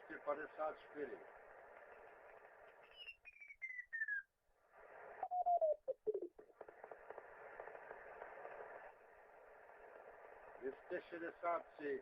254. Este 60.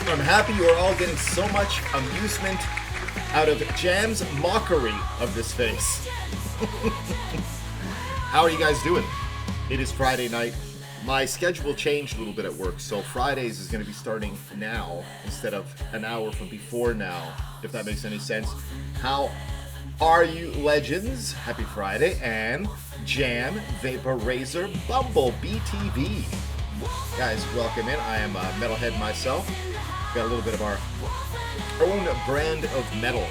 I'm happy you are all getting so much amusement out of Jam's mockery of this face. How are you guys doing? It is Friday night. My schedule changed a little bit at work, so Fridays is going to be starting now instead of an hour from before now, if that makes any sense. How are you, legends? Happy Friday, and Jam, Vapor Razor, Bumblebee TV. Guys, welcome in. I am a metalhead myself. Got a little bit of our own brand of metal.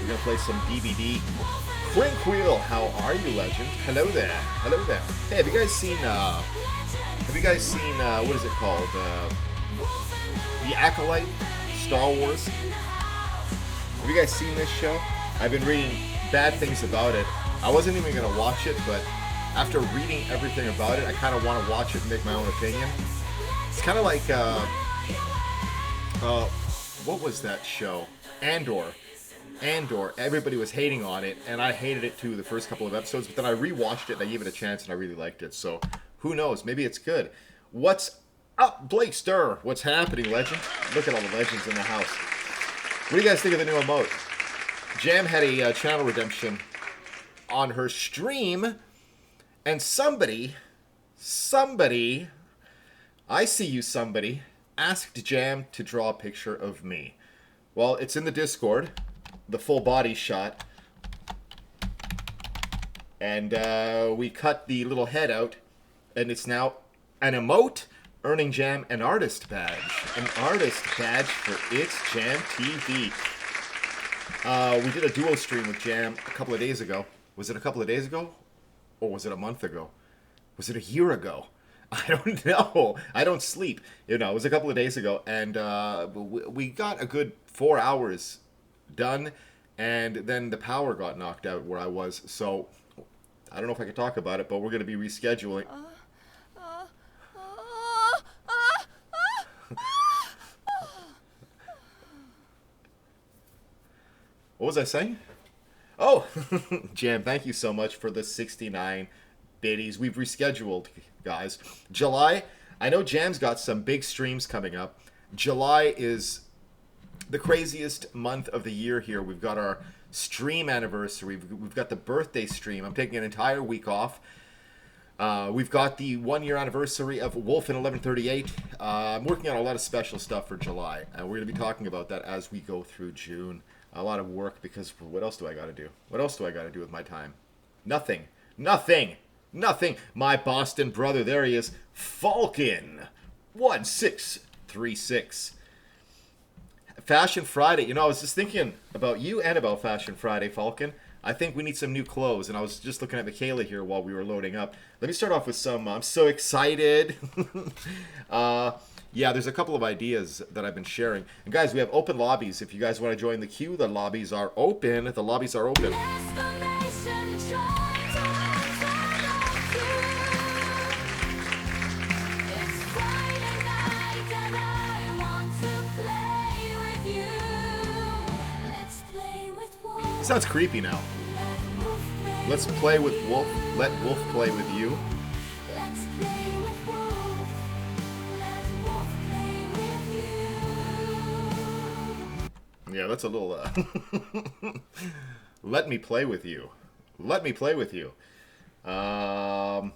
We're going to play some DVD. Crank Wheel, how are you, legend? Hello there. Hello there. Hey, have you guys seen, what is it called? The Acolyte Star Wars. Have you guys seen this show? I've been reading bad things about it. I wasn't even going to watch it, but after reading everything about it, I kind of want to watch it and make my own opinion. It's kind of like, what was that show? Andor. Everybody was hating on it, and I hated it too the first couple of episodes, but then I rewatched it and I gave it a chance and I really liked it. So, who knows? Maybe it's good. What's up, Blake Stir? What's happening, legend? Look at all the legends in the house. What do you guys think of the new emote? Jam had a channel redemption on her stream, and somebody, I see you somebody, asked Jam to draw a picture of me. Well, it's in the Discord, the full body shot, and we cut the little head out, and it's now an emote earning Jam an artist badge. An artist badge for It's Jam TV. We did a duo stream with Jam a couple of days ago. Was it a couple of days ago? Or was it a month ago? Was it a year ago? I don't know. I don't sleep. You know, it was a couple of days ago. And we got a good 4 hours done. And then the power got knocked out where I was. So, I don't know if I can talk about it, but we're going to be rescheduling. What was I saying? Oh, Jam, thank you so much for the 69 biddies. We've rescheduled, guys. July, I know Jam's got some big streams coming up. July is the craziest month of the year here. We've got our stream anniversary. We've got the birthday stream. I'm taking an entire week off. We've got the 1 year anniversary of Wolf in 1138. I'm working on a lot of special stuff for July. And we're going to be talking about that as we go through June. A lot of work, because what else do I got to do? What else do I got to do with my time? Nothing. My Boston brother, there he is. Falcon 1636. Fashion Friday. You know, I was just thinking about you and about Fashion Friday, Falcon. I think we need some new clothes, and I was just looking at Michaela here while we were loading up. Let me start off with some, I'm so excited. Yeah, there's a couple of ideas that I've been sharing. And guys, we have open lobbies. If you guys want to join the queue, the lobbies are open. The lobbies are open. Sounds creepy now. Let's play with Wolf. Let Wolf play with you. Yeah, that's a little, let me play with you. Let me play with you. That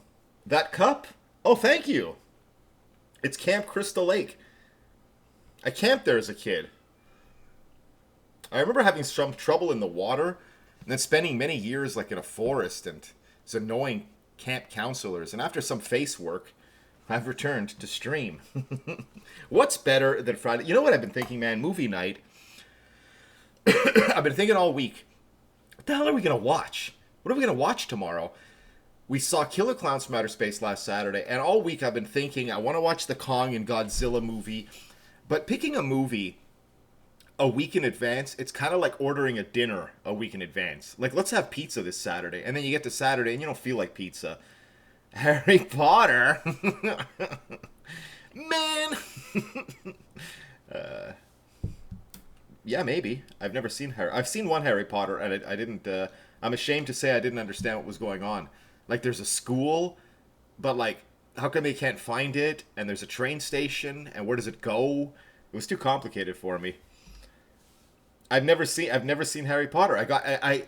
cup? Oh, thank you. It's Camp Crystal Lake. I camped there as a kid. I remember having some trouble in the water, and then spending many years like in a forest, and it's annoying camp counselors. And after some face work, I've returned to stream. What's better than Friday? You know what I've been thinking, man? Movie night. I've been thinking all week, what the hell are we going to watch? What are we going to watch tomorrow? We saw Killer Clowns from Outer Space last Saturday, and all week I've been thinking I want to watch the Kong and Godzilla movie. But picking a movie a week in advance, it's kind of like ordering a dinner a week in advance. Like, let's have pizza this Saturday, and then you get to Saturday and you don't feel like pizza. Harry Potter? Man! Yeah, maybe. I've never seen Harry. I've seen one Harry Potter, and I didn't. I'm ashamed to say I didn't understand what was going on. Like, there's a school, but like, how come they can't find it? And there's a train station, and where does it go? It was too complicated for me. I've never seen Harry Potter. I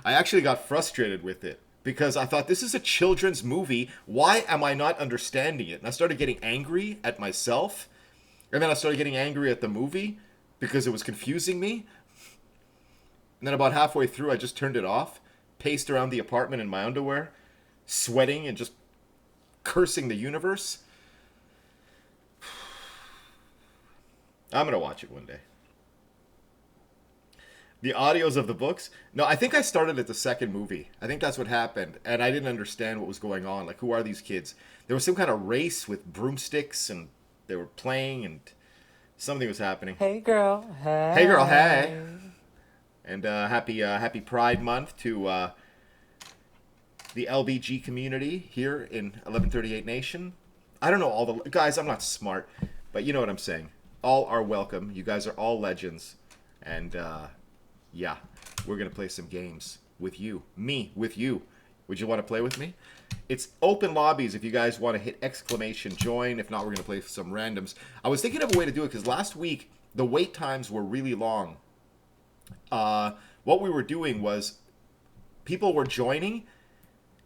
actually got frustrated with it because I thought, this is a children's movie. Why am I not understanding it? And I started getting angry at myself, and then I started getting angry at the movie because it was confusing me. And then about halfway through, I just turned it off, paced around the apartment in my underwear, sweating and just cursing the universe. I'm going to watch it one day. The audios of the books? No, I think I started at the second movie. I think that's what happened. And I didn't understand what was going on. Like, who are these kids? There was some kind of race with broomsticks, and they were playing, and Something was happening. Hey girl, Hey, girl, hey. hey. And happy Pride Month to the LBG community here in 1138 Nation. I don't know all the guys. I'm not smart, but you know what I'm saying. All are welcome. You guys are all legends, and yeah, we're gonna play some games with you, me with you. Would you want to play with me? It's open lobbies if you guys want to hit exclamation join. If not, we're gonna play some randoms. I was thinking of a way to do it because last week the wait times were really long. What we were doing was people were joining,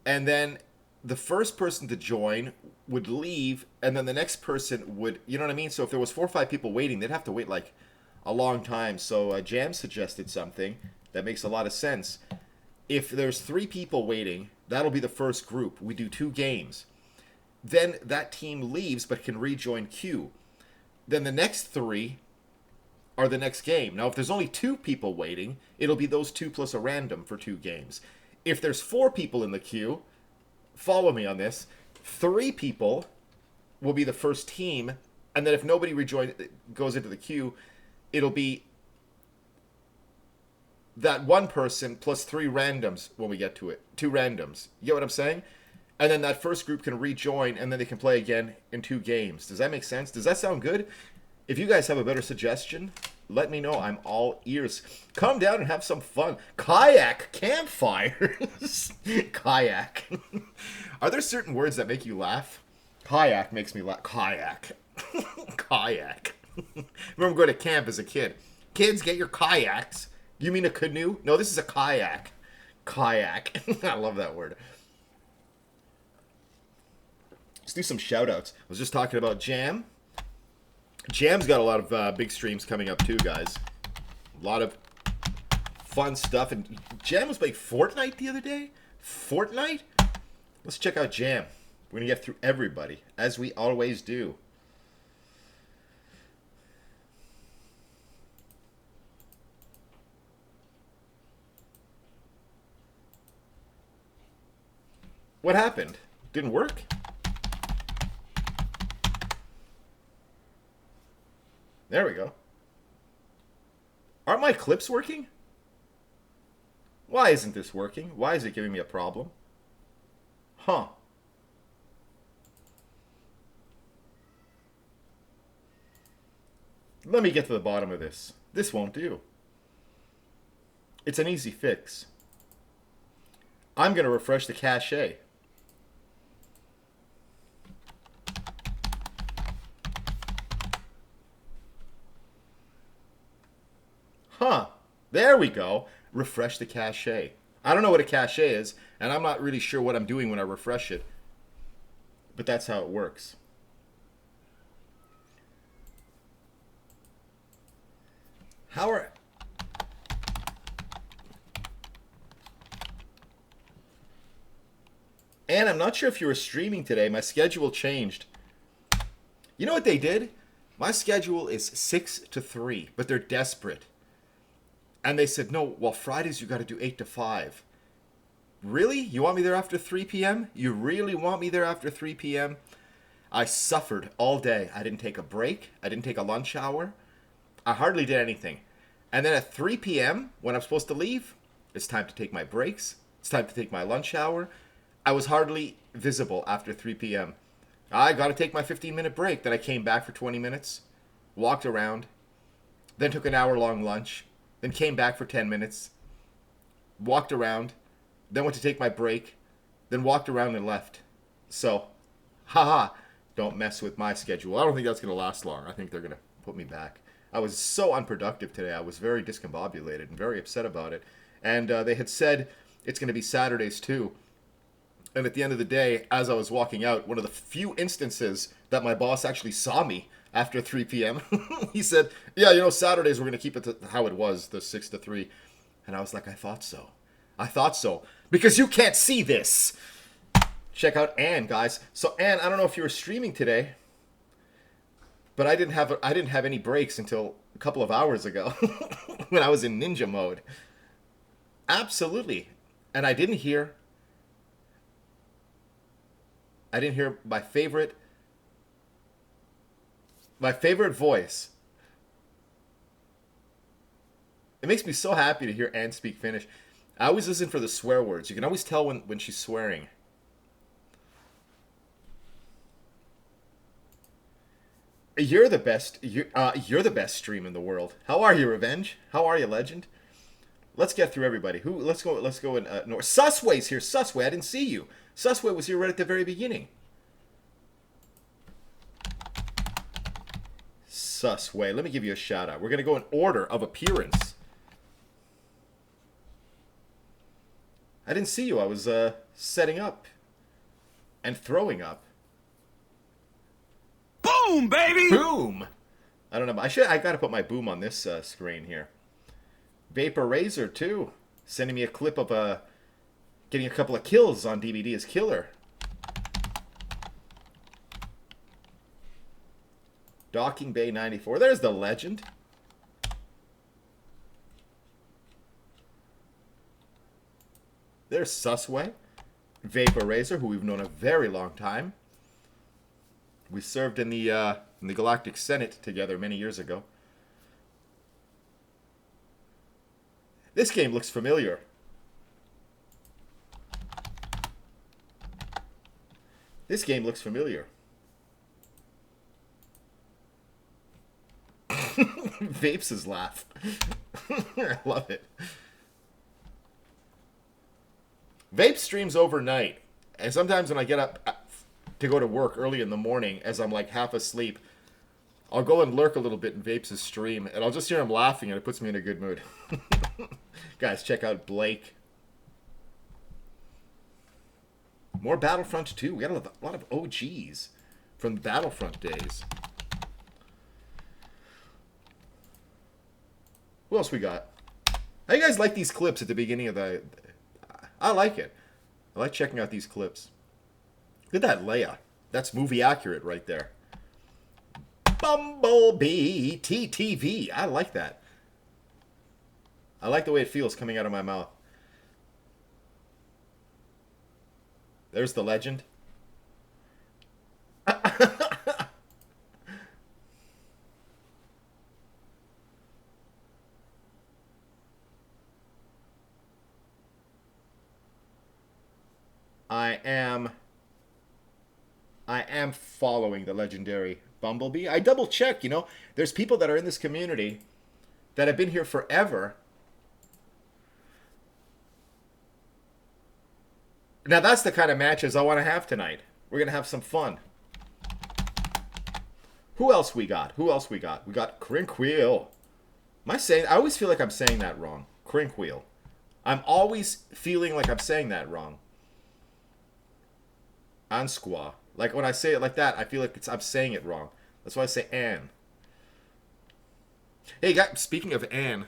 and then the first person to join would leave, and then the next person would, you know what I mean? So if there was 4 or 5 people waiting, they'd have to wait like a long time. So Jam suggested something that makes a lot of sense. If there's 3 people waiting, that'll be the first group. We do 2 games. Then that team leaves but can rejoin queue. Then the next 3 are the next game. Now, if there's only 2 people waiting, it'll be those 2 plus a random for 2 games. If there's 4 people in the queue, follow me on this, 3 people will be the first team, and then if nobody goes into the queue, it'll be that 1 person plus 3 randoms when we get to it. 2 randoms. You get what I'm saying? And then that first group can rejoin, and then they can play again in 2 games. Does that make sense? Does that sound good? If you guys have a better suggestion, let me know. I'm all ears. Come down and have some fun. Kayak campfires. Kayak. Are there certain words that make you laugh? Kayak makes me laugh. Kayak. Kayak. Remember going to camp as a kid. Kids, get your kayaks. You mean a canoe? No, this is a kayak. Kayak. I love that word. Let's do some shout outs. I was just talking about Jam. Jam's got a lot of big streams coming up too, guys. A lot of fun stuff. And Jam was playing Fortnite the other day? Fortnite? Let's check out Jam. We're going to get through everybody, as we always do. What happened? Didn't work? There we go. Aren't my clips working? Why isn't this working? Why is it giving me a problem? Huh. Let me get to the bottom of this. This won't do. It's an easy fix. I'm going to refresh the cache. Huh. There we go. Refresh the cache. I don't know what a cache is, and I'm not really sure what I'm doing when I refresh it. But that's how it works. How are... And I'm not sure if you were streaming today. My schedule changed. You know what they did? My schedule is 6 to 3, but they're desperate. And they said, no, well, Fridays you got to do 8 to 5. Really? You want me there after 3 p.m.? You really want me there after 3 p.m.? I suffered all day. I didn't take a break. I didn't take a lunch hour. I hardly did anything. And then at 3 p.m., when I'm supposed to leave, it's time to take my breaks. It's time to take my lunch hour. I was hardly visible after 3 p.m. I got to take my 15-minute break. Then I came back for 20 minutes, walked around, then took an hour-long lunch, then came back for 10 minutes, walked around, then went to take my break, then walked around and left. So, haha, don't mess with my schedule. I don't think that's going to last long. I think they're going to put me back. I was so unproductive today. I was very discombobulated and very upset about it. And they had said it's going to be Saturdays too. And at the end of the day, as I was walking out, one of the few instances that my boss actually saw me after 3 p.m., he said, yeah, you know, Saturdays we're going to keep it to how it was, the 6 to 3. And I was like, I thought so. I thought so. Because you can't see this. Check out Ann, guys. So Ann, I don't know if you were streaming today, but I didn't have any breaks until a couple of hours ago when I was in ninja mode. Absolutely. And I didn't hear my favorite voice It makes me so happy to hear Anne speak Finnish. I always listen for the swear words. You can always tell when she's swearing. You're the best. You're the best stream in the world. How are you, Revenge? How are you, Legend? Let's get through everybody. Who? Let's go. Let's go in north. Susway's here. Susway, I didn't see you. Susway was here right at the very beginning. Susway, let me give you a shout out. We're gonna go in order of appearance. I didn't see you. I was setting up and throwing up. Boom, baby! Boom! I don't know. I gotta put my boom on this screen here. Vapor Razor too, sending me a clip of getting a couple of kills on DVD as Killer. Docking Bay 94. There's the Legend. There's Susway. Vapor Razor, who we've known a very long time. We served in the Galactic Senate together many years ago. This game looks familiar. This game looks familiar. Vapes' laugh. I love it. Vape streams overnight. And sometimes when I get up to go to work early in the morning, as I'm like half asleep, I'll go and lurk a little bit in Vapes' stream, and I'll just hear him laughing, and it puts me in a good mood. Guys, check out Blake. More Battlefront 2. We got a lot of OGs from the Battlefront days. Who else we got? How you guys like these clips at the beginning of the... I like it. I like checking out these clips. Look at that Leia. That's movie accurate right there. Bumblebee TTV. I like that. I like the way it feels coming out of my mouth. There's the Legend. I am following the legendary Bumblebee. I double check, you know. There's people that are in this community that have been here forever. Now that's the kind of matches I want to have tonight. We're going to have some fun. Who else we got? Who else we got? We got Crinkwheel. Am I saying... I always feel like I'm saying that wrong. Crinkwheel. I'm always feeling like I'm saying that wrong. Ansqua. Like when I say it like that, I feel like I'm saying it wrong. That's why I say Anne. Hey, guys, speaking of Anne,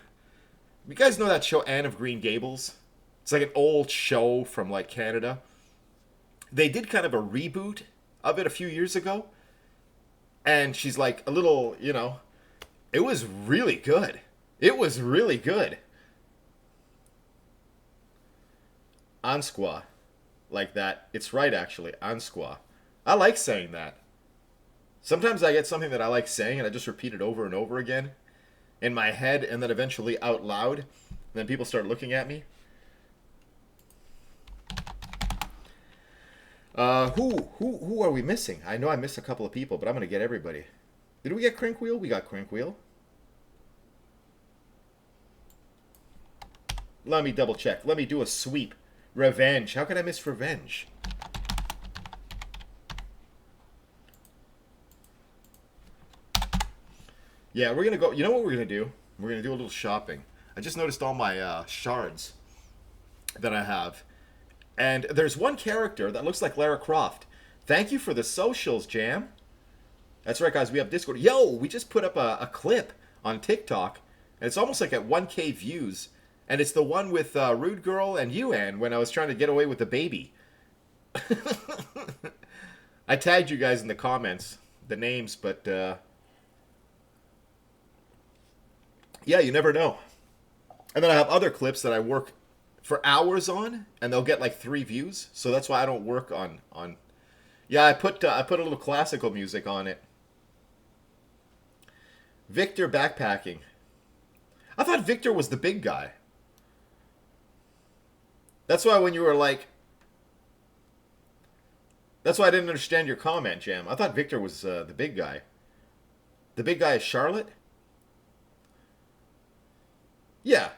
you guys know that show Anne of Green Gables? It's like an old show from like Canada. They did kind of a reboot of it a few years ago. And she's like a little, you know, it was really good. It was really good. Ansqua. Like that. It's right, actually. Ansqua. I like saying that. Sometimes I get something that I like saying and I just repeat it over and over again in my head and then eventually out loud. And then people start looking at me. Who are we missing? I know I missed a couple of people, but I'm going to get everybody. Did we get Crinkwheel? We got Crinkwheel. Let me double check. Let me do a sweep. Revenge. How can I miss Revenge? Yeah, we're going to go... You know what we're going to do? We're going to do a little shopping. I just noticed all my shards that I have. And there's one character that looks like Lara Croft. Thank you for the socials, Jam. That's right, guys. We have Discord. Yo, we just put up a clip on TikTok. And it's almost like at 1K views. And it's the one with Rude Girl and you, Ann, when I was trying to get away with the baby. I tagged you guys in the comments, the names, but... yeah, you never know. And then I have other clips that I work for hours on, and they'll get like 3 views. So that's why I don't work on. Yeah, I put a little classical music on it. Victor backpacking. I thought Victor was the big guy. That's why when you were like... That's why I didn't understand your comment, Jam. I thought Victor was the big guy. The big guy is Charlotte? Yeah.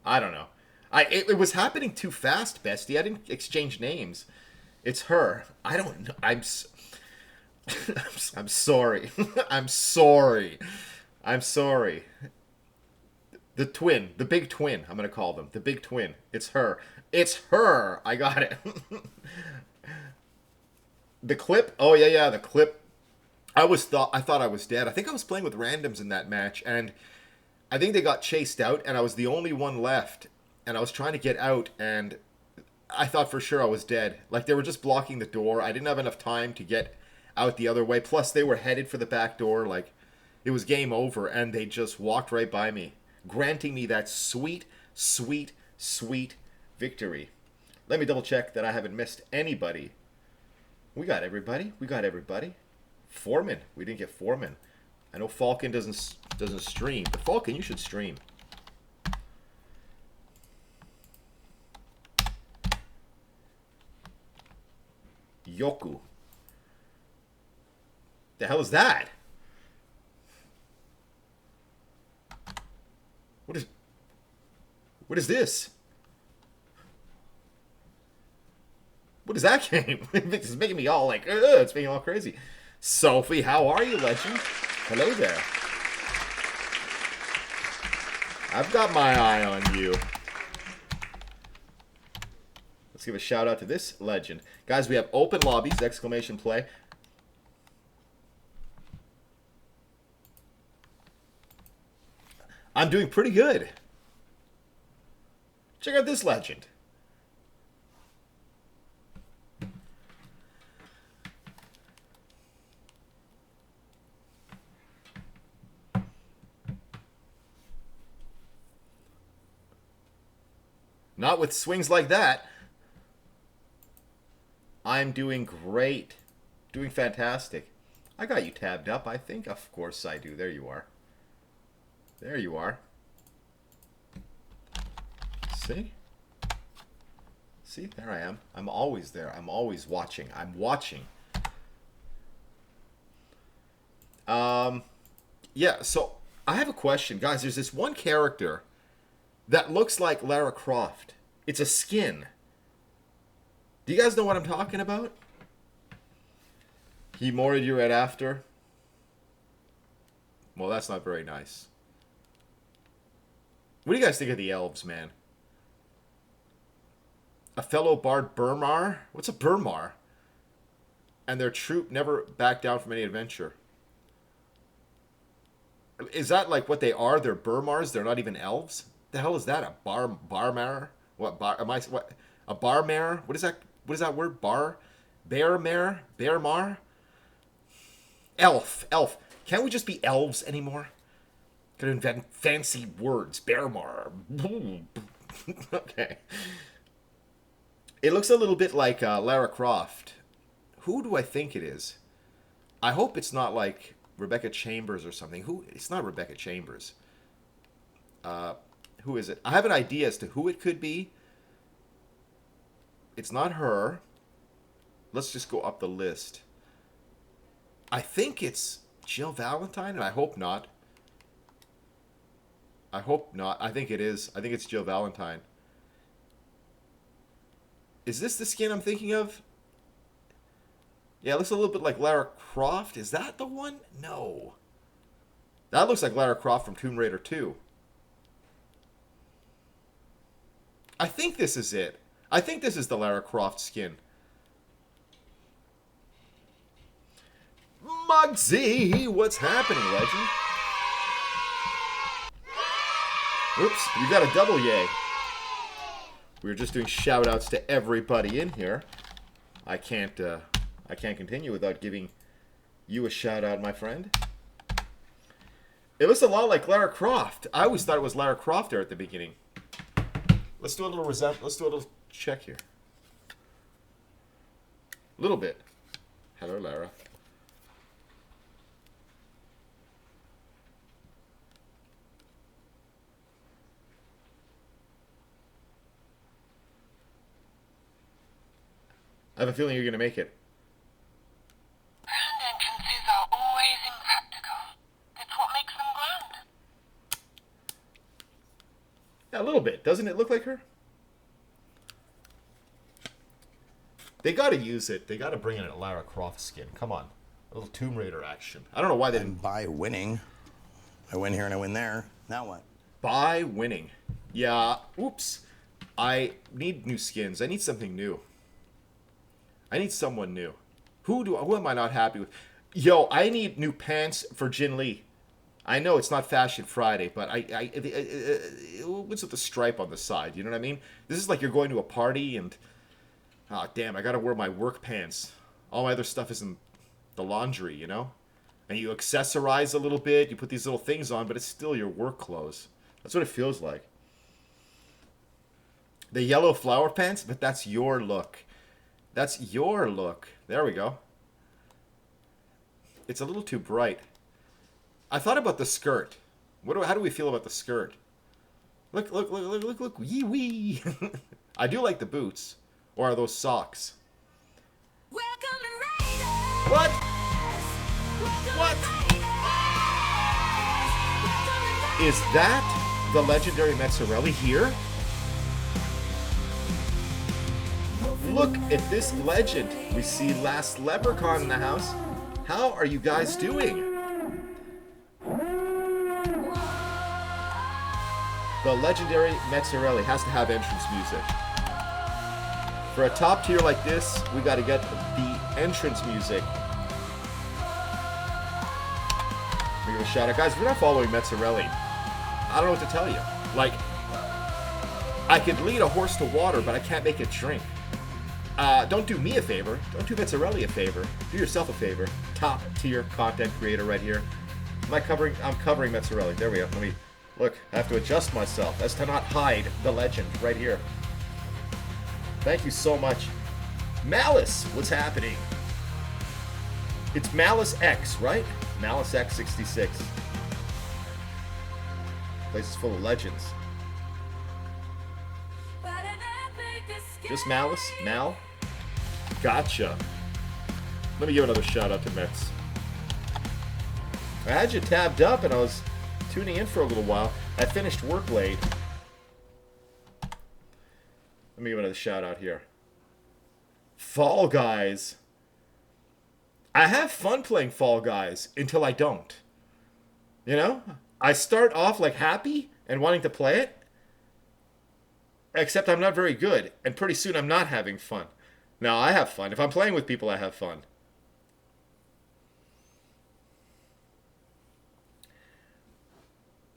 I don't know. It was happening too fast, Bestie. I didn't exchange names. It's her. I don't know. I'm sorry. I'm sorry. I'm sorry. The twin. The big twin, I'm going to call them. The big twin. It's her. It's her. I got it. The clip? Oh, yeah, the clip. I thought I was dead. I think I was playing with randoms in that match, and I think they got chased out, and I was the only one left. And I was trying to get out, and I thought for sure I was dead. Like, they were just blocking the door. I didn't have enough time to get out the other way. Plus, they were headed for the back door. Like, it was game over, and they just walked right by me, granting me that sweet, sweet, sweet victory. Let me double check that I haven't missed anybody. We got everybody. We got everybody. Foreman. We didn't get Foreman. I know Falcon doesn't stream. But Falcon, you should stream. Yoku. The hell is that? What is this? What is that game? It's making me all like, it's making me all crazy. Sophie, how are you, legend? Hello there. I've got my eye on you. Let's give a shout out to this legend. Guys, we have open lobbies, exclamation play. I'm doing pretty good. Check out this legend. Not with swings like that. I'm doing great. Doing fantastic. I got you tabbed up, I think. Of course I do. There you are. There you are. See? See? There I am. I'm always there. I'm always watching. I'm watching. Yeah, so I have a question. Guys, there's this one character that looks like Lara Croft. It's a skin. Do you guys know what I'm talking about? He moored you right after. Well, that's not very nice. What do you guys think of the elves, man? A fellow bard Burmar? What's a Burmar? And their troop never backed down from any adventure. Is that like what they are? They're Burmars? They're not even elves? The hell is that? A barmar? What bar am I what a barmare? What is that word? Bearmar? Elf. Can't we just be elves anymore? Could invent fancy words. Bearmar. Okay. It looks a little bit like Lara Croft. Who do I think it is? I hope it's not like Rebecca Chambers or something. It's not Rebecca Chambers. Who is it? I have an idea as to who it could be. It's not her. Let's just go up the list. I think it's Jill Valentine, and I hope not. I hope not. I think it is. I think it's Jill Valentine. Is this the skin I'm thinking of? Yeah, it looks a little bit like Lara Croft. Is that the one? No. That looks like Lara Croft from Tomb Raider 2. I think this is it. I think this is the Lara Croft skin. Muggsy, what's happening, legend? Oops, you got a double yay. We were just doing shout-outs to everybody in here. I can't continue without giving you a shout-out, my friend. It looks a lot like Lara Croft. I always thought it was Lara Croft there at the beginning. Let's do a little check here. A little bit. Hello, Lara. I have a feeling you're going to make it. Grand entrances are always impractical. It's what makes them grand. Yeah, a little bit. Doesn't it look like her? They got to use it. They got to bring in a Lara Croft skin. Come on. A little Tomb Raider action. I don't know why they didn't. And by winning, I win here and I win there. Now what? By winning. Yeah. Oops. I need new skins. I need something new. I need someone new. Who am I not happy with? Yo, I need new pants for Jin Lee. I know it's not Fashion Friday, but what's with the stripe on the side? You know what I mean? This is like you're going to a party and, oh damn, I gotta wear my work pants. All my other stuff is in the laundry, you know? And you accessorize a little bit, you put these little things on, but it's still your work clothes. That's what it feels like. The yellow flower pants, but that's your look. That's your look. There we go. It's a little too bright. I thought about the skirt. How do we feel about the skirt? Look, wee wee. I do like the boots. Or are those socks? What? What? Is that the legendary Metzarelli here? Look at this legend. We see Last Leprechaun in the house. How are you guys doing? The legendary Metzarelli has to have entrance music. For a top tier like this, we got to get the entrance music. We give a shout out. Guys, if you're not following Metzarelli, I don't know what to tell you. Like, I could lead a horse to water, but I can't make it drink. Don't do me a favor. Don't do Metzarelli a favor. Do yourself a favor. Top tier content creator right here. I'm covering Metzarelli. There we go. Let me look. I have to adjust myself as to not hide the legend right here. Thank you so much. Malice, what's happening? It's Malice X, right? Malice X66. Place is full of legends. Just Malice? Mal? Gotcha. Let me give another shout out to Metz. I had you tabbed up and I was tuning in for a little while. I finished work late. Let me give another shout out here. Fall Guys. I have fun playing Fall Guys until I don't. You know? I start off like happy and wanting to play it. Except I'm not very good. And pretty soon I'm not having fun. Now I have fun. If I'm playing with people, I have fun.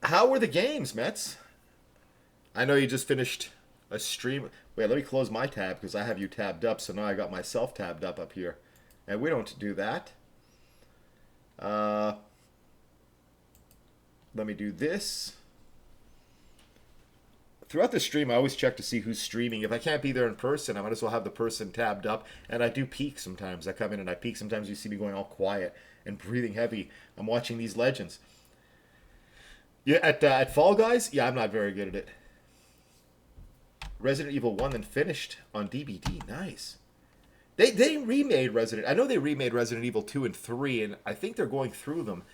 How were the games, Mets? I know you just finished a stream. Wait, let me close my tab because I have you tabbed up. So now I got myself tabbed up here. And we don't do that. Let me do this. Throughout the stream, I always check to see who's streaming. If I can't be there in person, I might as well have the person tabbed up. And I do peek sometimes. I come in and I peek. Sometimes you see me going all quiet and breathing heavy. I'm watching these legends. Yeah, at Fall Guys, yeah, I'm not very good at it. Resident Evil 1 then finished on DVD. Nice. They remade Resident... I know they remade Resident Evil 2 and 3, and I think they're going through them.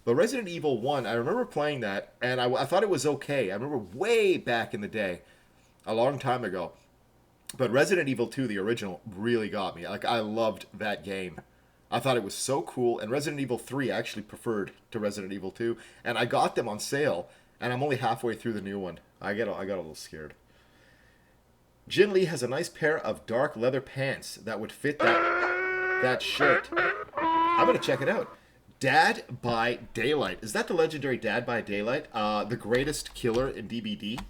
But Resident Evil 1, I remember playing that, and I thought it was okay. I remember way back in the day, a long time ago. But Resident Evil 2, the original, really got me. Like, I loved that game. I thought it was so cool, and Resident Evil 3 I actually preferred to Resident Evil 2. And I got them on sale, and I'm only halfway through the new one. I got a little scared. Jin Lee has a nice pair of dark leather pants that would fit that shirt. I'm going to check it out. Dad by Daylight. Is that the legendary Dad by Daylight? The greatest killer in DBD?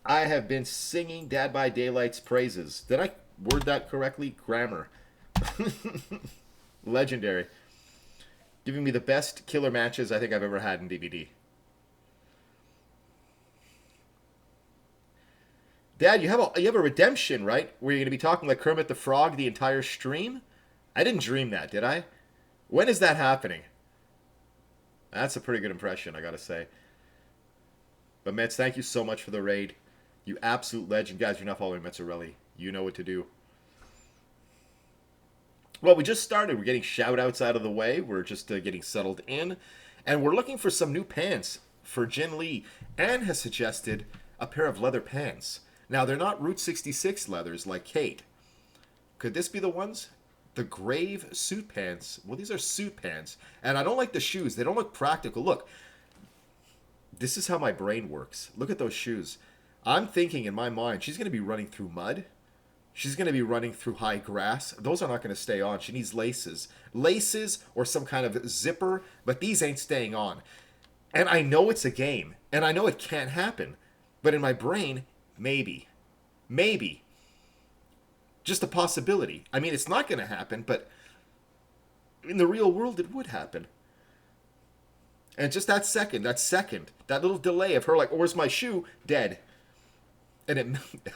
I have been singing Dad by Daylight's praises. Did I word that correctly? Grammar. Legendary. Giving me the best killer matches I think I've ever had in DBD. Dad, you have a redemption, right? Where you're going to be talking like Kermit the Frog the entire stream? I didn't dream that, did I? When is that happening? That's a pretty good impression, I gotta say. But Mets, thank you so much for the raid. You absolute legend. Guys, you're not following Mezzarelli. You know what to do. Well, we just started. We're getting shout-outs out of the way. We're just getting settled in. And we're looking for some new pants for Jin Lee. Anne has suggested a pair of leather pants. Now, they're not Route 66 leathers like Kate. Could this be the ones? The Grave suit pants. Well, these are suit pants. And I don't like the shoes. They don't look practical. Look, this is how my brain works. Look at those shoes. I'm thinking in my mind, she's going to be running through mud. She's going to be running through high grass. Those are not going to stay on. She needs laces. Laces or some kind of zipper, but these ain't staying on. And I know it's a game, and I know it can't happen. But in my brain, maybe. Maybe. Just a possibility. I mean, it's not going to happen, but in the real world, it would happen. And just that second, that little delay of her like, oh, where's my shoe? Dead. And it,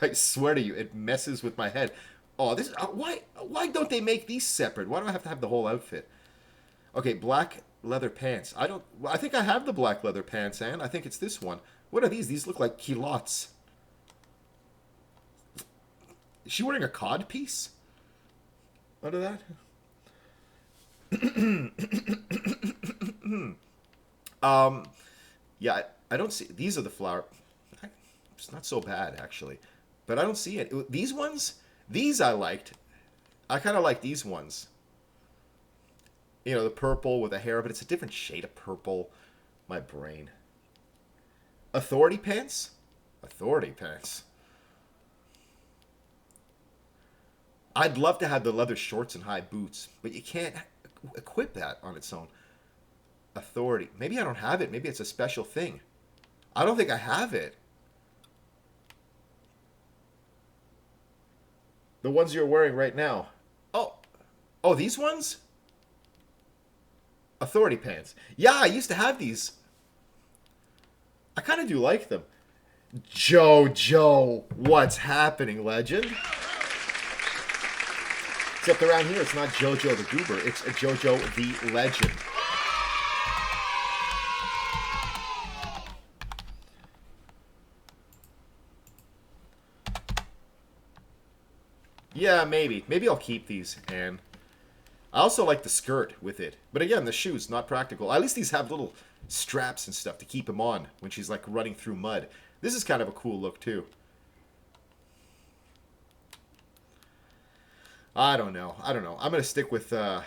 I swear to you, it messes with my head. Oh, this why don't they make these separate? Why do I have to have the whole outfit? Okay, black leather pants. I think I have the black leather pants, and I think it's this one. What are these? These look like culottes. Is she wearing a cod piece? Under that? Yeah, I don't see. These are the flower. It's not so bad, actually. But I don't see it. These ones, these I liked. I kind of like these ones. You know, the purple with the hair, but it's a different shade of purple. My brain. Authority pants? Authority pants. I'd love to have the leather shorts and high boots, but you can't equip that on its own. Authority. Maybe I don't have it. Maybe it's a special thing. I don't think I have it. The ones you're wearing right now. Oh, these ones? Authority pants. Yeah, I used to have these. I kind of do like them. Jojo, what's happening, legend? Except around here, it's not Jojo the Goober. It's Jojo the Legend. Yeah, maybe. Maybe I'll keep these, and I also like the skirt with it. But again, the shoes, not practical. At least these have little straps and stuff to keep them on when she's like running through mud. This is kind of a cool look too. I don't know. I'm gonna stick with these ones.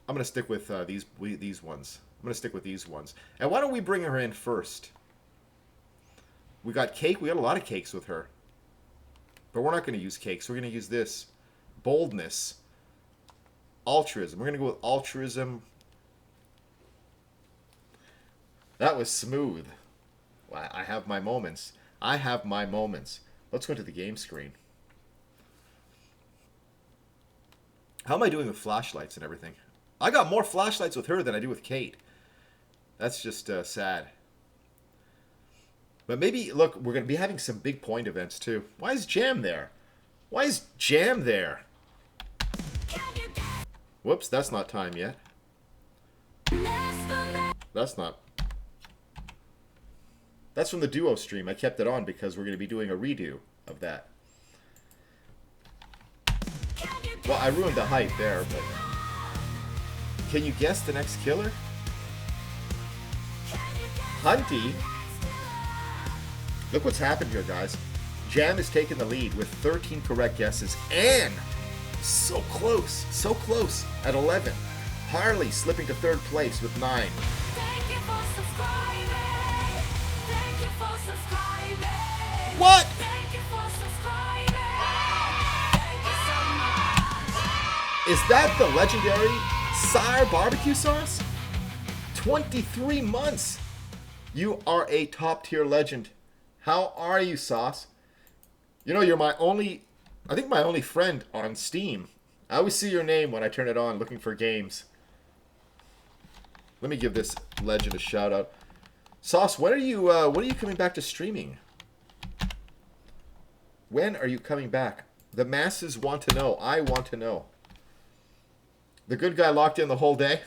I'm gonna stick with these ones. And why don't we bring her in first? We got cake. We got a lot of cakes with her. But we're not going to use cakes. We're going to use this. Boldness. Altruism. We're going to go with altruism. That was smooth. I have my moments. I have my moments. Let's go to the game screen. How am I doing with flashlights and everything? I got more flashlights with her than I do with Kate. That's just sad. But maybe, look, we're going to be having some big point events, too. Why is Jam there? Why is Jam there? Whoops, that's not time yet. That's not. That's from the duo stream. I kept it on because we're going to be doing a redo of that. Well, I ruined the hype there, but... Can you guess the next killer? Hunty? Look what's happened here, guys. Jam has taken the lead with 13 correct guesses, and so close at 11. Harley slipping to third place with 9. Thank you for subscribing. Thank you for subscribing. What? Thank you for subscribing. Thank you so much. Is that the legendary Sire barbecue sauce? 23 months. You are a top tier legend. How are you, Sauce? You know, you're my only friend on Steam. I always see your name when I turn it on looking for games. Let me give this legend a shout out. Sauce, when are you coming back to streaming? When are you coming back? The masses want to know. I want to know. The good guy locked in the whole day?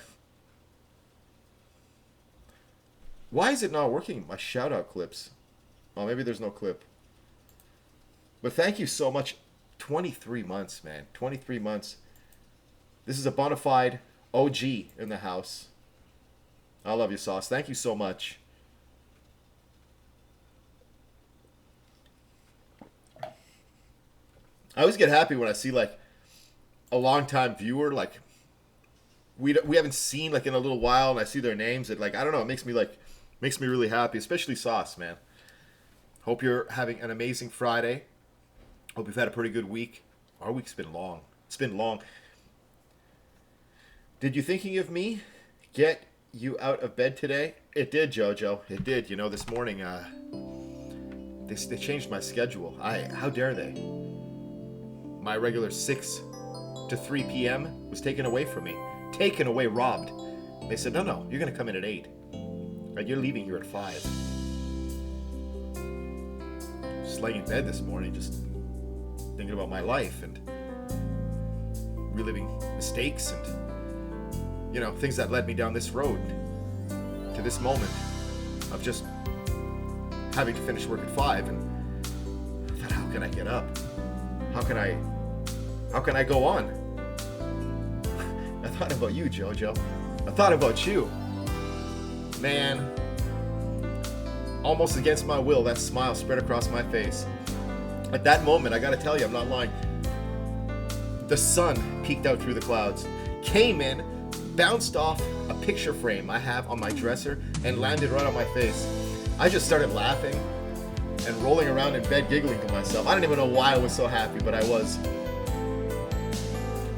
Why is it not working? My shout out clips. Oh, maybe there's no clip. But thank you so much. 23 months, man. 23 months. This is a bona fide OG in the house. I love you, Sauce. Thank you so much. I always get happy when I see like a longtime viewer, like we haven't seen like in a little while, and I see their names. It like, I don't know, it makes me really happy, especially Sauce, man. Hope you're having an amazing Friday. Hope you've had a pretty good week. Our week's been long. It's been long. Did you thinking of me get you out of bed today? It did, Jojo. It did. You know, this morning, they changed my schedule. How dare they? My regular 6 to 3 p.m. was taken away from me. Taken away, robbed. They said, no, you're going to come in at 8. And you're leaving here at 5. Just laying in bed this morning, just thinking about my life and reliving mistakes and, you know, things that led me down this road to this moment of just having to finish work at 5. And I thought, how can I get up? How can I go on? I thought about you, Jojo. I thought about you. Man, almost against my will, that smile spread across my face. At that moment, I gotta tell you, I'm not lying. The sun peeked out through the clouds, came in, bounced off a picture frame I have on my dresser, and landed right on my face. I just started laughing and rolling around in bed giggling to myself. I don't even know why I was so happy, but I was.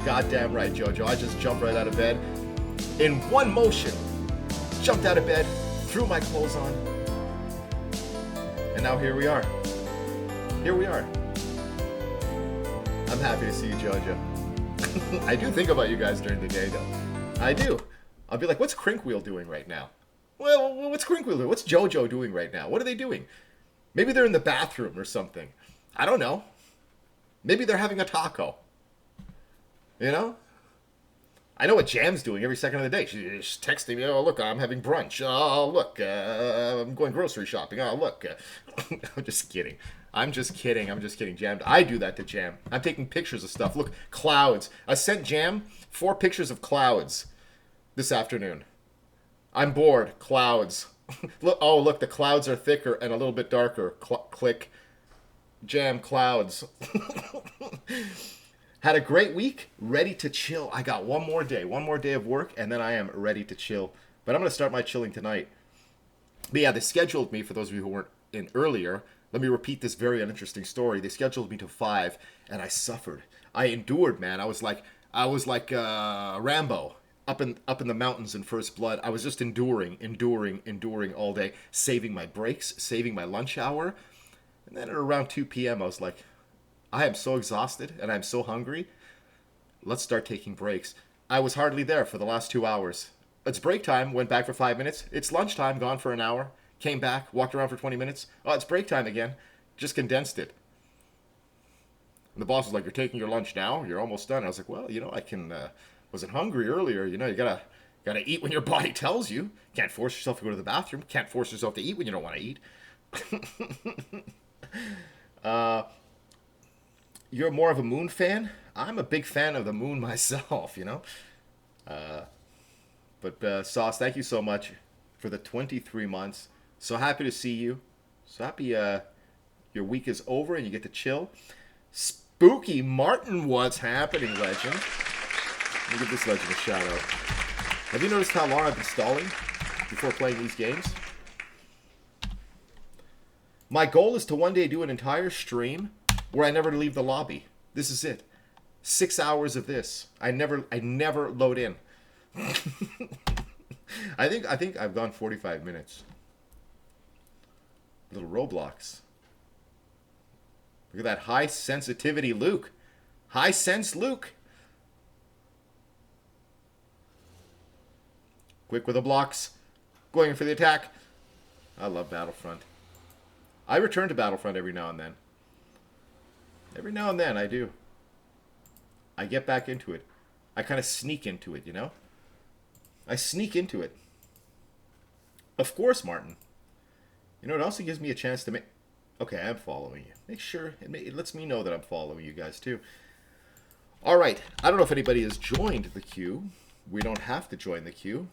Goddamn right, Jojo. I just jumped right out of bed. In one motion, jumped out of bed, threw my clothes on, and now here we are. Here we are. I'm happy to see you, Jojo. I do think about you guys during the day, though. I do. I'll be like, what's Crinkwheel doing right now? Well, what's Crinkwheel doing? What's Jojo doing right now? What are they doing? Maybe they're in the bathroom or something. I don't know. Maybe they're having a taco. You know? I know what Jam's doing every second of the day. She's texting me, oh, look, I'm having brunch. Oh, look, I'm going grocery shopping. Oh, look. I'm just kidding. I'm just kidding, Jam. I do that to Jam. I'm taking pictures of stuff. Look, clouds. I sent Jam 4 pictures of clouds this afternoon. I'm bored. Clouds. Look, the clouds are thicker and a little bit darker. Click. Jam, clouds. Had a great week. Ready to chill. I got one more day of work, and then I am ready to chill. But I'm going to start my chilling tonight. But yeah, they scheduled me, for those of you who weren't in earlier, let me repeat this very uninteresting story. They scheduled me to 5, and I suffered. I endured, man. I was like Rambo up in the mountains in First Blood. I was just enduring all day, saving my breaks, saving my lunch hour. And then at around 2 p.m., I was like, I am so exhausted and I'm so hungry. Let's start taking breaks. I was hardly there for the last 2 hours. It's break time, went back for 5 minutes. It's lunchtime, gone for an hour. Came back, walked around for 20 minutes. Oh, it's break time again. Just condensed it. And the boss was like, you're taking your lunch now? You're almost done. I was like, well, you know, I can, wasn't hungry earlier. You know, you gotta eat when your body tells you. Can't force yourself to go to the bathroom. Can't force yourself to eat when you don't want to eat. You're more of a moon fan? I'm a big fan of the moon myself, you know? But Sauce, thank you so much for the 23 months. So happy to see you. So happy your week is over and you get to chill. Spooky Martin, what's happening, legend? Let me give this legend a shout out. Have you noticed how long I've been stalling before playing these games? My goal is to one day do an entire stream where I never leave the lobby. This is it. 6 hours of this. I never load in. I think I've gone 45 minutes. Little Roblox. Look at that high sensitivity Luke. High sense Luke. Quick with the blocks. Going for the attack. I love Battlefront. I return to Battlefront every now and then. Every now and then I do. I get back into it. I kind of sneak into it, you know? I sneak into it. Of course, Martin. You know, it also gives me a chance to make... Okay, I'm following you. Make sure, it lets me know that I'm following you guys too. All right, I don't know if anybody has joined the queue. We don't have to join the queue.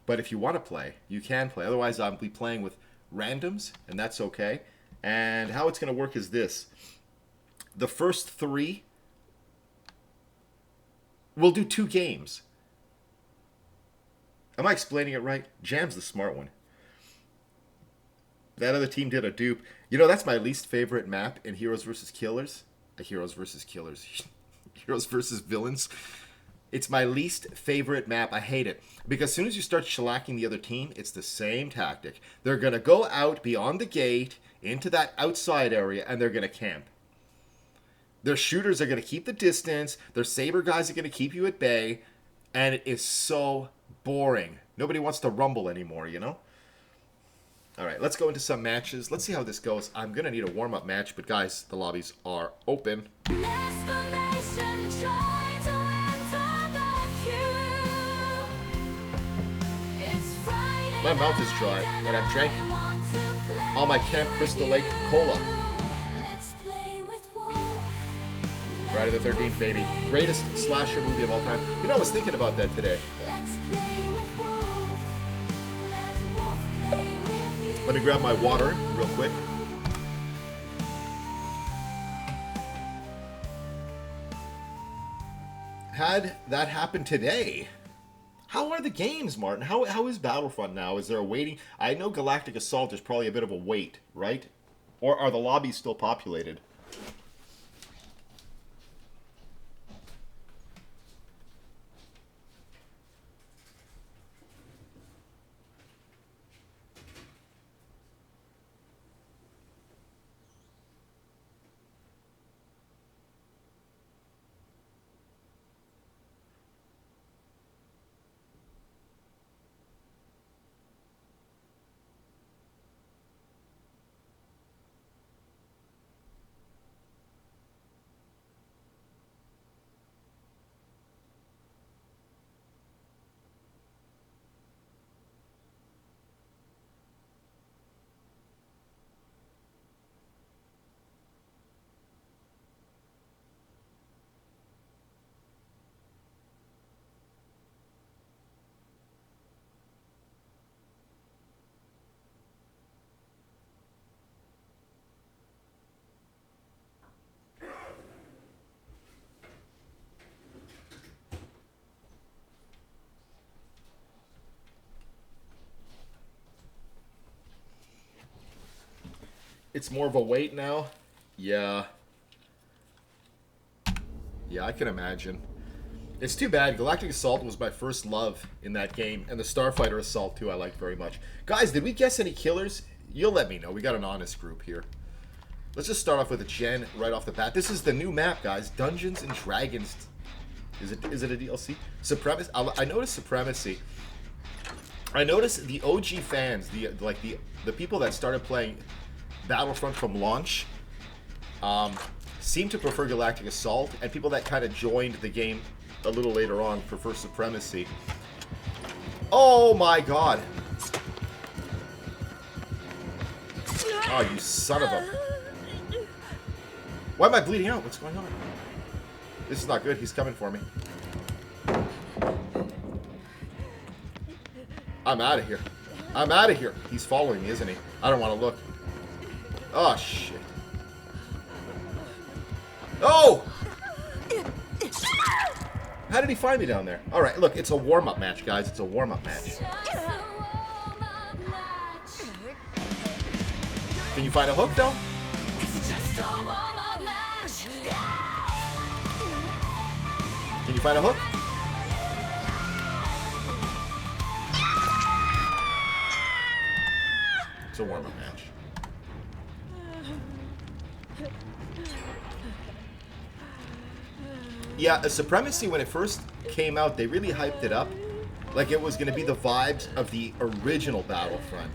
But if you want to play, you can play. Otherwise, I'll be playing with randoms, and that's okay. And how it's going to work is this. The first 3, we'll do 2 games. Am I explaining it right? Jam's the smart one. That other team did a dupe. You know, that's my least favorite map in Heroes vs. Killers. Heroes vs. Killers. Heroes vs. Villains. It's my least favorite map. I hate it. Because as soon as you start shellacking the other team, it's the same tactic. They're going to go out beyond the gate, into that outside area, and they're going to camp. Their shooters are going to keep the distance. Their saber guys are going to keep you at bay. And it is so boring. Nobody wants to rumble anymore, you know? All right, let's go into some matches. Let's see how this goes. I'm going to need a warm-up match, but guys, the lobbies are open. Explanation, try to enter the queue. It's Friday My mouth is dry, night and I've drank I want to play all my Camp Crystal Lake cola. Let's play with Wolf. Friday the 13th, baby. Greatest slasher movie of all time. You know, I was thinking about that today. Let's play with Wolf. Let Wolf play with you. Let me grab my water real quick. Had that happened today? How are the games, Martin? How is Battlefront now? Is there a waiting? I know Galactic Assault is probably a bit of a wait, right? Or are the lobbies still populated? It's more of a wait now? Yeah. Yeah, I can imagine. It's too bad. Galactic Assault was my first love in that game, and the Starfighter Assault, too, I liked very much. Guys, did we guess any killers? You'll let me know. We got an honest group here. Let's just start off with a gen right off the bat. This is the new map, guys. Dungeons and Dragons. Is it a DLC? Supremacy. I noticed Supremacy. I noticed the OG fans, the people that started playing Battlefront from launch, seem to prefer Galactic Assault, and people that kind of joined the game a little later on prefer Supremacy. Oh my god! Oh, you son of a... Why am I bleeding out? What's going on? This is not good. He's coming for me. I'm out of here. I'm out of here. He's following me, isn't he? I don't want to look. Oh, shit. Oh! How did he find me down there? Alright, look, it's a warm-up match, guys. It's a warm-up match. Just a warm-up match. Can you find a hook, though? It's just a warm-up match. Can you find a hook? It's a warm-up match. Yeah, a Supremacy, when it first came out, they really hyped it up. Like it was going to be the vibes of the original Battlefront.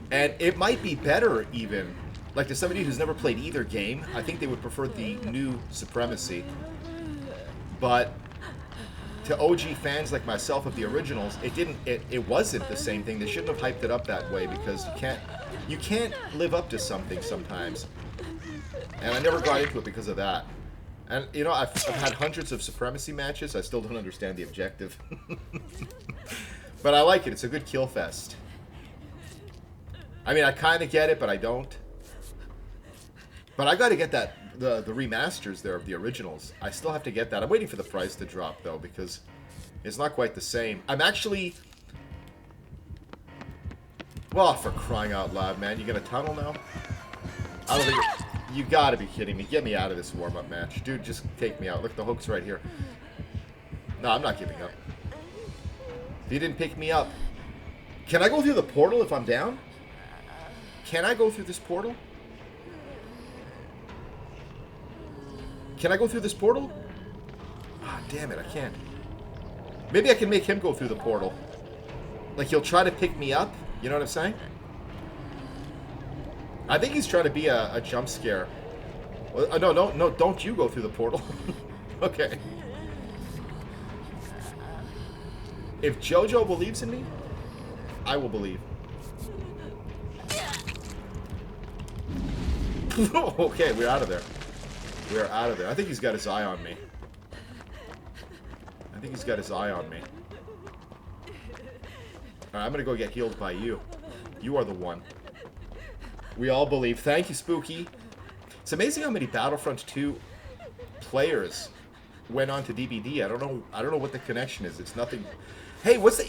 And it might be better, even. Like, to somebody who's never played either game, I think they would prefer the new Supremacy. But to OG fans like myself of the originals, it wasn't the same thing. They shouldn't have hyped it up that way, because you can't... You can't live up to something sometimes. And I never got into it because of that. And, you know, I've had hundreds of Supremacy matches. I still don't understand the objective. But I like it. It's a good kill fest. I mean, I kind of get it, but I don't. But I got to get that the remasters there of the originals. I still have to get that. I'm waiting for the price to drop, though, because it's not quite the same. I'm actually... Well, for crying out loud, man. You gonna tunnel now? I don't think... You gotta be kidding me. Get me out of this warm-up match. Dude, just take me out. Look, the hook's right here. No, I'm not giving up. If you didn't pick me up... Can I go through the portal if I'm down? Can I go through this portal? Can I go through this portal? Ah, damn it, I can't. Maybe I can make him go through the portal. Like, he'll try to pick me up. You know what I'm saying? I think he's trying to be a jump scare. Well, no, don't you go through the portal. Okay. If JoJo believes in me, I will believe. Okay, we're out of there. We're out of there. I think he's got his eye on me. I think he's got his eye on me. Alright, I'm gonna go get healed by you. You are the one. We all believe. Thank you, Spooky. It's amazing how many Battlefront 2 players went on to DVD. I don't know what the connection is. It's nothing. Hey, what's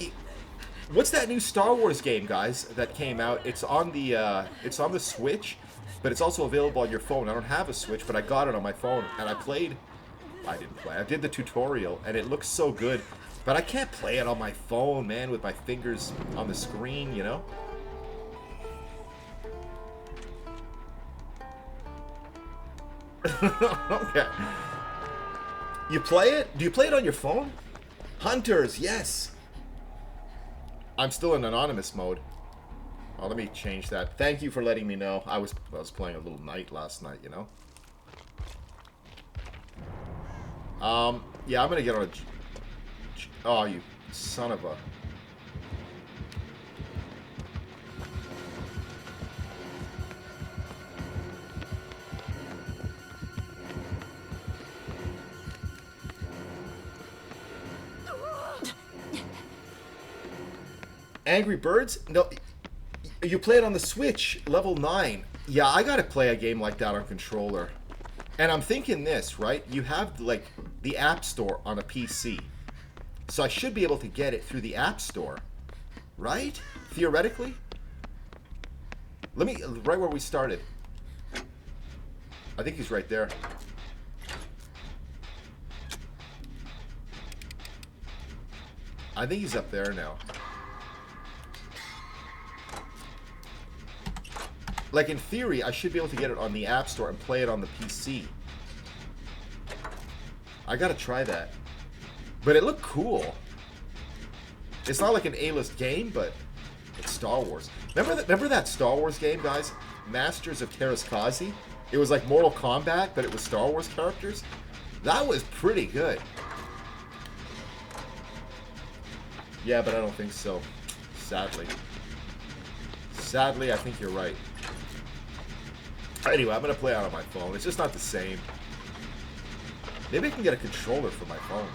that new Star Wars game, guys, that came out? It's on the Switch, but it's also available on your phone. I don't have a Switch, but I got it on my phone, and I didn't play. I did the tutorial, and it looks so good. But I can't play it on my phone, man, with my fingers on the screen, you know? Okay. You play it? Do you play it on your phone? Hunters, yes! I'm still in anonymous mode. Oh, let me change that. Thank you for letting me know. I was playing a little Knight last night, you know? Yeah, I'm gonna get on a... Oh, you son of a... Angry Birds? No, you play it on the Switch, level 9. Yeah, I gotta play a game like that on controller. And I'm thinking this, right? You have, like, the App Store on a PC. So I should be able to get it through the App Store. Right? Theoretically? Let me... Right where we started. I think he's right there. I think he's up there now. Like, in theory, I should be able to get it on the App Store and play it on the PC. I gotta try that. But it looked cool. It's not like an A-list game, but it's Star Wars. Remember that Star Wars game, guys? Masters of Terraskazi? It was like Mortal Kombat, but it was Star Wars characters? That was pretty good. Yeah, but I don't think so. Sadly. Sadly, I think you're right. Anyway, I'm going to play out on my phone. It's just not the same. Maybe I can get a controller for my phone.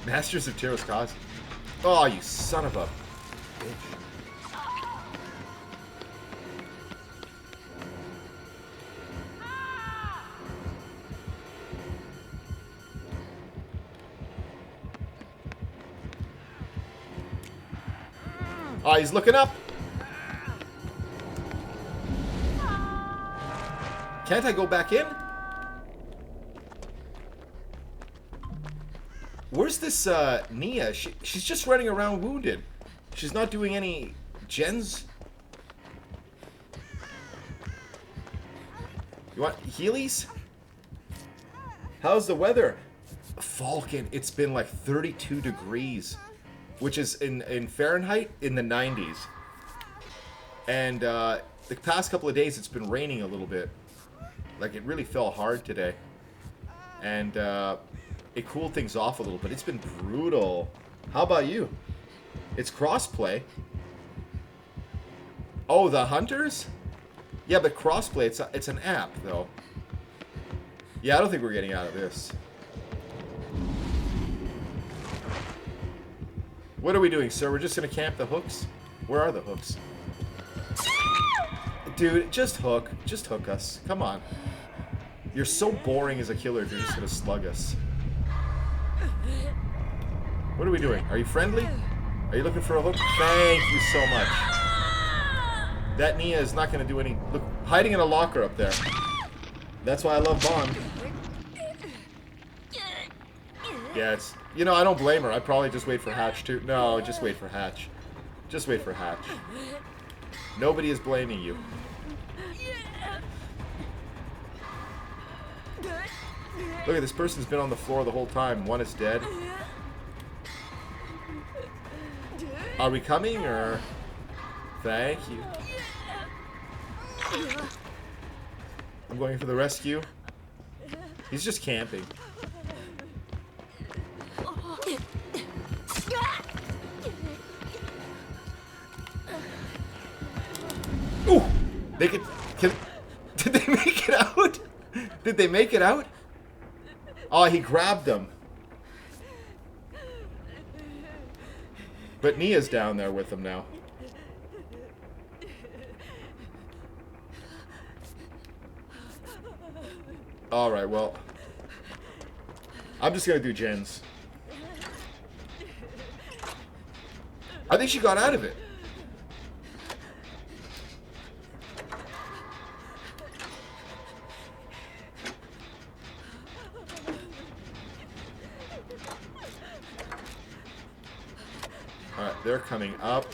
Masters of Terraskazi. Oh, you son of a bitch. Oh, he's looking up. Can't I go back in? Where's this Nia? She's just running around wounded. She's not doing any gens. You want Heelys? How's the weather? Falcon, it's been like 32 degrees, which is in Fahrenheit in the 90s. And the past couple of days it's been raining a little bit. Like, it really fell hard today. And it cooled things off a little, but it's been brutal. How about you? It's crossplay. Oh, the hunters? Yeah, but crossplay, it's an app, though. Yeah, I don't think we're getting out of this. What are we doing, sir? We're just gonna camp the hooks? Where are the hooks? Dude, just hook. Just hook us. Come on. You're so boring as a killer if you're just gonna slug us. What are we doing? Are you friendly? Are you looking for a hook? Thank you so much. That Nia is not gonna do any... Look, hiding in a locker up there. That's why I love Bond. Yeah, it's... You know, I don't blame her. I'd probably just wait for Hatch, too. No, just wait for Hatch. Just wait for Hatch. Nobody is blaming you. Look at this person's been on the floor the whole time. One is dead. Are we coming, or... Thank you. I'm going for the rescue. He's just camping. Ooh! They could... Did they make it out? Did they make it out? Oh, he grabbed them. But Nia's down there with him now. Alright, well. I'm just gonna do Jen's. I think she got out of it. Alright, they're coming up.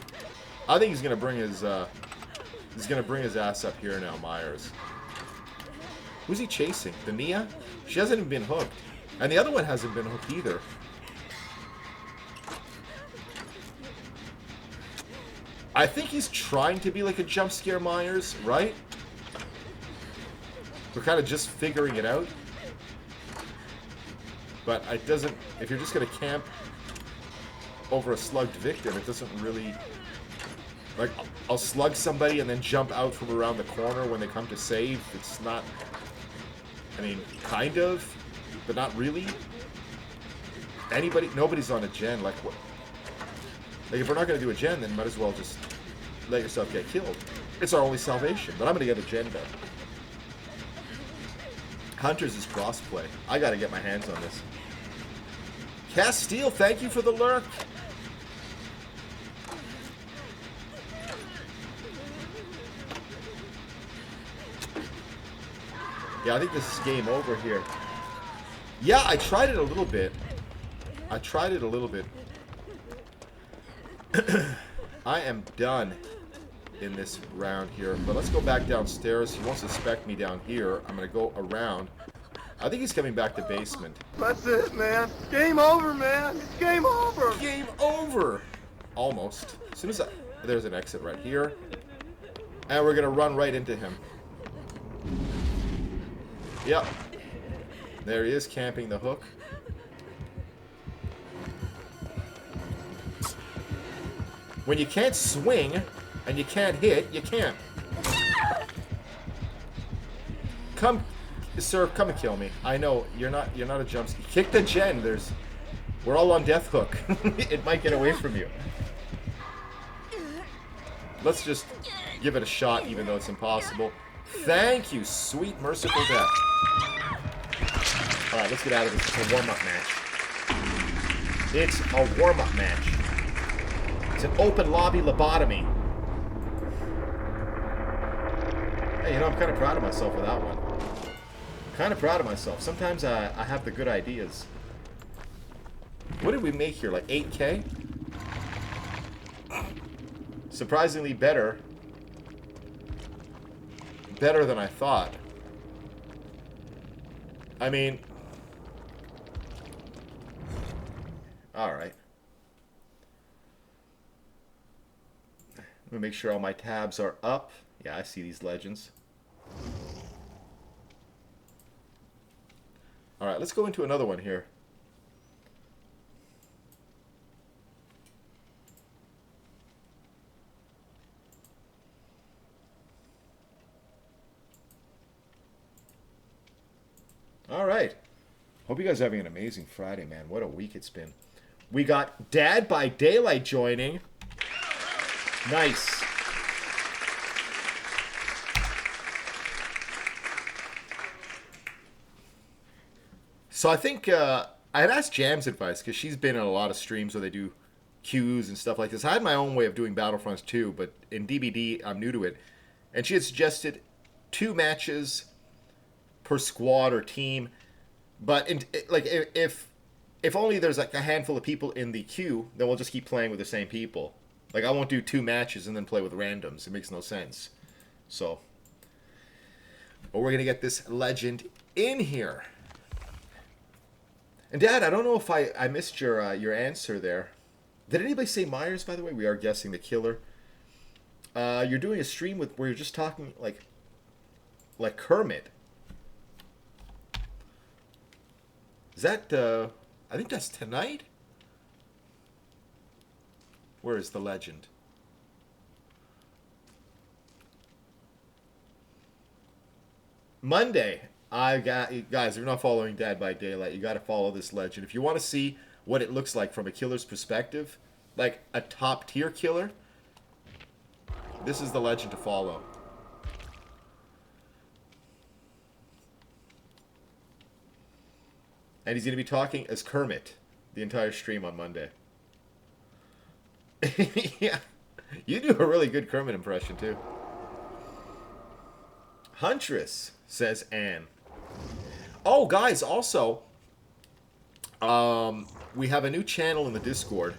I think he's gonna bring his ass up here now, Myers. Who's he chasing? The Nia? She hasn't even been hooked. And the other one hasn't been hooked either. I think he's trying to be like a jump scare Myers, right? We're kind of just figuring it out. But it doesn't... If you're just going to camp over a slugged victim, it doesn't really... Like, I'll slug somebody and then jump out from around the corner when they come to save. It's not... I mean, kind of, but not really. Nobody's on a gen. Like, what? Like, if we're not going to do a gen, then might as well just let yourself get killed. It's our only salvation, but I'm going to get a gen done. Hunters is crossplay. I got to get my hands on this. Castile, thank you for the lurk. Yeah, I think this is game over here. Yeah, I tried it a little bit. I am done in this round here. But let's go back downstairs. He won't suspect me down here. I'm going to go around. I think he's coming back to basement. That's it, man. Game over, man. It's game over. Game over! Almost. As soon as there's an exit right here. And we're going to run right into him. Yep. There he is, camping the hook. When you can't swing and you can't hit, you camp. Come, sir, come and kill me. I know you're not a jump scare. Kick the gen. We're all on death hook. It might get away from you. Let's just give it a shot, even though it's impossible. Thank you, sweet merciful death. Alright, let's get out of this. It's a warm-up match. It's a warm-up match. It's an open lobby lobotomy. Hey, you know, I'm kind of proud of myself for that one. Kind of proud of myself. Sometimes I have the good ideas. What did we make here? Like 8K? Surprisingly better. Better than I thought. I mean... Alright. Let me make sure all my tabs are up. Yeah, I see these legends. Alright, let's go into another one here. All right. Hope you guys are having an amazing Friday, man. What a week it's been. We got Dad by Daylight joining. Nice. So I think I had asked Jam's advice because she's been in a lot of streams where they do queues and stuff like this. I had my own way of doing Battlefronts too, but in DBD I'm new to it. And she had suggested 2 matches per squad or team. But if only there's like a handful of people in the queue, then we'll just keep playing with the same people. Like I won't do 2 matches and then play with randoms. It makes no sense. So, but we're gonna get this legend in here. And Dad, I don't know if I missed your answer there. Did anybody say Myers? By the way, we are guessing the killer. You're doing a stream where you're just talking like Kermit. Is that I think that's tonight. Where is the legend? Monday. Guys, if you're not following Dad by Daylight, you got to follow this legend. If you want to see what it looks like from a killer's perspective, like a top tier killer, this is the legend to follow. And he's going to be talking as Kermit the entire stream on Monday. Yeah, you do a really good Kermit impression too. Huntress, says Anne. Oh, guys, also, we have a new channel in the Discord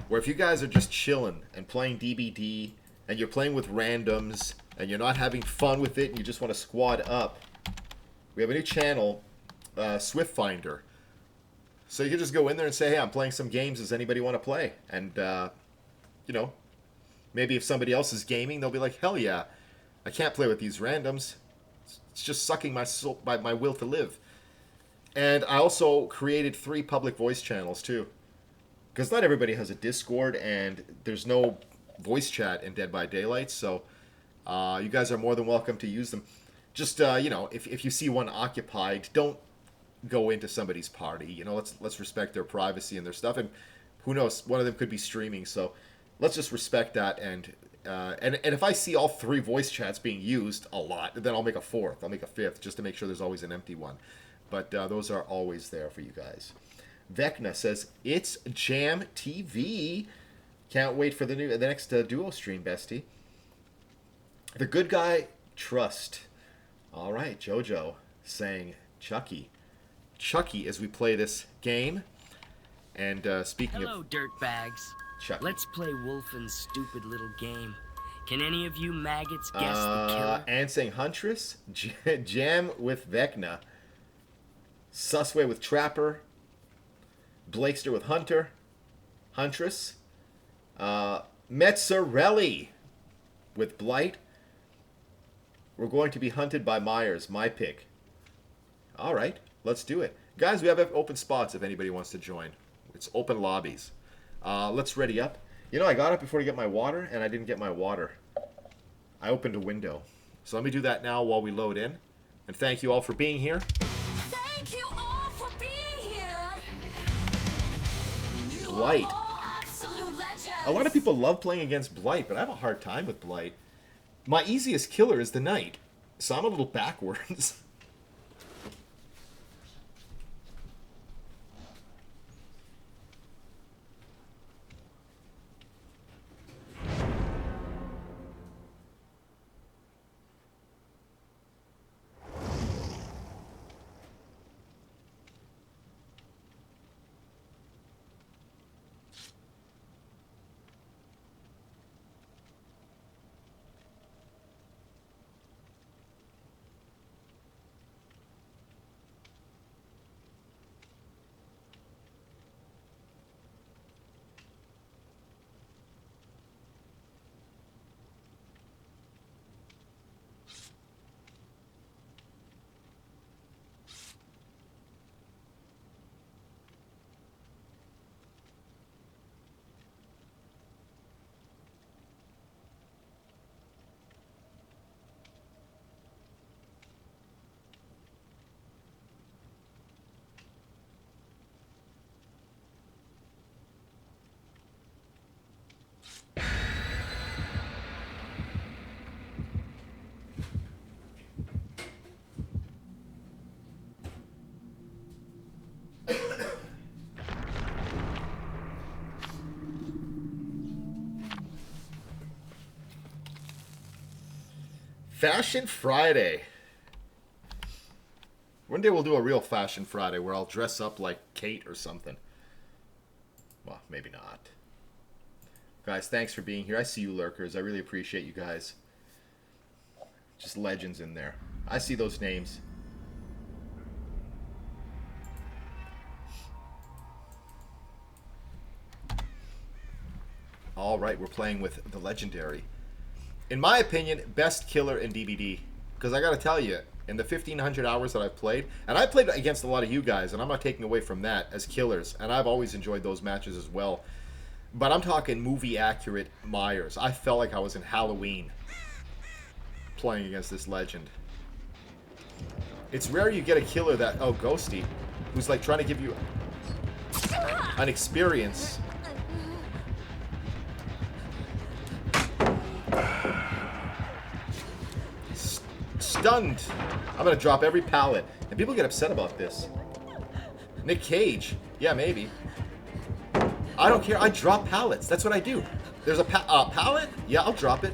where if you guys are just chilling and playing DBD and you're playing with randoms and you're not having fun with it and you just want to squad up, we have a new channel, Swift Finder. So you can just go in there and say, hey, I'm playing some games. Does anybody want to play? And, you know, maybe if somebody else is gaming, they'll be like, hell yeah, I can't play with these randoms. It's just sucking my soul, my will to live. And I also created 3 public voice channels too, because not everybody has a Discord and there's no voice chat in Dead by Daylight. So you guys are more than welcome to use them. Just you know, if you see one occupied, don't go into somebody's party. You know, let's respect their privacy and their stuff. And who knows, one of them could be streaming. So let's just respect that. And if I see all 3 voice chats being used a lot, then I'll make a 4th. I'll make a 5th just to make sure there's always an empty one. But those are always there for you guys. Vecna says, it's Jam TV. Can't wait for the next duo stream, bestie. The Good Guy Trust. All right, Jojo saying Chucky. Chucky as we play this game. And speaking Hello, of... dirtbags. Chucky. Let's play Wolfen's stupid little game. Can any of you maggots guess the killer? And saying Huntress. Jam with Vecna. Susway with Trapper. Blakester with Hunter. Huntress. Metzarelli with Blight. We're going to be hunted by Myers. My pick. All right, let's do it. Guys, we have open spots if anybody wants to join. It's open lobbies. Let's ready up. You know, I got up before to get my water, and I didn't get my water. I opened a window. So let me do that now while we load in. And thank you all for being here. Thank you all for being here. Blight. Oh, absolute legends. A lot of people love playing against Blight, but I have a hard time with Blight. My easiest killer is the Knight, so I'm a little backwards. Fashion Friday. One day we'll do a real Fashion Friday where I'll dress up like Kate or something. Well, maybe not. Guys, thanks for being here. I see you lurkers. I really appreciate you guys. Just legends in there. I see those names. All right, we're playing with the legendary. In my opinion, best killer in DBD. Because I got to tell you, in the 1,500 hours that I've played, and I played against a lot of you guys, and I'm not taking away from that as killers, and I've always enjoyed those matches as well. But I'm talking movie-accurate Myers. I felt like I was in Halloween playing against this legend. It's rare you get a killer that, oh, Ghosty, who's like trying to give you an experience. Stunned. I'm gonna drop every pallet, and people get upset about this. Nick Cage, yeah, maybe. I don't care. I drop pallets. That's what I do. There's a pallet. Yeah, I'll drop it.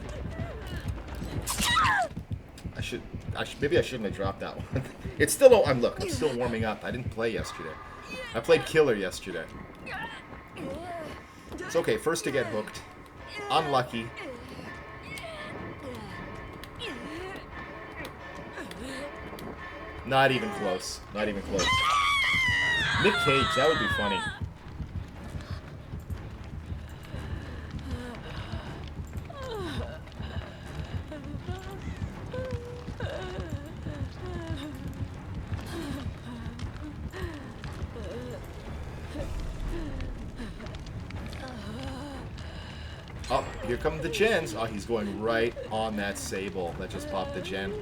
Maybe I shouldn't have dropped that one. It's still. Oh, I'm still warming up. I didn't play yesterday. I played killer yesterday. It's okay. First to get hooked. Unlucky. Not even close. Not even close. Nick Cage, that would be funny. Oh, here come the gens. Oh, he's going right on that Sable that just popped the gen.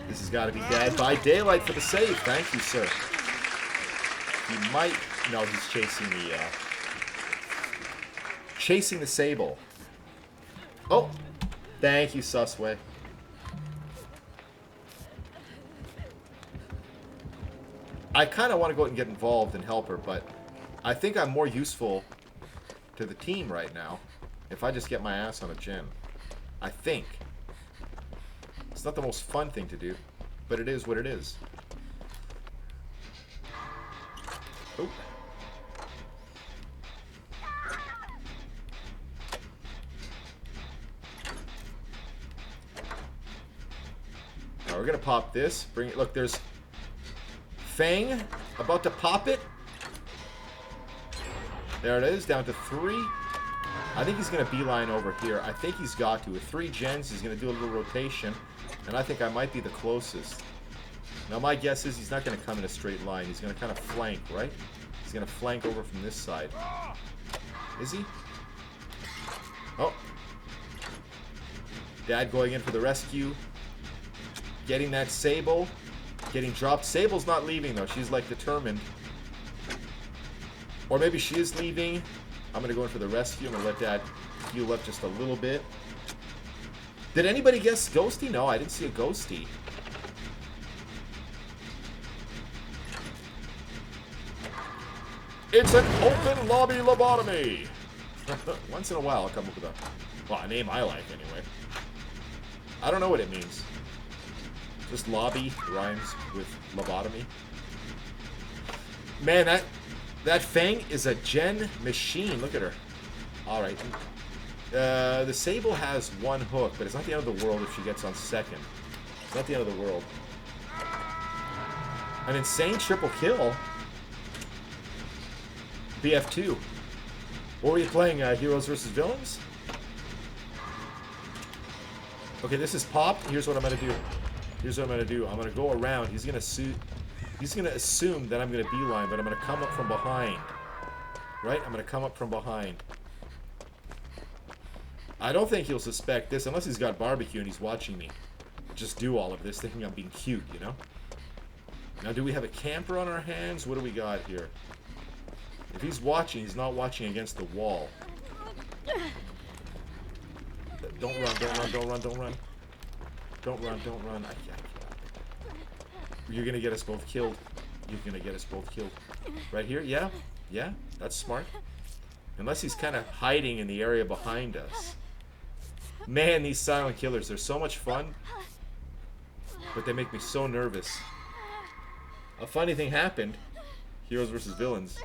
This has got to be dead by daylight for the save. Thank you, sir. He might... No, he's chasing the Sable. Oh! Thank you, Susway. I kind of want to go out and get involved and help her, but I think I'm more useful to the team right now if I just get my ass on a gen. I think. It's not the most fun thing to do, but it is what it is. Oh. Now we're gonna pop this. Bring it. Look, there's Fang about to pop it. There it is, down to 3. I think he's gonna beeline over here. I think he's got to. With 3 gens, he's gonna do a little rotation. And I think I might be the closest. Now my guess is he's not going to come in a straight line. He's going to kind of flank, right? He's going to flank over from this side. Is he? Oh. Dad going in for the rescue. Getting that Sable. Getting dropped. Sable's not leaving though. She's like determined. Or maybe she is leaving. I'm going to go in for the rescue. I'm going to let Dad heal up just a little bit. Did anybody guess Ghosty? No, I didn't see a Ghosty. It's an open lobby lobotomy. Once in a while I'll come up with a name I like anyway. I don't know what it means. Just lobby rhymes with lobotomy. Man, that Fang is a gen machine. Look at her. Alright. The Sable has 1 hook, but it's not the end of the world if she gets on second. It's not the end of the world. An insane triple kill. BF2. What were you playing? Heroes versus Villains? Okay, this is popped. Here's what I'm gonna do. I'm gonna go around. He's gonna assume that I'm gonna beeline, but I'm gonna come up from behind. Right? I'm gonna come up from behind. I don't think he'll suspect this unless he's got barbecue and he's watching me just do all of this, thinking I'm being cute, you know? Now, do we have a camper on our hands? What do we got here? If he's watching, he's not watching against the wall. Don't run, don't run, don't run, don't run. Don't run, don't run. You're gonna get us both killed. You're gonna get us both killed. Right here? Yeah? Yeah? That's smart. Unless he's kind of hiding in the area behind us. Man, these silent killers, they're so much fun, but they make me so nervous. A funny thing happened. Heroes versus villains.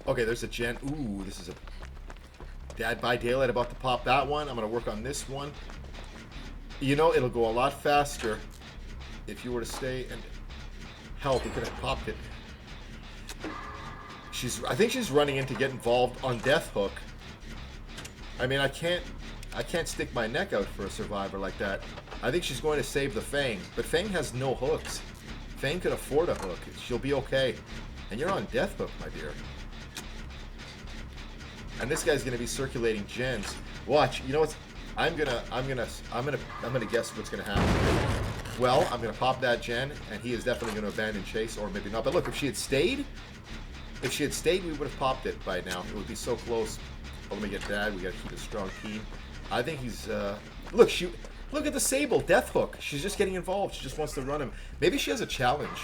Okay, there's a gen. Ooh, this is a Dad by Daylight, about to pop that one. I'm going to work on this one. You know, it'll go a lot faster if you were to stay and help. We could have popped it. I think she's running in to get involved on Death Hook. I mean, I can't stick my neck out for a survivor like that. I think she's going to save the Fang, but Fang has no hooks. Fang could afford a hook. She'll be okay. And you're on Death Hook, my dear. And this guy's gonna be circulating gens. Watch. You know what? I'm gonna guess what's gonna happen. Well, I'm gonna pop that gen, and he is definitely gonna abandon chase, or maybe not. But look, if she had stayed, we would have popped it by now. It would be so close. Oh, let me get Dad. We gotta keep a strong team. I think he's. Look at the Sable Death Hook. She's just getting involved. She just wants to run him. Maybe she has a challenge.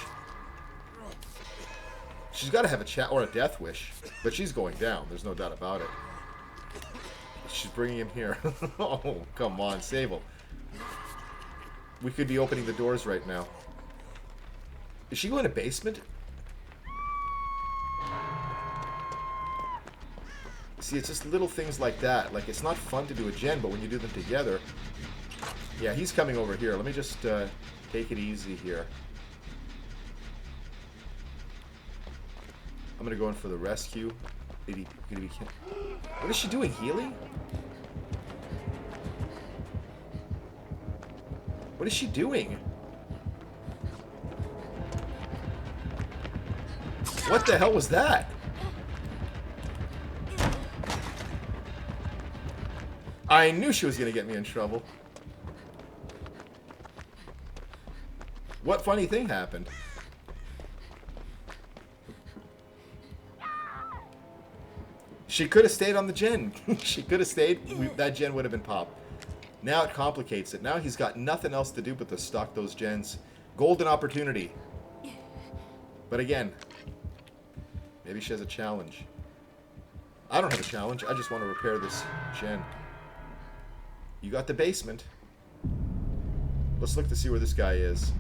She's got to have a or a death wish, but she's going down. There's no doubt about it. She's bringing him here. Oh, come on, Sable. We could be opening the doors right now. Is she going to basement? See, it's just little things like that. Like, it's not fun to do a gen, but when you do them together... Yeah, he's coming over here. Let me just take it easy here. I'm gonna go in for the rescue. What is she doing? Healing? What is she doing? What the hell was that? I knew she was gonna get me in trouble. What funny thing happened? She could have stayed on the gen. She could have stayed. That gen would have been popped. Now it complicates it. Now he's got nothing else to do but to stock those gens. Golden opportunity. But again, maybe she has a challenge. I don't have a challenge. I just want to repair this gen. You got the basement. Let's look to see where this guy is.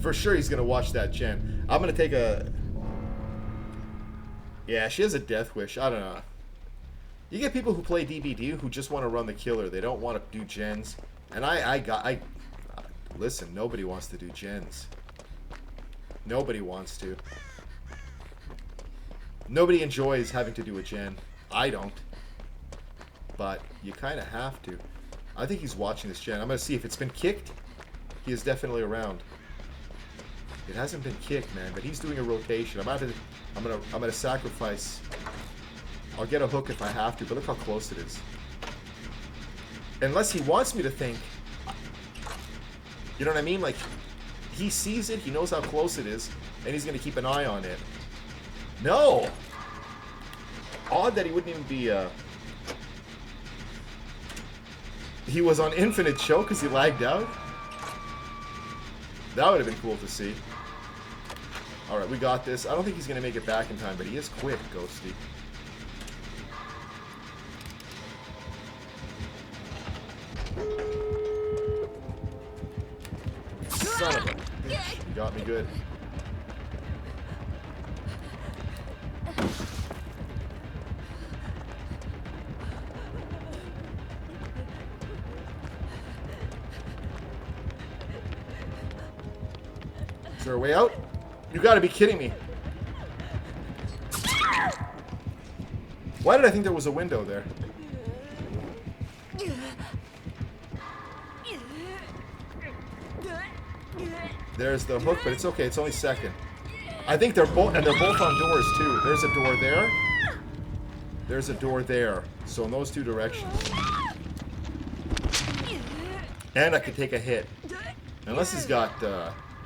For sure he's going to watch that gen. I'm going to take a... Yeah, she has a death wish. I don't know. You get people who play DBD who just want to run the killer. They don't want to do gens. And listen, nobody wants to do gens. Nobody wants to. Nobody enjoys having to do a gen. I don't. But you kind of have to. I think he's watching this gen. I'm going to see if it's been kicked. He is definitely around. It hasn't been kicked, man, but he's doing a rotation. I'm gonna sacrifice. I'll get a hook if I have to, but look how close it is. Unless he wants me to think. You know what I mean? Like, he sees it, he knows how close it is, and he's gonna keep an eye on it. No! Odd that he wouldn't even be, He was on infinite choke because he lagged out? That would have been cool to see. Alright, we got this. I don't think he's going to make it back in time, but he is quick, Ghosty. Son of a bitch. You got me good. Is there a way out? You gotta be kidding me. Why did I think there was a window there? There's the hook, but it's okay. It's only second. I think they're both, and they're both on doors too. There's a door there. There's a door there. So in those two directions. And I could take a hit. Unless he's got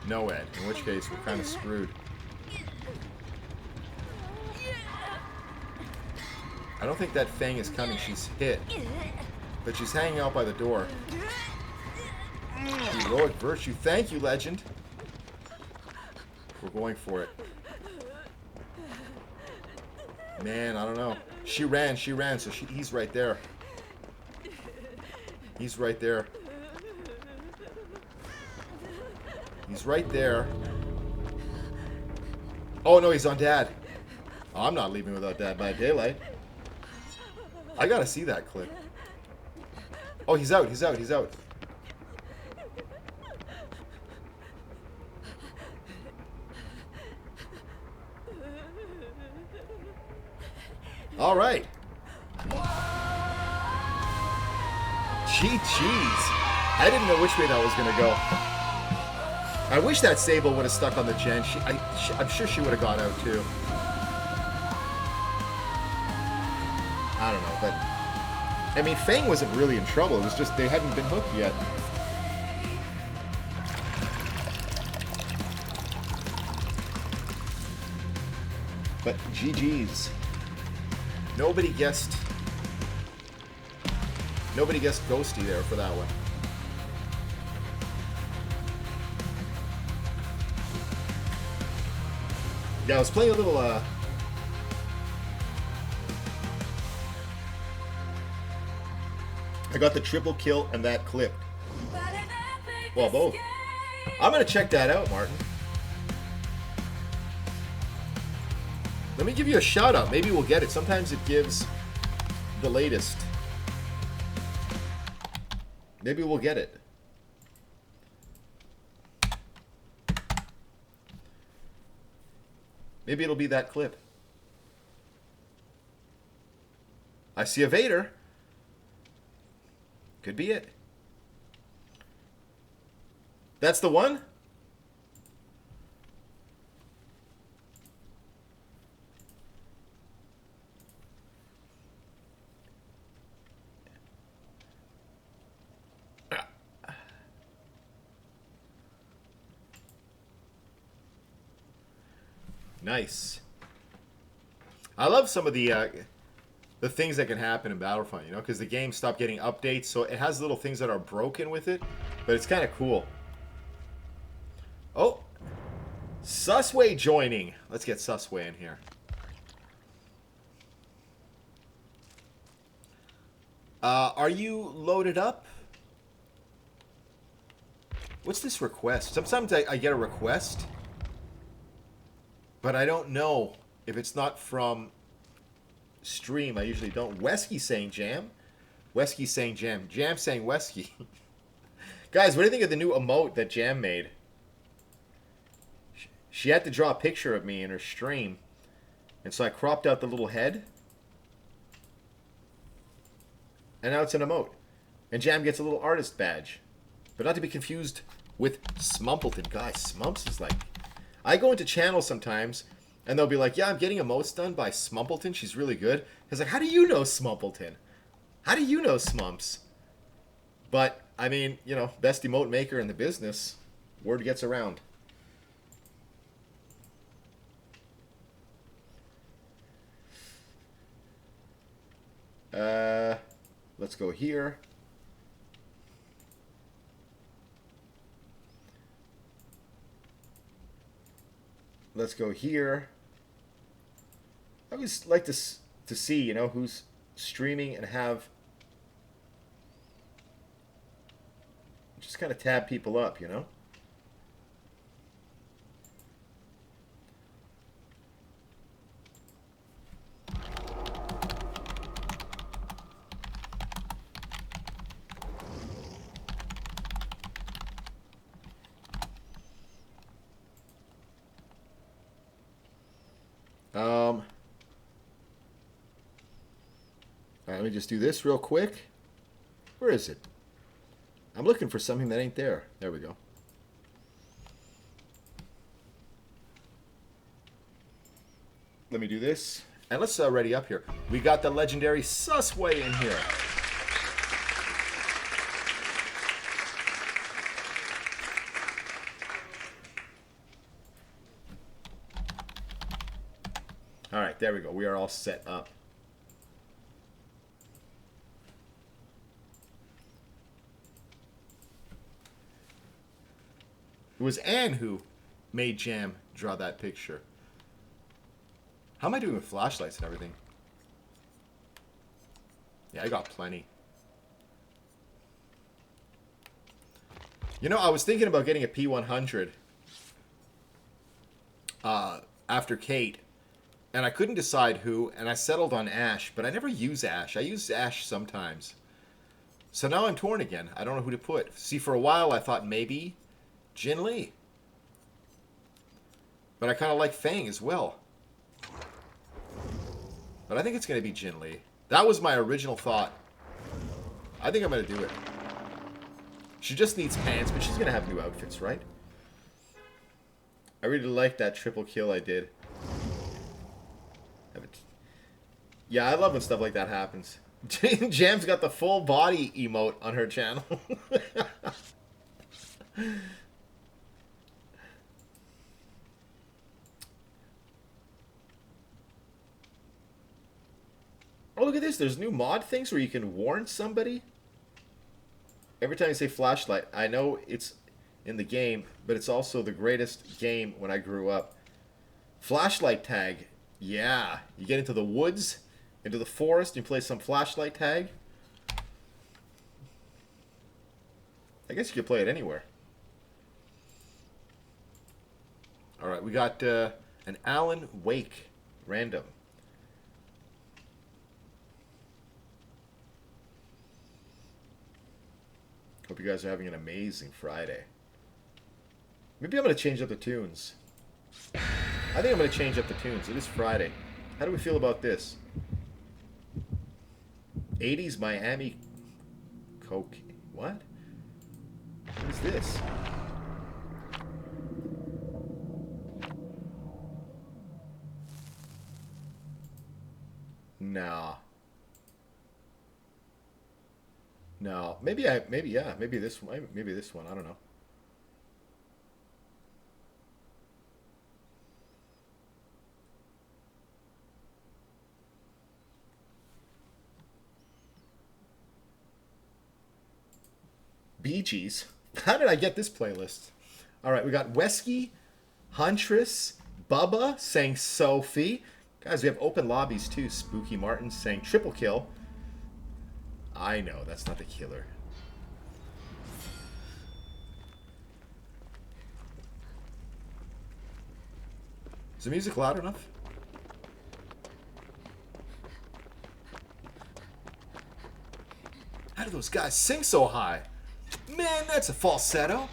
no ed, in which case we're kind of screwed. I don't think that Fang is coming. She's hit. But she's hanging out by the door. Heroic virtue. Thank you, legend. We're going for it. Man, I don't know. She ran, so he's right there. He's right there. He's right there. Oh, no, he's on Dad. Oh, I'm not leaving without Dad by daylight. I gotta see that clip. Oh, he's out, he's out, he's out. All right. Gee, cheese. I didn't know which way that was going to go. I wish that Sable would have stuck on the Jen. I'm sure she would have gone out too. I don't know, but... I mean, Fang wasn't really in trouble. It was just they hadn't been hooked yet. But GG's. Nobody guessed Ghosty there for that one. Yeah, I was playing a little I got the triple kill and that clip. Well, both. I'm gonna check that out, Martin. Let me give you a shout out. Maybe we'll get it. Sometimes it gives the latest. Maybe we'll get it. Maybe it'll be that clip. I see a Vader. Could be it. That's the one? Nice. I love some of the things that can happen in Battlefront, you know, because the game stopped getting updates, so it has little things that are broken with it, but it's kind of cool. Oh, Susway joining. Let's get Susway in here. Are you loaded up? What's this request? Sometimes I get a request, but I don't know if it's not from stream. I usually don't. Wesky saying jam. Wesky saying jam. Jam saying Wesky. Guys, what do you think of the new emote that Jam made? She had to draw a picture of me in her stream, and so I cropped out the little head, and now it's an emote. And Jam gets a little artist badge. But not to be confused with Smumpleton. Guys, Smumps is like... I go into channels sometimes, and they'll be like, yeah, I'm getting emotes done by Smumpleton. She's really good. It's like, how do you know Smumpleton? How do you know Smumps? But, I mean, you know, best emote maker in the business. Word gets around. Let's go here. Let's go here. I always like to see, you know, who's streaming and have... Just kind of tab people up, you know? All right, let me just do this real quick. Where is it? I'm looking for something that ain't there. There we go. Let me do this. And let's ready up here. We got the legendary Susway in here. All right, there we go. We are all set up. It was Anne who made Jam draw that picture. How am I doing with flashlights and everything? Yeah, I got plenty. You know, I was thinking about getting a P100 after Kate, and I couldn't decide who, and I settled on Ash, but I never use Ash. I use Ash sometimes. So now I'm torn again. I don't know who to put. See, for a while I thought maybe Jin Lee. But I kind of like Fang as well. But I think it's going to be Jin Lee. That was my original thought. I think I'm going to do it. She just needs pants, but she's going to have new outfits, right? I really like that triple kill I did. Yeah, I love when stuff like that happens. Jam's got the full body emote on her channel. Oh, look at this. There's new mod things where you can warn somebody. Every time you say flashlight, I know it's in the game, but it's also the greatest game when I grew up. Flashlight tag. Yeah. You get into the woods, into the forest, you play some flashlight tag. I guess you could play it anywhere. Alright, we got an Alan Wake random. Hope you guys are having an amazing Friday. Maybe I'm going to change up the tunes. I think I'm going to change up the tunes. It is Friday. How do we feel about this? 80s Miami Coke. What? What is this? Nah. No. Maybe yeah. Maybe this one. I don't know. Bee Gees. How did I get this playlist? All right, we got Wesky, Huntress, Bubba saying Sophie. Guys, we have open lobbies too. Spooky Martin saying triple kill. I know, that's not the killer. Is the music loud enough? How do those guys sing so high? Man, that's a falsetto.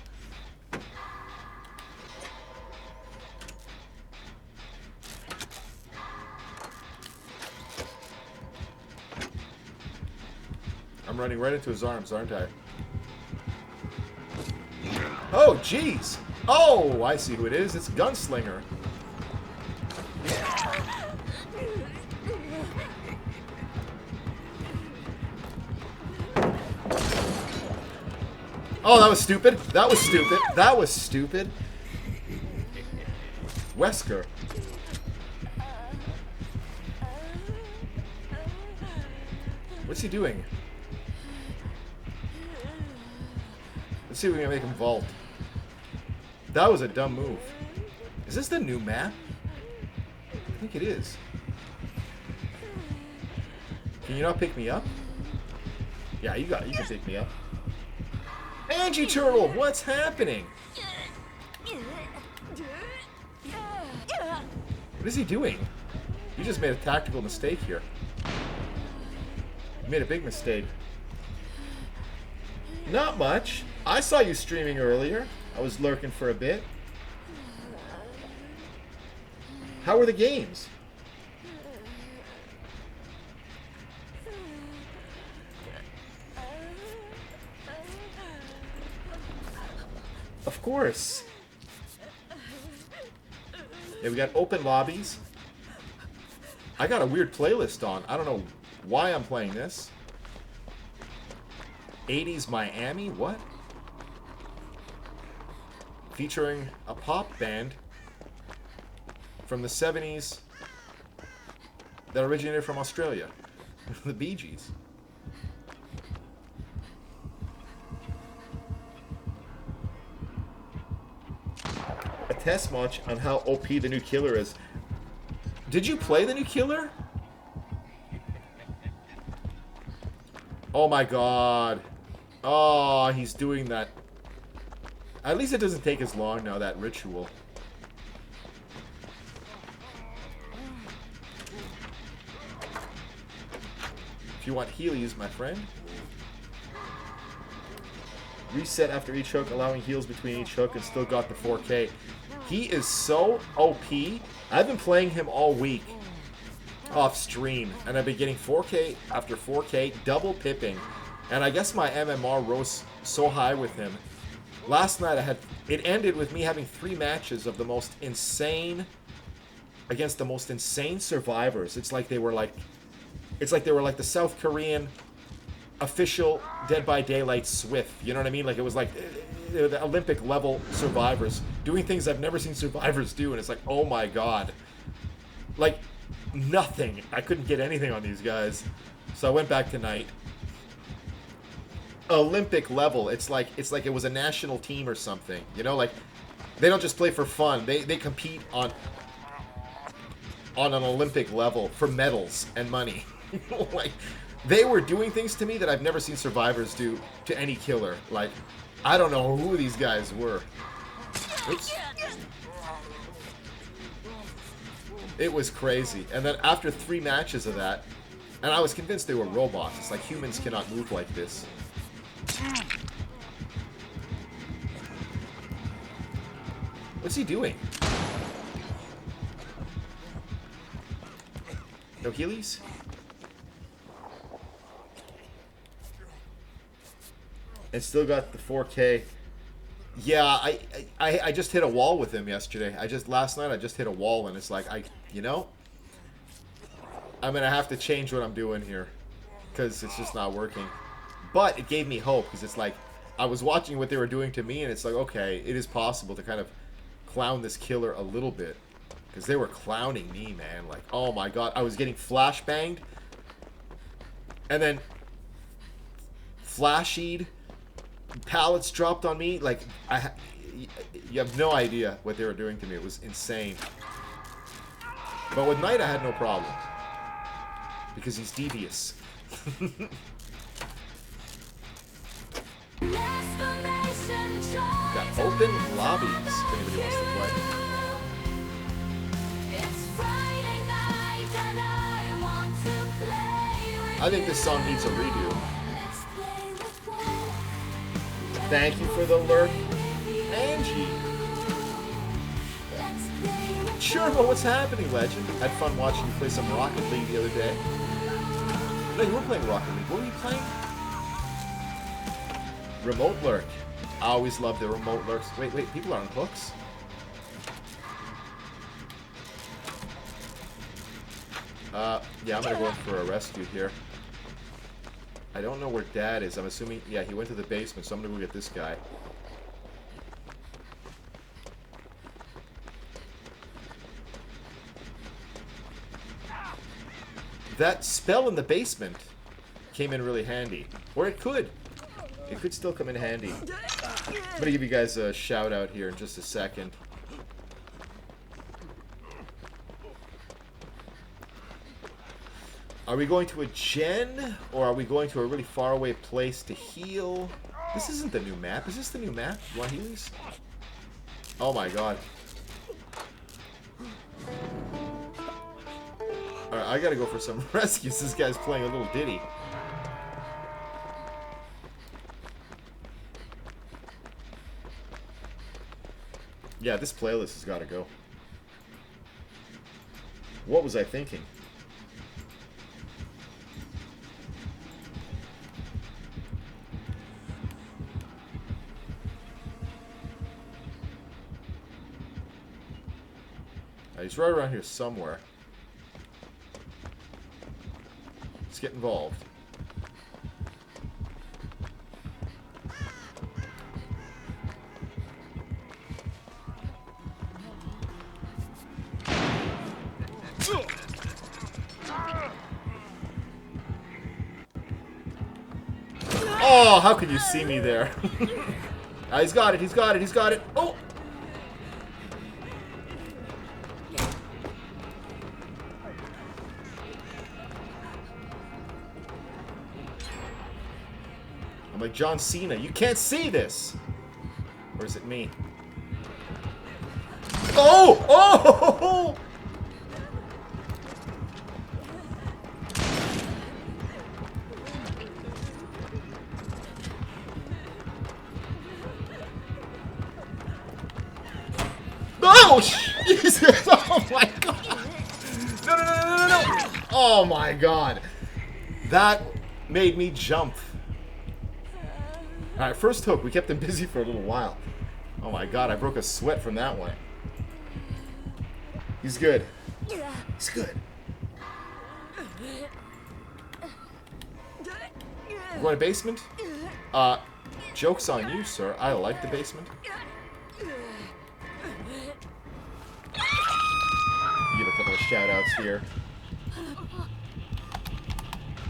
I'm running right into his arms, aren't I? Oh, jeez. Oh, I see who it is. It's Gunslinger. Oh, that was stupid. That was stupid. That was stupid. Wesker. What's he doing? Let's see if we can make him vault. That was a dumb move. Is this the new map? I think it is. Can you not pick me up? Yeah, you got it. You can pick me up. Angie Turtle, what's happening? What is he doing? You just made a tactical mistake here. You made a big mistake. Not much. I saw you streaming earlier. I was lurking for a bit. How were the games? Of course. Yeah, we got open lobbies. I got a weird playlist on. I don't know why I'm playing this. 80s Miami? What? Featuring a pop band from the 70s that originated from Australia. The Bee Gees. A test match on how OP the new killer is. Did you play the new killer? Oh my god. Oh, he's doing that. At least it doesn't take as long now, that ritual. If you want healies, my friend. Reset after each hook, allowing heals between each hook, and still got the 4K. He is so OP. I've been playing him all week off stream, and I've been getting 4K after 4K, double pipping. And I guess my MMR rose so high with him. Last night it ended with me having 3 matches of the most insane, against the most insane survivors. It's like they were like the South Korean official Dead by Daylight Swift. You know what I mean? Like, it was like the Olympic level survivors doing things I've never seen survivors do, and it's like, oh my god. Like, nothing. I couldn't get anything on these guys. So I went back tonight. Olympic level. It's like it was a national team or something. You know, like, they don't just play for fun. They compete on an Olympic level for medals and money. Like, they were doing things to me that I've never seen survivors do to any killer. Like, I don't know who these guys were. Oops. It was crazy. And then after 3 matches of that, and I was convinced they were robots. It's like, humans cannot move like this. What's he doing? No healies? And still got the 4K. Yeah, I just hit a wall with him yesterday. Last night I just hit a wall, and it's like, you know, I'm gonna have to change what I'm doing here, because it's just not working. But it gave me hope, because it's like, I was watching what they were doing to me, and it's like, okay, it is possible to kind of clown this killer a little bit, because they were clowning me, man. Like, oh my god, I was getting flashbanged, and then flashied. Pallets dropped on me. Like, you have no idea what they were doing to me. It was insane. But with Knight, I had no problem, because he's devious. Got open lobbies if anybody wants to play. I think this song needs a redo. Thank you for the lurk, Angie. Sure, but what's happening, Legend? Had fun watching you play some Rocket League the other day. No, you were playing Rocket League. What were you playing? Remote lurk. I always love the remote lurks. Wait, people aren't hooks? Yeah, I'm gonna go in for a rescue here. I don't know where Dad is. I'm assuming, yeah, he went to the basement, so I'm gonna go get this guy. That spell in the basement came in really handy. Or it could. It could still come in handy. I'm gonna give you guys a shout out here in just a second. Are we going to a gen, or are we going to a really far away place to heal? This isn't the new map. Is this the new map? You want healies? Oh my god. Alright, I gotta go for some rescues. This guy's playing a little ditty. Yeah, this playlist has gotta go. What was I thinking? He's right around here somewhere. Let's get involved. Oh, how could you see me there? He's got it, he's got it, he's got it. Oh! like John Cena. You can't see this. Or is it me? Oh! Oh! Oh, Jesus! Oh my God! No, no, no, no, no, no! Oh my God! That made me jump. All right, first hook. We kept him busy for a little while. Oh my God! I broke a sweat from that one. He's good. He's good. You want a basement? Joke's on you, sir. I like the basement. Give a couple of shout-outs here.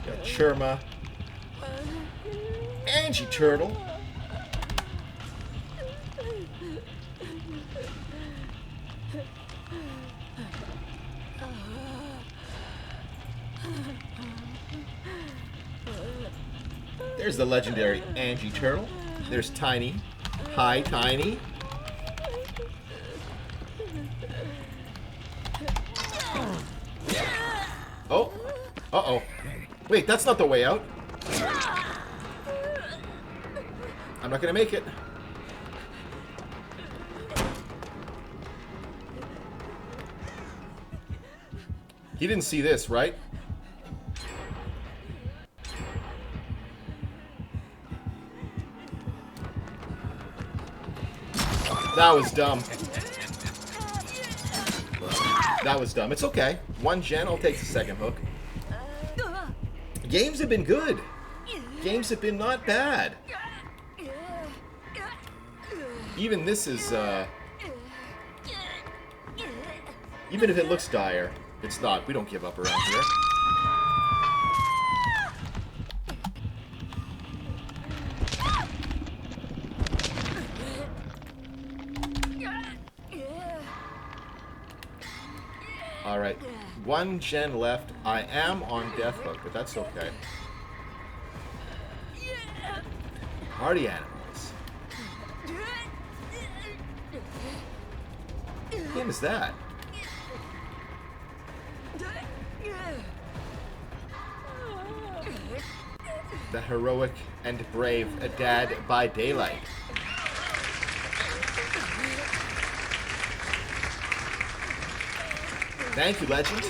Got Churma. Angie Turtle. There's the legendary Angie Turtle. There's Tiny. Hi, Tiny. Oh. Uh-oh. Wait, that's not the way out. I'm not gonna make it. He didn't see this, right? That was dumb. That was dumb. It's okay. One gen, I'll take the second hook. Games have been good. Games have been not bad. Even this is, even if it looks dire, it's not. We don't give up around here. Alright, one gen left. I am on death hook, but that's okay. Party animals. What game is that? The heroic and brave Dad by Daylight. Thank you, legend.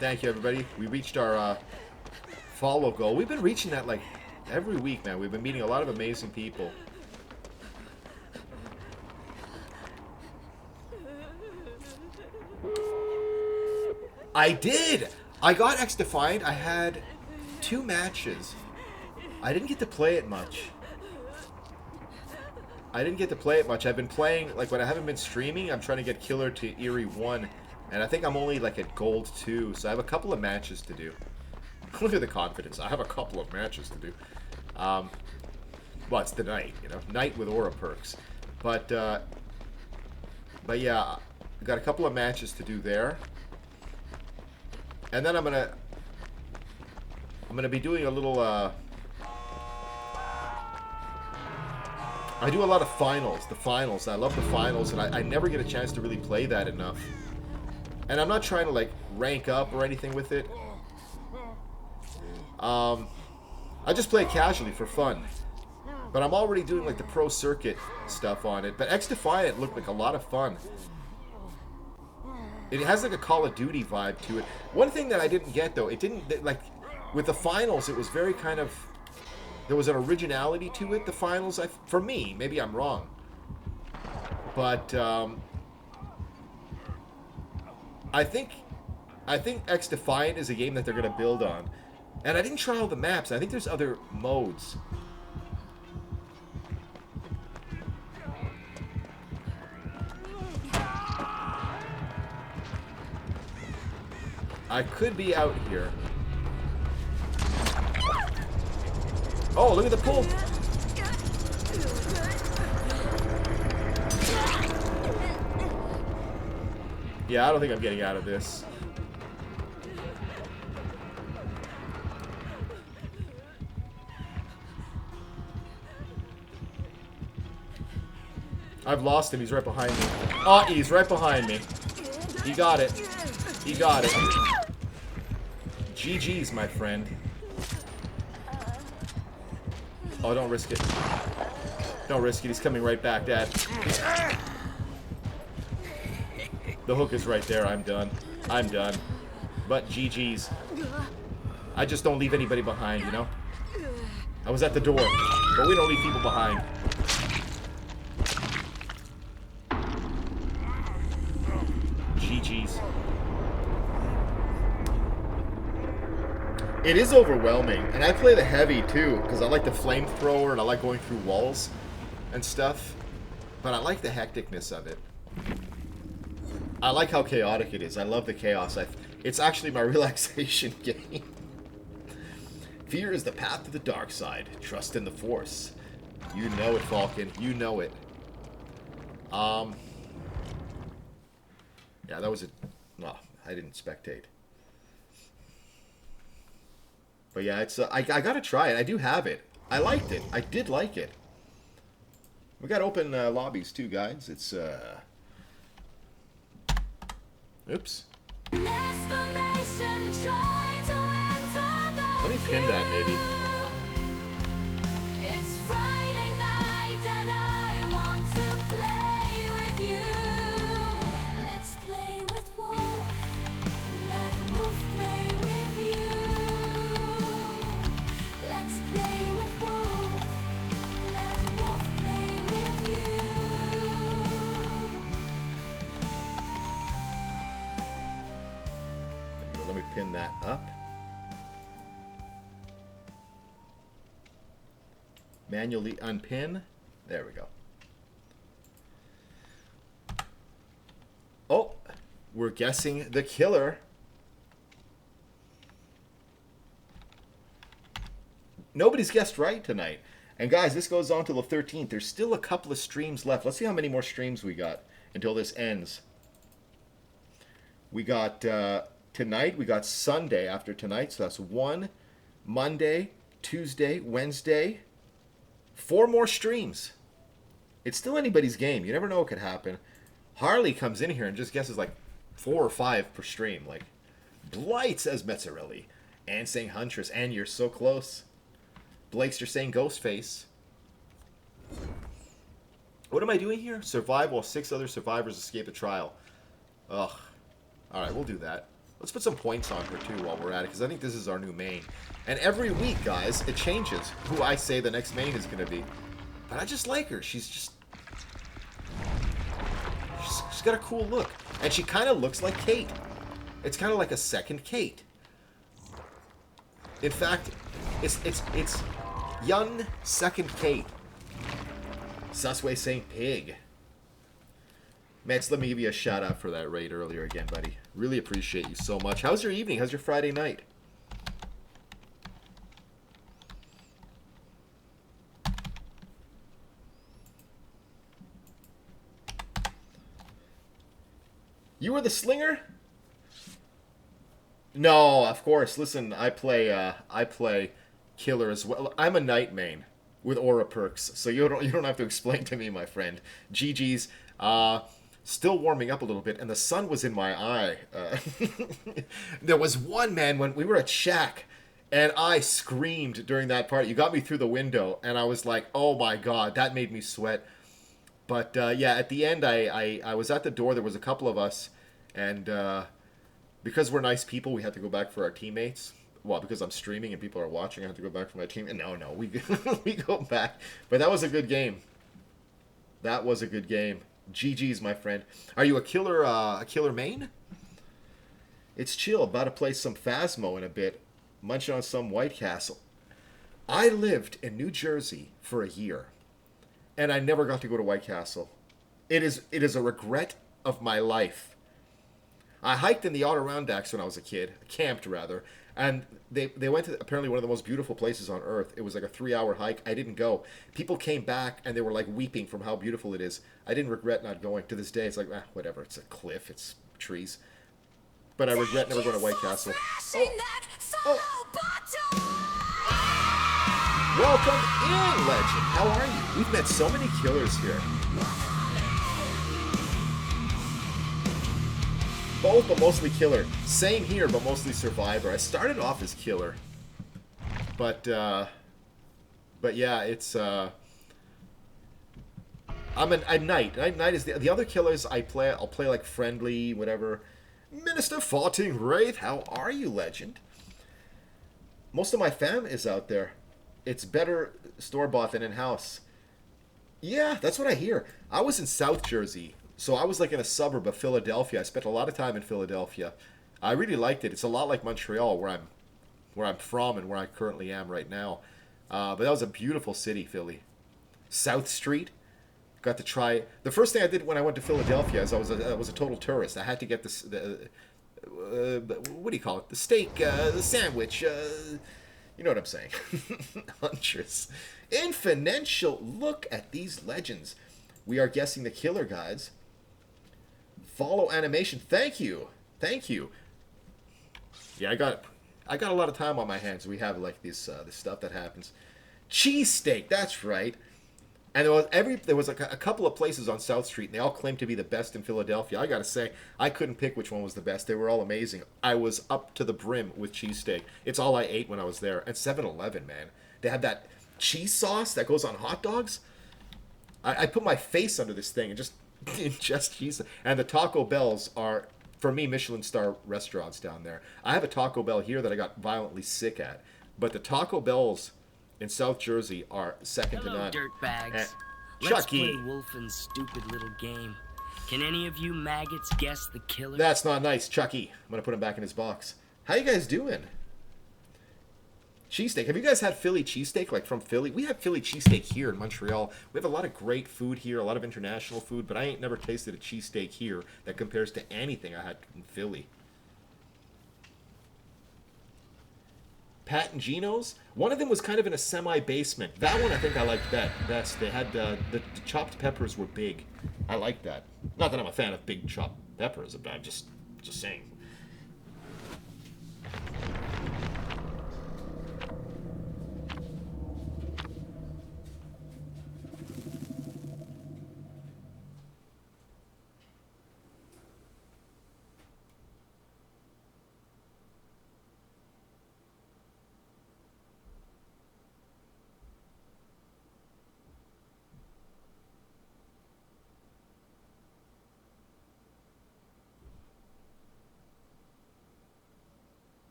Thank you, everybody. We reached our follow goal. We've been reaching that like every week, man. We've been meeting a lot of amazing people. I did! I got X Defiant. I had 2 matches. I didn't get to play it much. I've been playing, like, when I haven't been streaming, I'm trying to get Killer to Eerie 1. And I think I'm only, like, at Gold 2. So I have a couple of matches to do. Look at the confidence. I have a couple of matches to do. Well, it's the night, you know. Night with aura perks. But yeah, I've got a couple of matches to do there. And then I'm gonna be doing a little, I do a lot of finals, the finals. I love the finals, and I never get a chance to really play that enough. And I'm not trying to, like, rank up or anything with it. I just play it casually for fun. But I'm already doing, like, the pro circuit stuff on it. But X Defiant looked like a lot of fun. It has, like, a Call of Duty vibe to it. One thing that I didn't get, though, it didn't, like, with the finals, it was very kind of... There was an originality to it, the finals, for me. Maybe I'm wrong. But, I think X Defiant is a game that they're going to build on. And I didn't try all the maps. I think there's other modes. I could be out here. Oh, look at the pull. Yeah, I don't think I'm getting out of this. I've lost him. He's right behind me. Oh, he's right behind me. He got it. He got it. GG's, my friend. Oh, don't risk it. Don't risk it. He's coming right back, Dad. The hook is right there. I'm done. I'm done. But GG's. I just don't leave anybody behind, you know? I was at the door, but we don't leave people behind. GG's. It is overwhelming, and I play the heavy too, because I like the flamethrower and I like going through walls and stuff, but I like the hecticness of it. I like how chaotic it is. I love the chaos. It's actually my relaxation game. Fear is the path to the dark side. Trust in the Force. You know it, Falcon. You know it. Yeah, that was a... No, I didn't spectate. But yeah, it's... I gotta try it. I do have it. I liked it. I did like it. We got open lobbies too, guys. It's... Oops. Let me pin that, maybe. It's Friday night and I want to play with you. Let's play with Wolf. Let Wolf play with you. Let's play with Wolf. Let Wolf play with you. Let me pin that up. Manually unpin. There we go. Oh, we're guessing the killer. Nobody's guessed right tonight. And guys, this goes on till the 13th. There's still a couple of streams left. Let's see how many more streams we got until this ends. We got tonight. We got Sunday after tonight. So that's 1, Monday, Tuesday, Wednesday. 4 more streams. It's still anybody's game. You never know what could happen. Harley comes in here and just guesses like 4 or 5 per stream. Like, Blight says Metzarelli. And saying Huntress. And you're so close. Blakester saying Ghostface. What am I doing here? Survive while 6 other survivors escape the trial. Ugh. Alright, we'll do that. Let's put some points on her too while we're at it, because I think this is our new main. And every week, guys, it changes who I say the next main is going to be. But I just like her. She's got a cool look. And she kind of looks like Kate. It's kind of like a second Kate. In fact, it's young second Kate. Susway saying pig. Max, let me give you a shout out for that raid earlier again, buddy. Really appreciate you so much. How's your evening? How's your Friday night? You were the slinger? No, of course. Listen, I play killer as well. I'm a knight main with aura perks, so you don't have to explain to me, my friend. GG's. Still warming up a little bit, and the sun was in my eye. There was one, man, when we were at Shack, and I screamed during that part. You got me through the window, and I was like, oh my god, that made me sweat. But yeah, at the end, I was at the door. There was a couple of us, and because we're nice people, we had to go back for our teammates. Well, because I'm streaming and people are watching, I have to go back for my team. And no, we go back. But that was a good game. That was a good game. GG's, my friend. Are you a killer main? It's chill. About to play some Phasmo in a bit. Munching on some White Castle. I lived in New Jersey for a year, and I never got to go to White Castle. It is a regret of my life. I hiked in the Adirondacks when I was a kid. Camped, rather. And they went to apparently one of the most beautiful places on earth. It was like a 3-hour hike. I didn't go. People came back and they were like weeping from how beautiful it is. I didn't regret not going. To this day, it's like, whatever. It's a cliff. It's trees. But I regret never going to White Castle. Welcome in, Legend. How are you? We've met so many killers here. Both, but mostly killer. Same here, but mostly survivor. I started off as killer, but yeah, it's I'm a knight. Knight is the other killers I play. I'll play like friendly, whatever. Minister Farting Wraith, how are you, legend? Most of my fam is out there. It's better store-bought than in-house. Yeah, that's what I hear. I was in South Jersey, so I was like in a suburb of Philadelphia. I spent a lot of time in Philadelphia. I really liked it. It's a lot like Montreal, where I'm from and where I currently am right now. But that was a beautiful city, Philly. South Street. Got to try. The first thing I did when I went to Philadelphia is I was a total tourist. I had to get what do you call it? The steak, the sandwich. You know what I'm saying? Huntress. Infinential. Look at these legends. We are guessing the killer, guys. Follow animation. Thank you. Thank you. Yeah, I got a lot of time on my hands. We have like this stuff that happens. Cheesesteak. That's right. And there was like a couple of places on South Street, and they all claimed to be the best in Philadelphia. I gotta say, I couldn't pick which one was the best. They were all amazing. I was up to the brim with cheesesteak. It's all I ate when I was there. And 7-Eleven, man, they had that cheese sauce that goes on hot dogs. I put my face under this thing and just ingest cheese. And the Taco Bells are, for me, Michelin star restaurants down there. I have a Taco Bell here that I got violently sick at, but the Taco Bells in South Jersey are second to none. Dirtbags. Chucky. Let's play Wolfen's stupid little game. Can any of you maggots guess the killer? That's not nice, Chucky. I'm gonna put him back in his box. How you guys doing? Cheesesteak. Have you guys had Philly cheesesteak, like from Philly? We have Philly cheesesteak here in Montreal. We have a lot of great food here, a lot of international food, but I ain't never tasted a cheesesteak here that compares to anything I had in Philly. Pat and Gino's. One of them was kind of in a semi-basement. That one I think I liked best. They had the chopped peppers were big. I like that. Not that I'm a fan of big chopped peppers, but I'm just saying.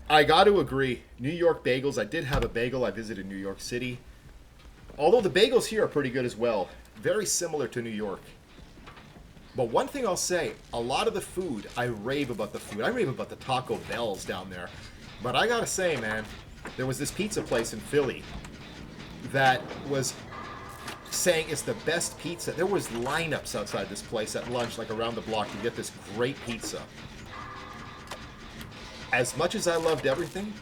I got to agree. New York bagels. I did have a bagel. I visited New York City. Although the bagels here are pretty good as well. Very similar to New York. But one thing I'll say, a lot of the food, I rave about the food. I rave about the Taco Bells down there. But I gotta say, man, there was this pizza place in Philly that was saying it's the best pizza. There was lineups outside this place at lunch, like around the block, to get this great pizza. As much as I loved everything,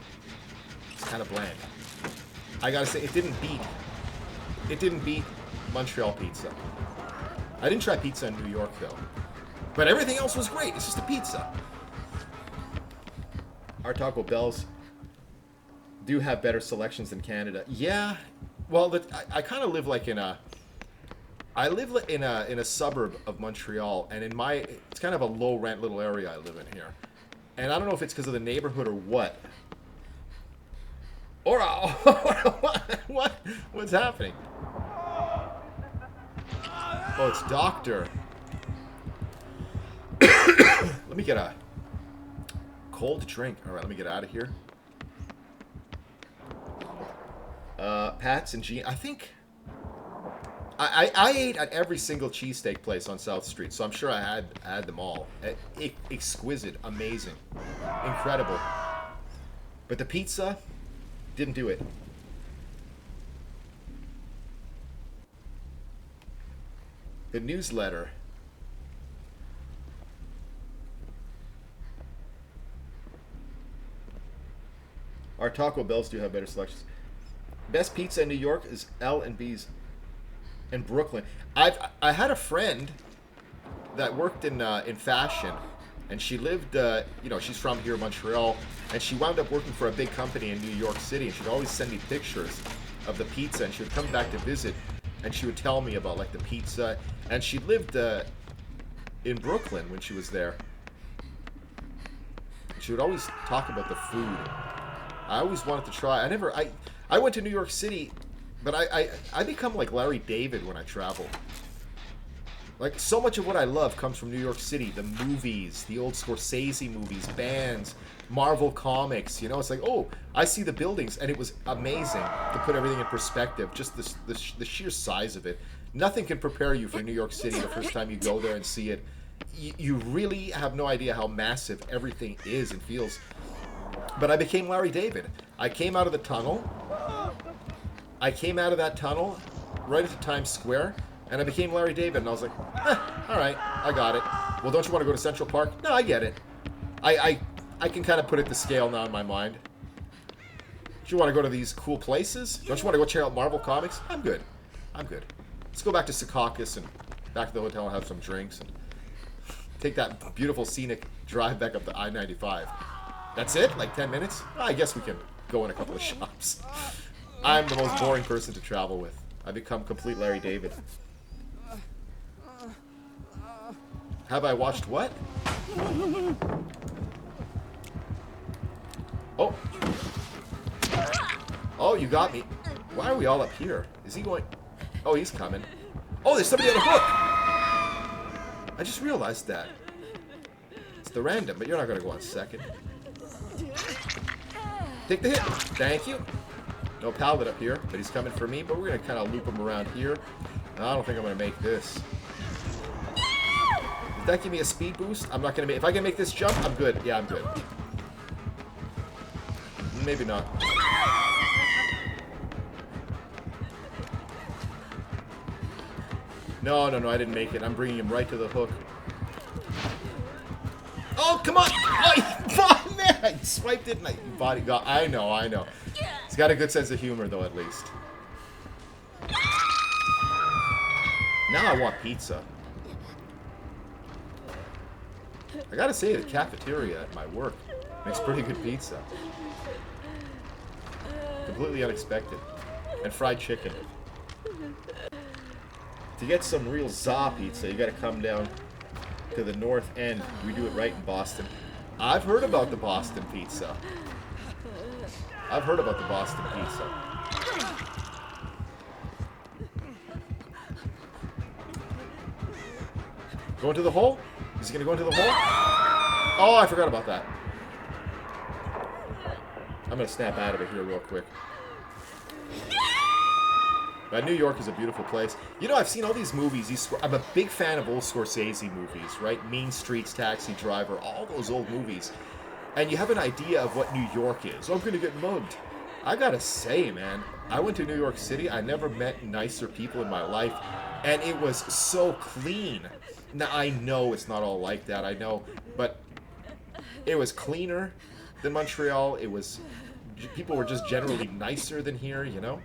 it's kind of bland. I gotta say, it didn't beat Montreal pizza. I didn't try pizza in New York, though. But everything else was great. It's just a pizza. Our Taco Bells do have better selections than Canada. Yeah. Well, I kind of live like in a... I live in a suburb of Montreal, and it's kind of a low-rent little area I live in here. And I don't know if it's because of the neighborhood or what. Or what's happening? Oh, it's Doctor. Let me get a cold drink. All right, let me get out of here. Pat's and Gene. I think I ate at every single cheesesteak place on South Street, so I'm sure I had them all. Exquisite, amazing, incredible. But the pizza didn't do it. The newsletter. Our Taco Bells do have better selections. Best pizza in New York is L&B's in Brooklyn. I had a friend that worked in fashion, and she lived, you know, she's from here, Montreal, and she wound up working for a big company in New York City, and she'd always send me pictures of the pizza, and she would come back to visit, and she would tell me about, like, the pizza, and she lived in Brooklyn when she was there. She would always talk about the food. I always wanted to try. I went to New York City, but I become like Larry David when I travel. Like, so much of what I love comes from New York City. The movies, the old Scorsese movies, bands, Marvel comics. You know, it's like, oh, I see the buildings, and it was amazing to put everything in perspective. Just the sheer size of it. Nothing can prepare you for New York City the first time you go there and see it. You really have no idea how massive everything is and feels. But I became Larry David. I came out of the tunnel. I came out of that tunnel right into Times Square, and I became Larry David. And I was like, all right, I got it. Well, don't you want to go to Central Park? No, I get it. I can kind of put it to scale now in my mind. Do you want to go to these cool places? Don't you want to go check out Marvel Comics? I'm good. I'm good. Let's go back to Secaucus and back to the hotel and have some drinks and take that beautiful scenic drive back up the I-95. That's it? Like 10 minutes? I guess we can go in a couple of shops. I'm the most boring person to travel with. I become complete Larry David. Have I watched what? Oh. Oh, you got me. Why are we all up here? Is he going... Oh, he's coming. Oh, there's somebody on a hook! I just realized that. It's the random, but you're not going to go on second. Take the hit. Thank you. No pallet up here, but he's coming for me, but we're going to kind of loop him around here. I don't think I'm going to make this. Did that give me a speed boost? I'm not going to make... If I can make this jump, I'm good. Yeah, I'm good. Maybe not. No, I didn't make it. I'm bringing him right to the hook. Oh, come on! Oh, man! I swiped it and I body got... I know. He's got a good sense of humor, though, at least. Now I want pizza. I gotta say, the cafeteria at my work makes pretty good pizza. Completely unexpected. And fried chicken. To get some real za pizza, you gotta come down to the north end. We do it right in Boston. I've heard about the Boston pizza. I've heard about the Boston pizza. Going to the hole? Is he gonna go into the hole? Oh, I forgot about that. I'm gonna snap out of it here real quick. But New York is a beautiful place. You know, I've seen all these movies. I'm a big fan of old Scorsese movies, right? Mean Streets, Taxi Driver, all those old movies. And you have an idea of what New York is. Oh, I'm going to get mugged. I gotta say, man, I went to New York City. I never met nicer people in my life. And it was so clean. Now, I know it's not all like that, I know. But it was cleaner than Montreal. It was... People were just generally nicer than here, you know?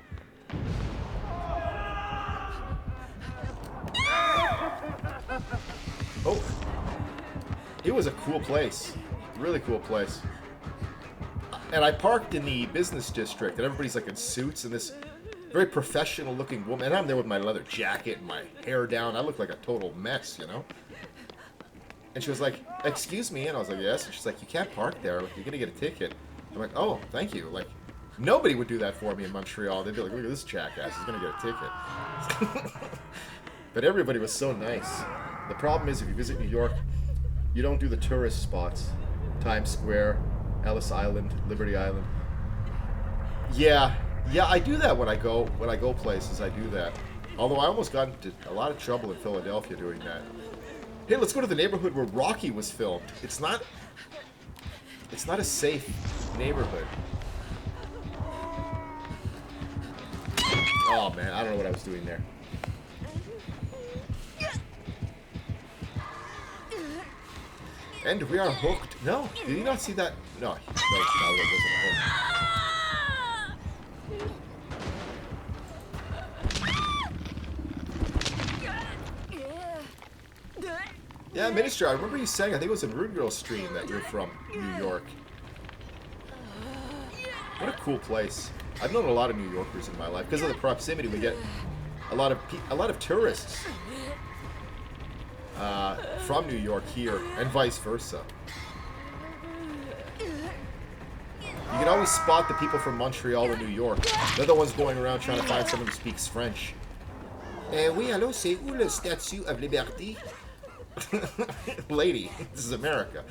Oh, it was a cool place, really cool place. And I parked in the business district, and everybody's like in suits, and this very professional-looking woman, and I'm there with my leather jacket and my hair down. I look like a total mess, you know. And she was like, "Excuse me," and I was like, "Yes." And she's like, "You can't park there. Like, you're gonna get a ticket." I'm like, "Oh, thank you." Like, nobody would do that for me in Montreal. They'd be like, "Look at this jackass. He's gonna get a ticket." But everybody was so nice. The problem is, if you visit New York, you don't do the tourist spots. Times Square, Ellis Island, Liberty Island. Yeah, I do that when I go places. I do that. Although I almost got into a lot of trouble in Philadelphia doing that. Hey, let's go to the neighborhood where Rocky was filmed. It's not a safe neighborhood. Oh man, I don't know what I was doing there. And we are hooked. No, did you not see that? No, no, it wasn't hooked. Yeah, Minister, I remember you saying, I think it was in Rude Girl stream, that you're from New York. What a cool place. I've known a lot of New Yorkers in my life. Because of the proximity, we get a lot of tourists from New York here, and vice versa. You can always spot the people from Montreal or New York. They're the ones going around trying to find someone who speaks French. Oui, allô, c'est où le Statue of Liberty? Lady, this is America.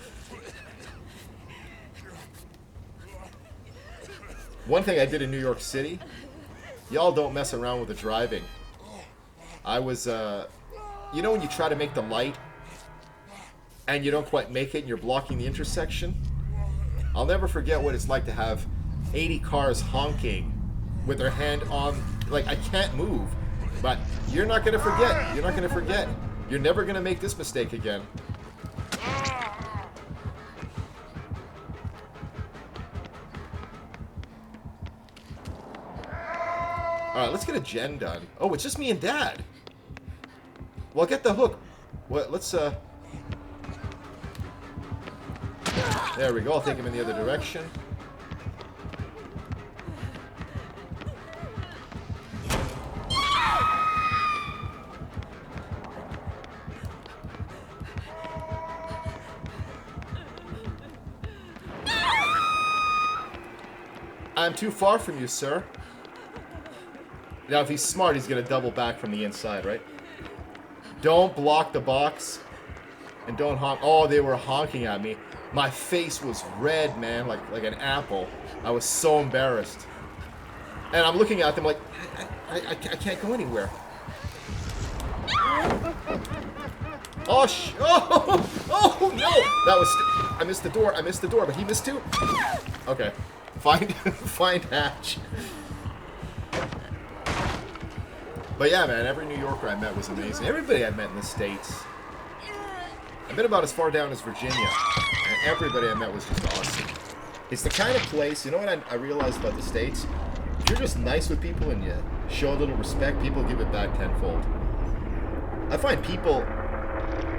One thing I did in New York City, y'all don't mess around with the driving. I was, you know when you try to make the light and you don't quite make it and you're blocking the intersection? I'll never forget what it's like to have 80 cars honking with their hand on, like, I can't move. But you're not going to forget. You're not going to forget. You're never going to make this mistake again. Alright, let's get a gen done. Oh, it's just me and Dad. Well, get the hook. Well, let's, there we go. I'll take him in the other direction. I'm too far from you, sir. Now, if he's smart, he's going to double back from the inside, right? Don't block the box. And don't honk. Oh, they were honking at me. My face was red, man, like an apple. I was so embarrassed. And I'm looking at them like, I can't go anywhere. Oh, oh, no! That was... I missed the door, but he missed too. Okay. Find Hatch. But yeah, man, every New Yorker I met was amazing. Everybody I met in the States. I've been about as far down as Virginia. And everybody I met was just awesome. It's the kind of place, you know what I realized about the States? If you're just nice with people and you show a little respect, people give it back tenfold. I find people,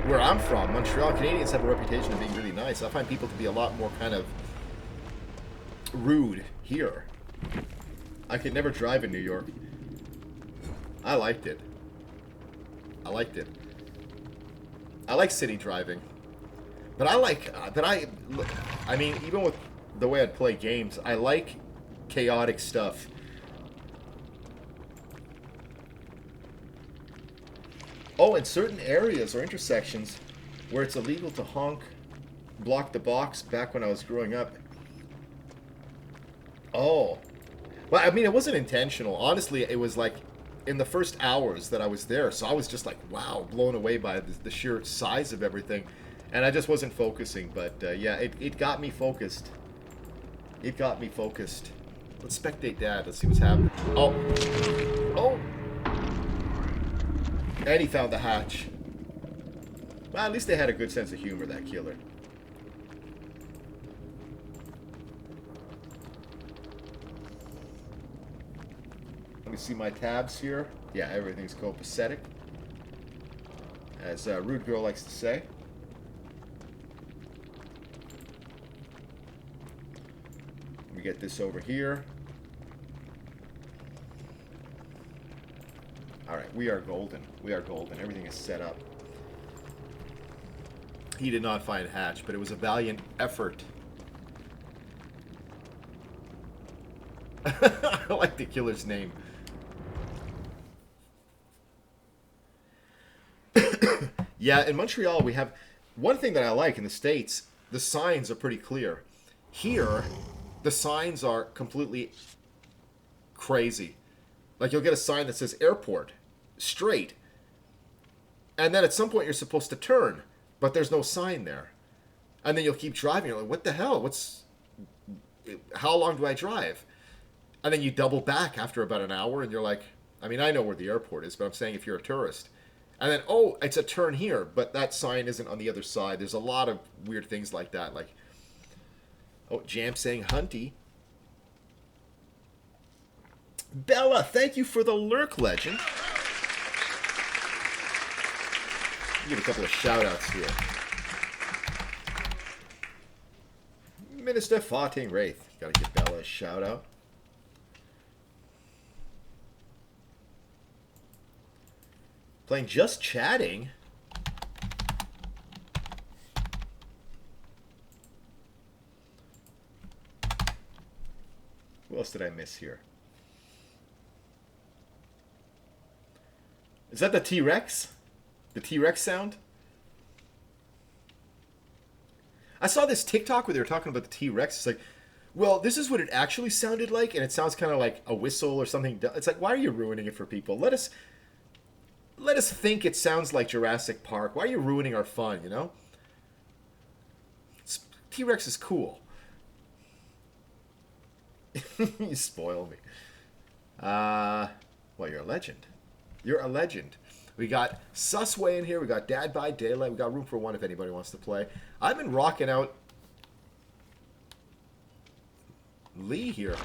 where I'm from, Montreal, Canadians have a reputation of being really nice. I find people to be a lot more kind of rude here. I could never drive in New York. I liked it. I liked it. I like city driving. But I mean, even with the way I'd play games, I like chaotic stuff. Oh, in certain areas or intersections where it's illegal to honk, block the box back when I was growing up. Oh. Well, I mean, it wasn't intentional. Honestly, it was like in the first hours that I was there. So I was just like, wow, blown away by the sheer size of everything. And I just wasn't focusing. But yeah, it got me focused. It got me focused. Let's spectate Dad. Let's see what's happening. Oh. Oh. And he found the hatch. Well, at least they had a good sense of humor, that killer. Let me see my tabs here. Yeah, everything's copacetic, as Rude Girl likes to say. Let me get this over here. Alright, we are golden. We are golden. Everything is set up. He did not find Hatch, but it was a valiant effort. I like the killer's name. Yeah, in Montreal we have... One thing that I like in the States, the signs are pretty clear. Here, the signs are completely crazy. Like, you'll get a sign that says airport, straight. And then at some point you're supposed to turn, but there's no sign there. And then you'll keep driving. You're like, what the hell? How long do I drive? And then you double back after about an hour, and you're like, I mean, I know where the airport is, but I'm saying if you're a tourist. And then, oh, it's a turn here, but that sign isn't on the other side. There's a lot of weird things like that. Like, oh, Jam saying Hunty. Bella, thank you for the lurk, legend. Give a couple of shout-outs here. Minister Farting Wraith. Gotta give Bella a shout-out. Playing Just Chatting. Who else did I miss here? Is that the T-Rex? The T-Rex sound? I saw this TikTok where they were talking about the T-Rex. It's like, well, this is what it actually sounded like, and it sounds kind of like a whistle or something. It's like, why are you ruining it for people? Let us think it sounds like Jurassic Park. Why are you ruining our fun, you know? T-Rex is cool. You spoil me. Well, you're a legend. You're a legend. We got Susway in here. We got Dad by Daylight. We got room for one if anybody wants to play. I've been rocking out Lee here.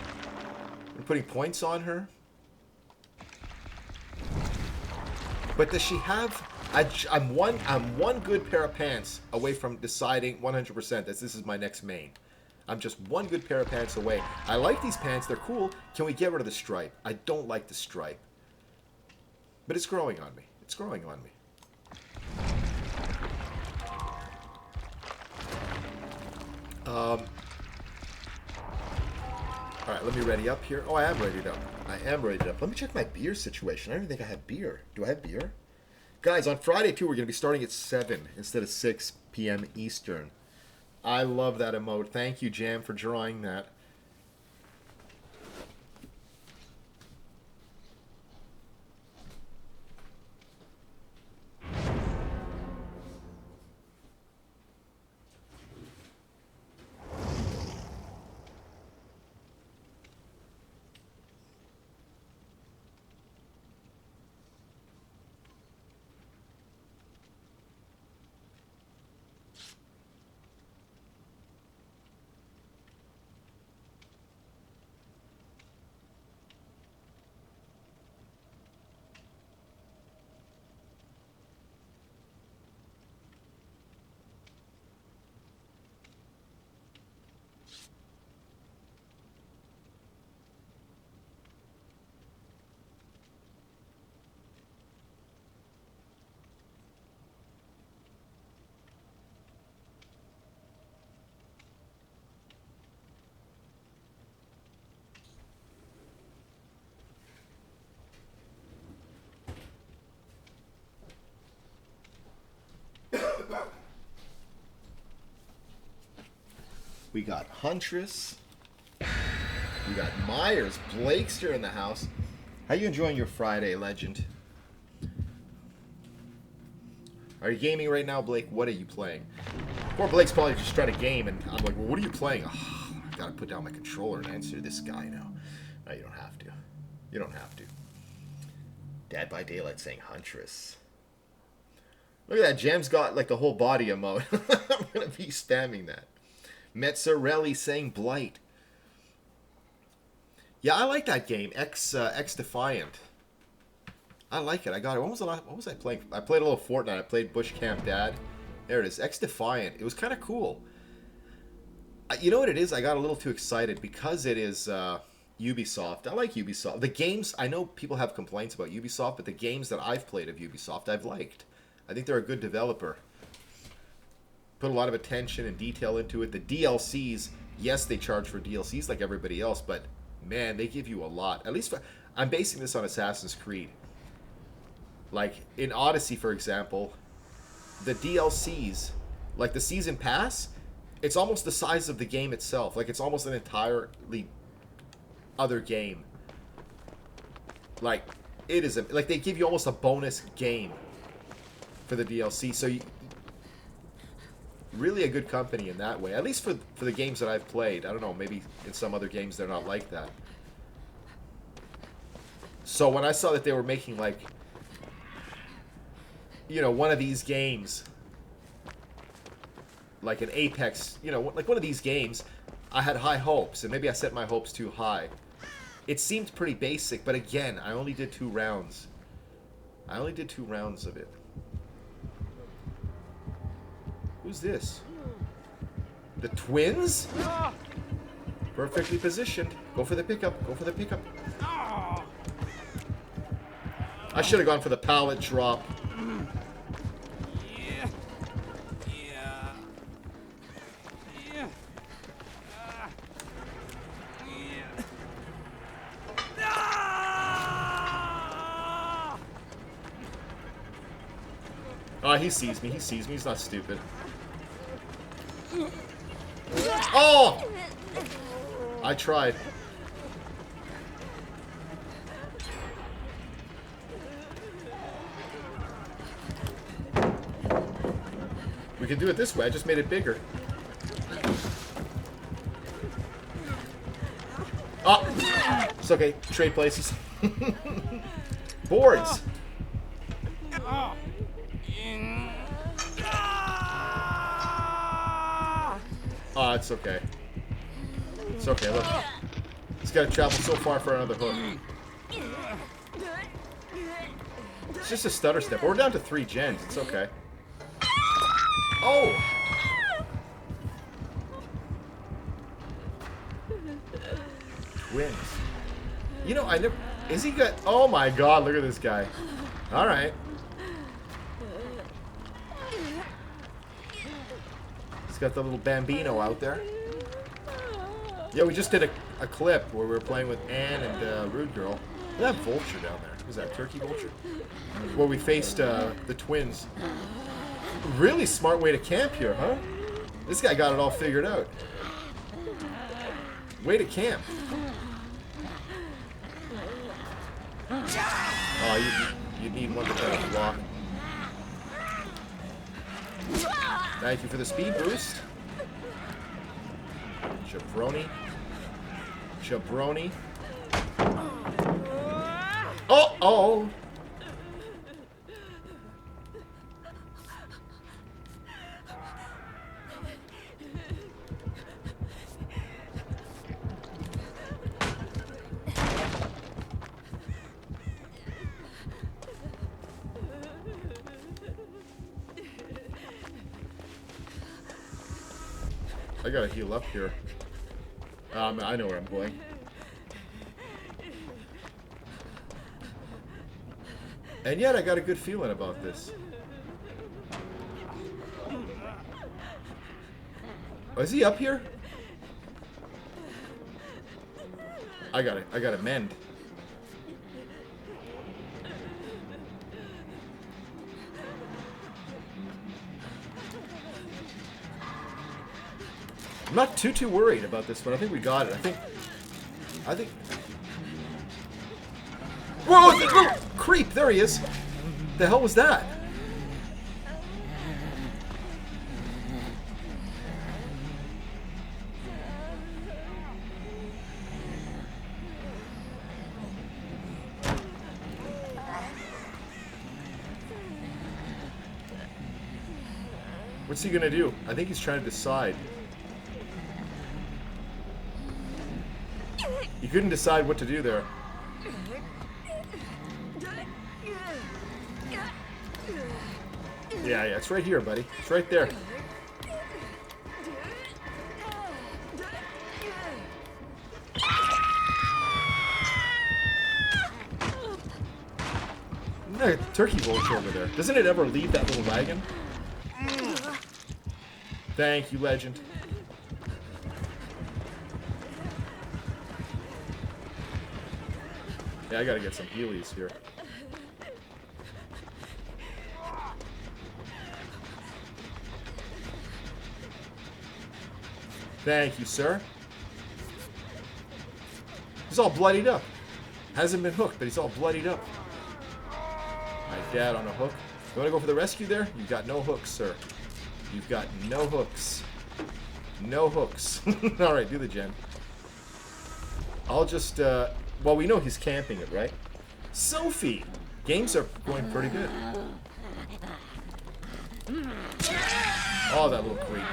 We're putting points on her. But does she have... I'm one good pair of pants away from deciding 100% that this is my next main. I'm just one good pair of pants away. I like these pants. They're cool. Can we get rid of the stripe? I don't like the stripe. But it's growing on me. It's growing on me. Alright, let me ready up here. Oh, I am readied up. I am readied up. Let me check my beer situation. I don't even think I have beer. Do I have beer? Guys, on Friday, too, we're going to be starting at 7 instead of 6 p.m. Eastern. I love that emote. Thank you, Jam, for drawing that. We got Huntress. We got Myers. Blakester in the house. How you enjoying your Friday, legend? Are you gaming right now, Blake? What are you playing? Poor Blake's probably just trying to game, and I'm like, well, what are you playing? Oh, I gotta put down my controller and answer this guy now. No, you don't have to. You don't have to. Dad by Daylight saying Huntress. Look at that. Jam's got like the whole body emote. I'm gonna be spamming that. Metzarelli saying Blight. Yeah, I like that game. X Defiant. I like it. I got it. What was I playing? I played a little Fortnite. I played Bush Camp Dad. There it is. X Defiant. It was kind of cool. You know what it is? I got a little too excited because it is Ubisoft. I like Ubisoft. The games, I know people have complaints about Ubisoft, but the games that I've played of Ubisoft, I've liked. I think they're a good developer. Put a lot of attention and detail into it. The DLCs, yes, they charge for DLCs like everybody else, but man, they give you a lot. At least for, I'm basing this on Assassin's Creed. Like in Odyssey, for example, the DLCs, like the season pass, it's almost the size of the game itself. Like it's almost an entirely other game. Like it is like they give you almost a bonus game for the DLC. So you really a good company in that way. At least for the games that I've played. I don't know, maybe in some other games they're not like that. So when I saw that they were making like you know, one of these games, like an Apex, you know, like one of these games, I had high hopes, and maybe I set my hopes too high. It seemed pretty basic, but again, I only did 2 rounds. I only did 2 rounds of it. Who's this? The twins? Perfectly positioned. Go for the pickup. Go for the pickup. I should have gone for the pallet drop. Oh, he sees me. He sees me. He's not stupid. Oh! I tried. We can do it this way. I just made it bigger. Oh! It's okay. Trade places. Boards! Oh, it's okay. It's okay, look. He's got to travel so far for another hook. It's just a stutter step. But we're down to 3 gens. It's okay. Oh! Twins. You know, I never... Is he good? Oh my god, look at this guy. Alright. He's got the little Bambino out there. Yeah, we just did a clip where we were playing with Ann and Rude Girl. Look at that vulture down there. Was that turkey vulture? Where we faced the twins. Really smart way to camp here, huh? This guy got it all figured out. Way to camp. Oh, you need one to kind of block. Thank you for the speed boost. Jabroni. Jabroni. Oh, oh. I gotta heal up here. I know where I'm going. And yet, I got a good feeling about this. Oh, is he up here? I gotta mend. I'm not too worried about this one. I think we got it. I think... Whoa! Little creep! There he is! The hell was that? What's he gonna do? I think he's trying to decide. He couldn't decide what to do there. Yeah, it's right here, buddy. It's right there. No, turkey vulture over there. Doesn't it ever leave that little wagon? Thank you, legend. Yeah, I gotta get some healies here. Thank you, sir. He's all bloodied up. Hasn't been hooked, but he's all bloodied up. My dad on a hook. You wanna go for the rescue there? You've got no hooks, sir. You've got no hooks. No hooks. Alright, do the gen. I'll just, well, we know he's camping it, right? Sophie! Games are going pretty good. Oh, that little creep.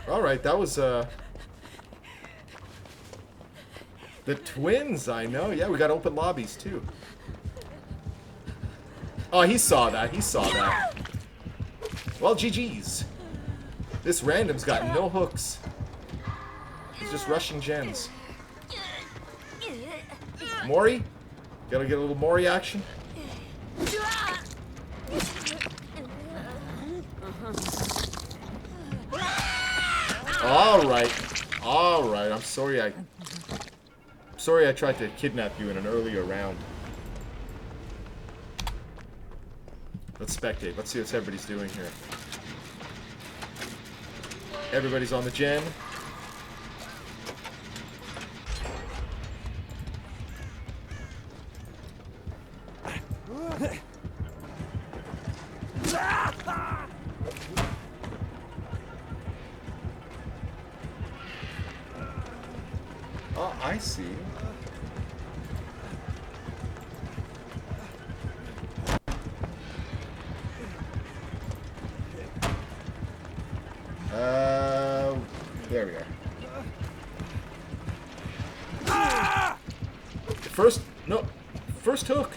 Alright, that was, the twins, I know. Yeah, we got open lobbies, too. Oh, he saw that. He saw that. Well, GG's. This random's got no hooks. He's just rushing gens. Mori? Gotta get a little Mori action. Alright. Alright. I'm sorry I tried to kidnap you in an earlier round. Let's spectate. Let's see what everybody's doing here. Everybody's on the gen. Oh, I see. There we are. First hook.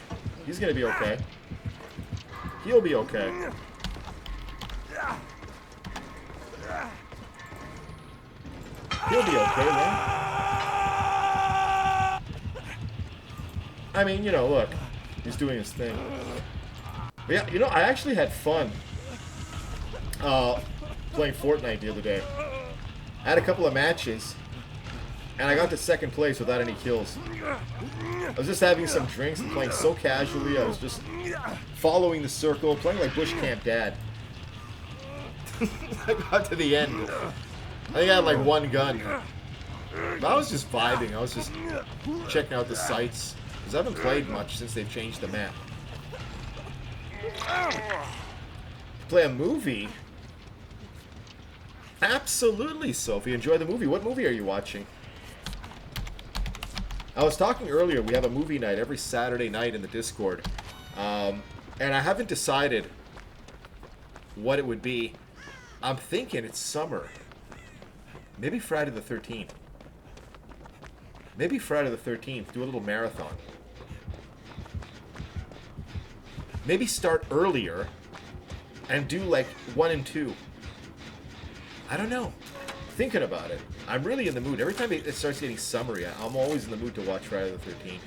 He's gonna be okay. He'll be okay. He'll be okay, man. I mean, you know, look. He's doing his thing. But yeah, you know, I actually had fun playing Fortnite the other day. I had a couple of matches, and I got to second place without any kills. I was just having some drinks and playing so casually. I was just following the circle, playing like Bush Camp Dad. I got to the end. I think I had like one gun. But I was just vibing. I was just checking out the sights. Because I haven't played much since they've changed the map. Play a movie? Absolutely, Sophie. Enjoy the movie. What movie are you watching? I was talking earlier, we have a movie night every Saturday night in the Discord. And I haven't decided what it would be. I'm thinking it's summer. Maybe Friday the 13th. Maybe Friday the 13th. Do a little marathon. Maybe start earlier and do like 1 and 2. I don't know. Thinking about it. I'm really in the mood. Every time it starts getting summery, I'm always in the mood to watch Friday the 13th.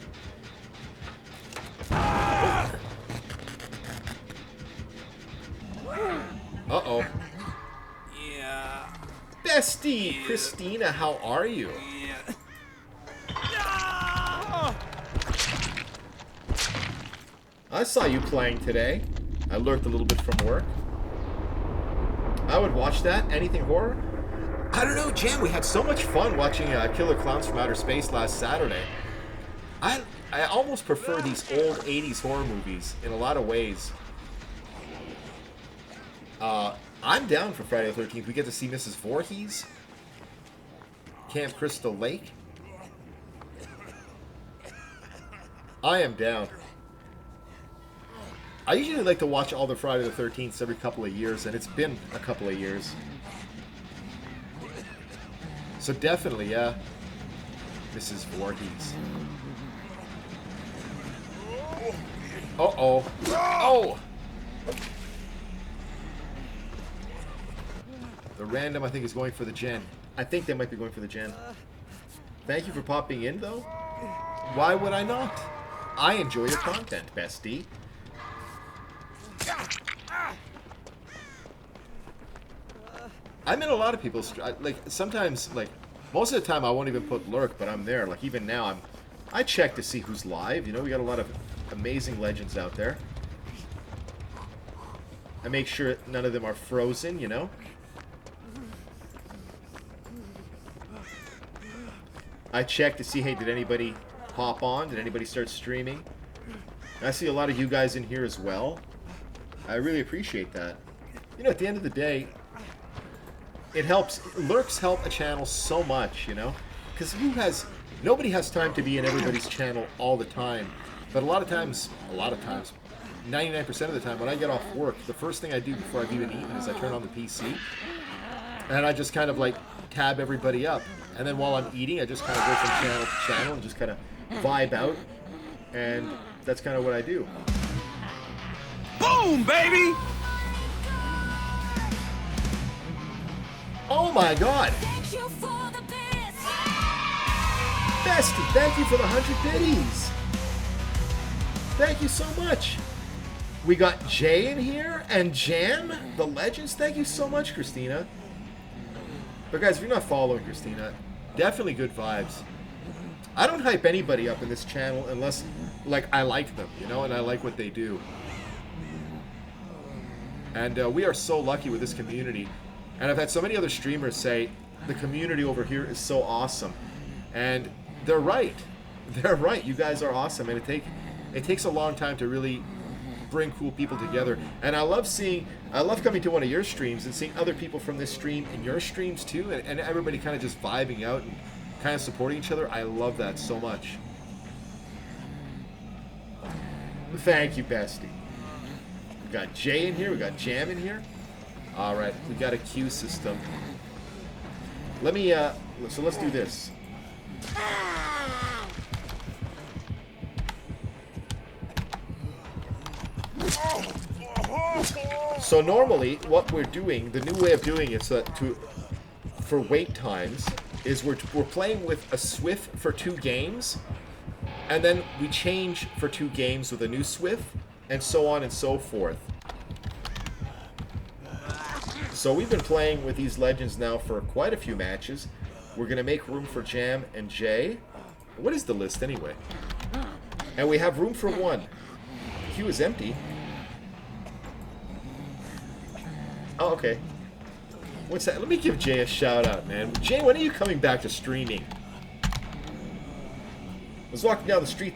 Uh-oh. Yeah. Bestie! Christina, how are you? Yeah. I saw you playing today. I lurked a little bit from work. I would watch that. Anything horror? I don't know, Jan. We had so much fun watching Killer Clowns from Outer Space last Saturday. I almost prefer these old 80s horror movies in a lot of ways. I'm down for Friday the 13th. We get to see Mrs. Voorhees. Camp Crystal Lake. I am down. I usually like to watch all the Friday the 13th every couple of years, and it's been a couple of years. So definitely, yeah. Mrs. Voorhees. Uh-oh. Oh! The random, I think, is going for the gen. I think they might be going for the gen. Thank you for popping in, though. Why would I not? I enjoy your content, bestie. I'm in a lot of people's... Like, sometimes, like, most of the time I won't even put lurk, but I'm there. Like, even now, I check to see who's live. You know, we got a lot of amazing legends out there. I make sure none of them are frozen, you know? I check to see, hey, did anybody hop on? Did anybody start streaming? I see a lot of you guys in here as well. I really appreciate that. you know, at the end of the day, it helps. Lurks help a channel so much, you know, because nobody has time to be in everybody's channel all the time. But a lot of times, 99% of the time, when I get off work, the first thing I do before I've even eaten is I turn on the PC, and I just kind of like tab everybody up. And then while I'm eating, I just kind of go from channel to channel and just kind of vibe out. And that's kind of what I do. Boom, baby! Oh my God! Thank you for the bits. Bestie, thank you for the 100 biddies! Thank you so much! We got Jay in here and Jam, the legends. Thank you so much, Christina. But guys, if you're not following Christina, definitely good vibes. I don't hype anybody up in this channel unless, like, I like them, you know, and I like what they do. And we are so lucky with this community. And I've had so many other streamers say, the community over here is so awesome. And they're right. They're right. You guys are awesome. And it takes a long time to really bring cool people together. And I love coming to one of your streams and seeing other people from this stream in your streams too. And everybody kind of just vibing out and kind of supporting each other. I love that so much. Thank you, Bestie. We got Jay in here. We got Jam in here. All right, we got a queue system. Let me, so let's do this. So normally, what we're doing, the new way of doing it, for wait times, is we're playing with a Swift for 2 games, and then we change for 2 games with a new Swift, and so on and so forth. So we've been playing with these legends now for quite a few matches. We're going to make room for Jam and Jay. What is the list anyway? And we have room for 1. The queue is empty. Oh, okay. What's that? Let me give Jay a shout out, man. Jay, when are you coming back to streaming? I was walking down the street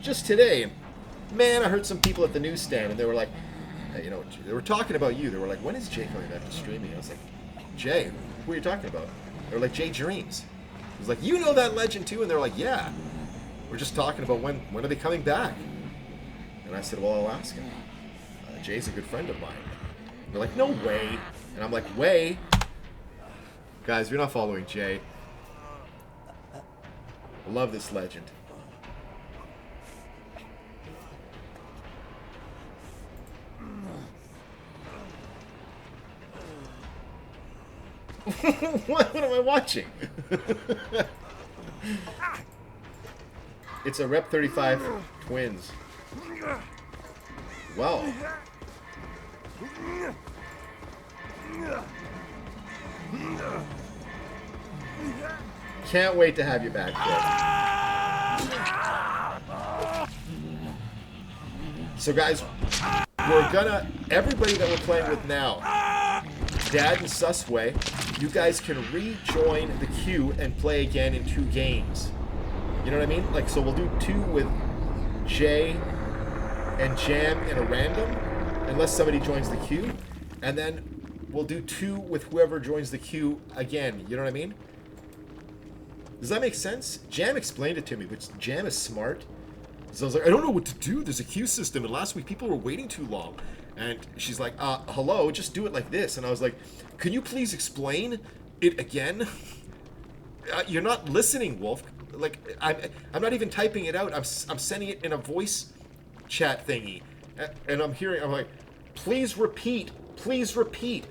just today, and man, I heard some people at the newsstand, and they were like, you know, they were talking about you. They were like, when is Jay coming back to streaming? I was like, Jay, who are you talking about? They were like, Jay Dreams. I was like, you know that legend too? And they were like, yeah. We're just talking about when are they coming back? And I said, well, I'll ask him. Jay's a good friend of mine. And they're like, no way. And I'm like, way. Guys, if you're not following Jay, I love this legend. what am I watching? It's a Rep 35 Twins. Wow. Can't wait to have you back, Joe. So guys, everybody that we're playing with now, Dad and Susway, you guys can rejoin the queue and play again in 2 games. You know what I mean? Like, so we'll do 2 with Jay and Jam in a random, unless somebody joins the queue, and then we'll do 2 with whoever joins the queue again. You know what I mean? Does that make sense? Jam explained it to me, but Jam is smart. So I was like, I don't know what to do. There's a queue system, and last week people were waiting too long. And she's like, hello, just do it like this. And I was like, can you please explain it again? You're not listening, Wolf. Like, I'm not even typing it out. I'm sending it in a voice chat thingy. And I'm like, please repeat. Please repeat.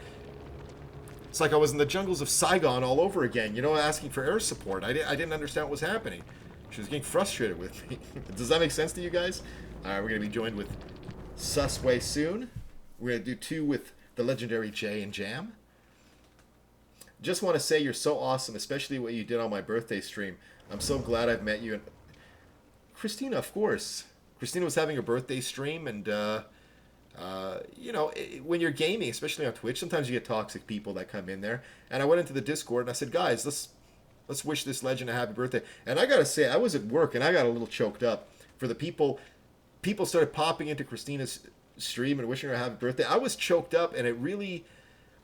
It's like I was in the jungles of Saigon all over again, you know, asking for air support. I didn't understand what was happening. She was getting frustrated with me. Does that make sense to you guys? All right, we're going to be joined with Susway soon. We're going to do 2 with the legendary Jay and Jam. Just want to say you're so awesome, especially what you did on my birthday stream. I'm so glad I've met you. And Christina, of course. Christina was having a birthday stream, and you know, when you're gaming, especially on Twitch, sometimes you get toxic people that come in there. And I went into the Discord and I said, guys, let's wish this legend a happy birthday. And I gotta say, I was at work and I got a little choked up for the people. People started popping into Christina's stream and wishing her a happy birthday. I was choked up, and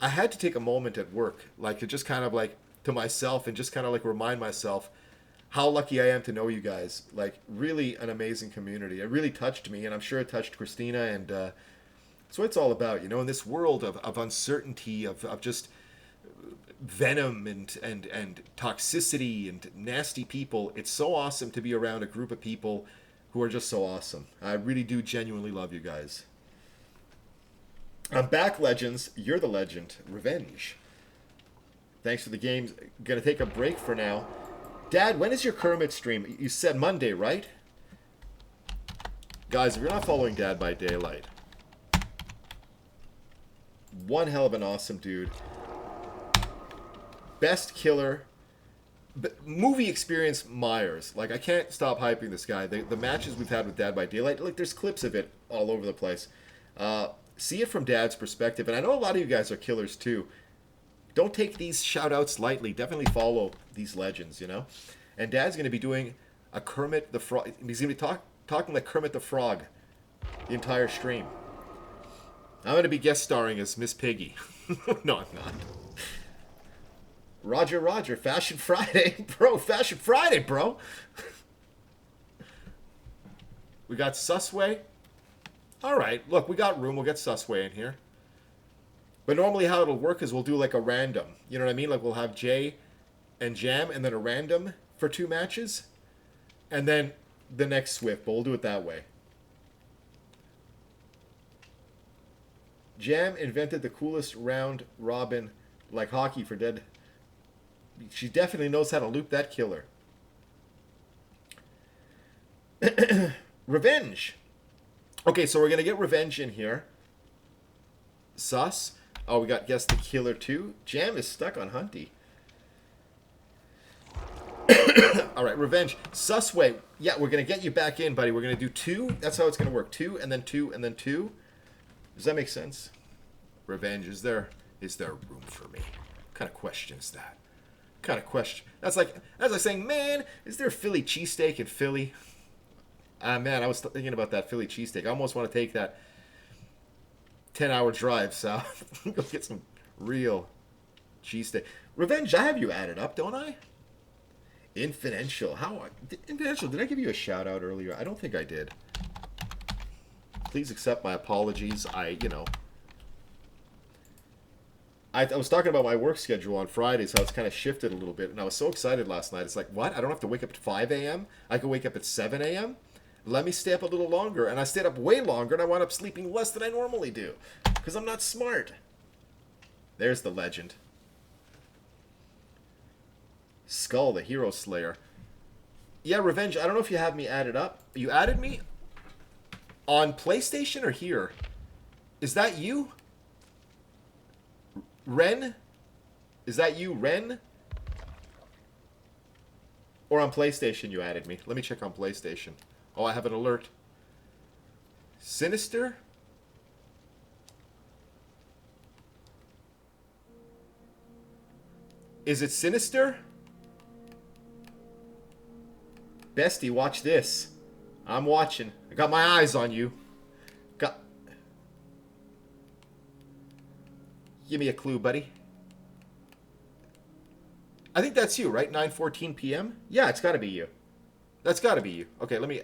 I had to take a moment at work, like to just kind of like to myself and just kind of like remind myself how lucky I am to know you guys. Like, really an amazing community. It really touched me, and I'm sure it touched Christina, and that's what it's all about, you know, in this world of uncertainty, of just venom and toxicity and nasty people. It's so awesome to be around a group of people who are just so awesome. I really do genuinely love you guys. I'm back, legends. You're the legend. Revenge. Thanks for the games. Gonna take a break for now. Dad, when is your Kermit stream? You said Monday, right? Guys, if you're not following Dad by Daylight, one hell of an awesome dude. Best killer. Movie experience Myers. Like, I can't stop hyping this guy. The matches we've had with Dad by Daylight, like, there's clips of it all over the place. See it from Dad's perspective. And I know a lot of you guys are killers too. Don't take these shout-outs lightly. Definitely follow these legends, you know? And Dad's going to be doing a Kermit the Frog. He's going to be talking like Kermit the Frog the entire stream. I'm going to be guest starring as Miss Piggy. No, I'm not. Roger, Fashion Friday. Bro, Fashion Friday, bro. We got Susway. All right, look, we got room. We'll get Susway in here. But normally how it'll work is we'll do like a random. You know what I mean? Like we'll have Jay and Jam and then a random for 2 matches. And then the next Swift, but we'll do it that way. Jam invented the coolest round robin like hockey for dead. She definitely knows how to loop that killer. Revenge. Okay, so we're going to get Revenge in here. Sus. Oh, we got Guess the Killer too. Jam is stuck on Hunty. Alright, Revenge. Susway. Yeah, we're going to get you back in, buddy. We're going to do 2. That's how it's going to work. 2, and then 2, and then 2. Does that make sense? Revenge. Is there room for me? What kind of question is that? What kind of question? That's like saying, man, is there Philly cheesesteak in Philly? Man, I was thinking about that Philly cheesesteak. I almost want to take that 10-hour drive south. Go get some real cheesesteak. Revenge, I have you added up, don't I? Infidential. Infidential, did I give you a shout out earlier? I don't think I did. Please accept my apologies. I was talking about my work schedule on Fridays, how it's kind of shifted a little bit, and I was so excited last night. It's like, what? I don't have to wake up at 5 a.m.? I can wake up at 7 a.m.? Let me stay up a little longer. And I stayed up way longer, and I wound up sleeping less than I normally do. Because I'm not smart. There's the legend. Skull, the Hero Slayer. Yeah, Revenge, I don't know if you have me added up. You added me? On PlayStation or here? Is that you? Ren? Is that you, Ren? Or on PlayStation you added me? Let me check on PlayStation. Oh, I have an alert. Sinister? Is it Sinister? Bestie, watch this. I'm watching. I got my eyes on you. Give me a clue, buddy. I think that's you, right? 9:14 p.m.? Yeah, it's got to be you. That's got to be you. Okay, let me...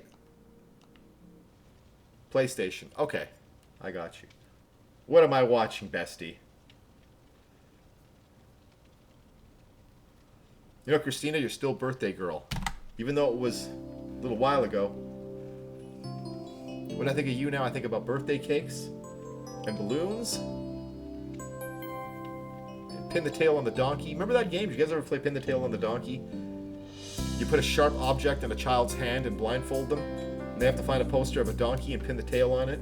PlayStation. Okay, I got you. What am I watching, bestie? You know, Christina, you're still birthday girl. Even though it was a little while ago. When I think of you now, I think about birthday cakes and balloons. And Pin the Tail on the Donkey. Remember that game? Did you guys ever play Pin the Tail on the Donkey? You put a sharp object in a child's hand and blindfold them. And they have to find a poster of a donkey and pin the tail on it.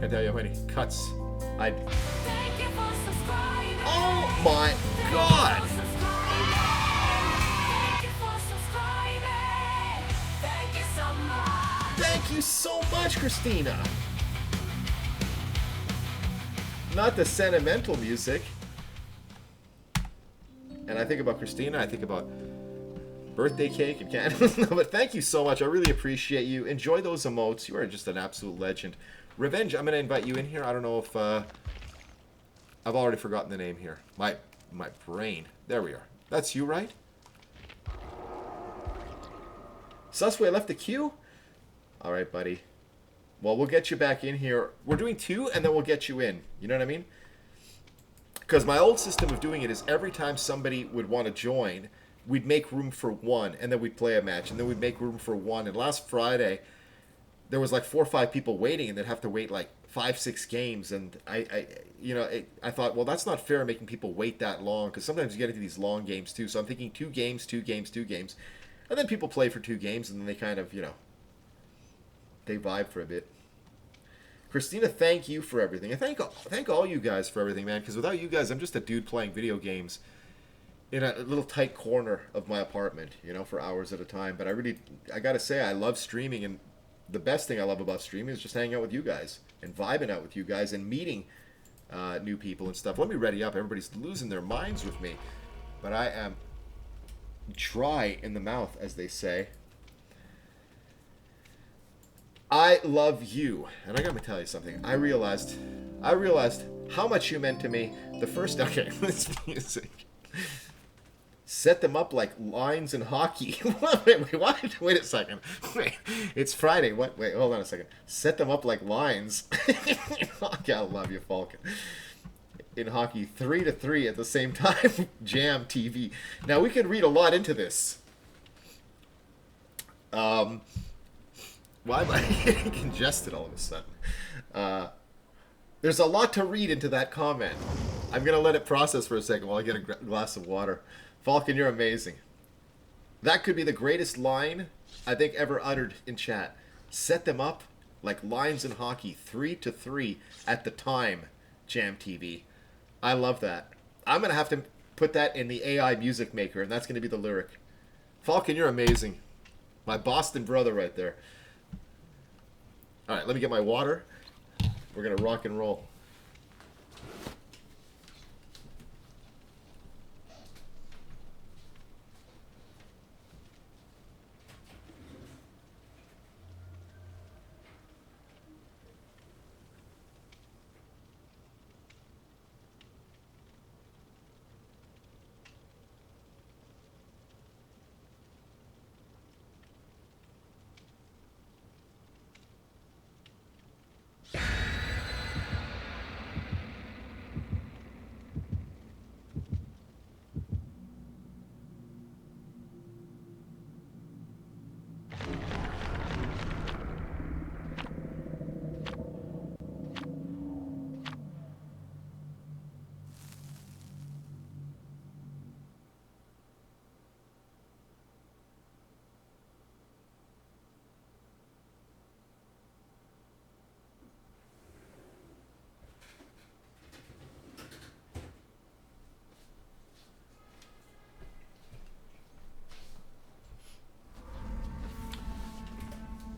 Can't tell you how many cuts I... Thank you for subscribing. Oh my god! Thank you for subscribing. Thank you so much. Thank you so much, Christina! Not the sentimental music. And I think about Christina, I think about birthday cake and candles. No, but thank you so much. I really appreciate you. Enjoy those emotes. You are just an absolute legend. Revenge, I'm gonna invite you in here. I don't know if I've already forgotten the name here. My brain. There we are. That's you, right? Susway left the queue? Alright, buddy. Well, we'll get you back in here. We're doing 2, and then we'll get you in. You know what I mean? Because my old system of doing it is every time somebody would want to join, we'd make room for 1, and then we'd play a match, and then we'd make room for 1. And last Friday, there was like 4 or 5 people waiting, and they'd have to wait like 5, 6 games. And I thought, well, that's not fair making people wait that long, because sometimes you get into these long games too. So I'm thinking 2 games, 2 games, 2 games. And then people play for 2 games, and then they kind of, they vibe for a bit. Christina, thank you for everything. And thank all you guys for everything, man. Because without you guys, I'm just a dude playing video games in a little tight corner of my apartment, for hours at a time. But I gotta say, I love streaming, and the best thing I love about streaming is just hanging out with you guys and vibing out with you guys and meeting new people and stuff. Let me ready up. Everybody's losing their minds with me, but I am dry in the mouth, as they say. I love you, and I gotta tell you something. I realized how much you meant to me the first. Okay, this music. Set them up like lines in hockey. wait, what? Wait a second. Wait, it's Friday. What? Wait, hold on a second. Set them up like lines. I love you, Falcon. In hockey, 3-3 at the same time. Jam TV. Now we could read a lot into this. Why am I getting congested all of a sudden? There's a lot to read into that comment. I'm going to let it process for a second while I get a glass of water. Falcon, you're amazing. That could be the greatest line I think ever uttered in chat. Set them up like lines in hockey, 3-3 at the time, Jam TV. I love that. I'm going to have to put that in the AI music maker, and that's going to be the lyric. Falcon, you're amazing. My Boston brother right there. All right, let me get my water. We're going to rock and roll.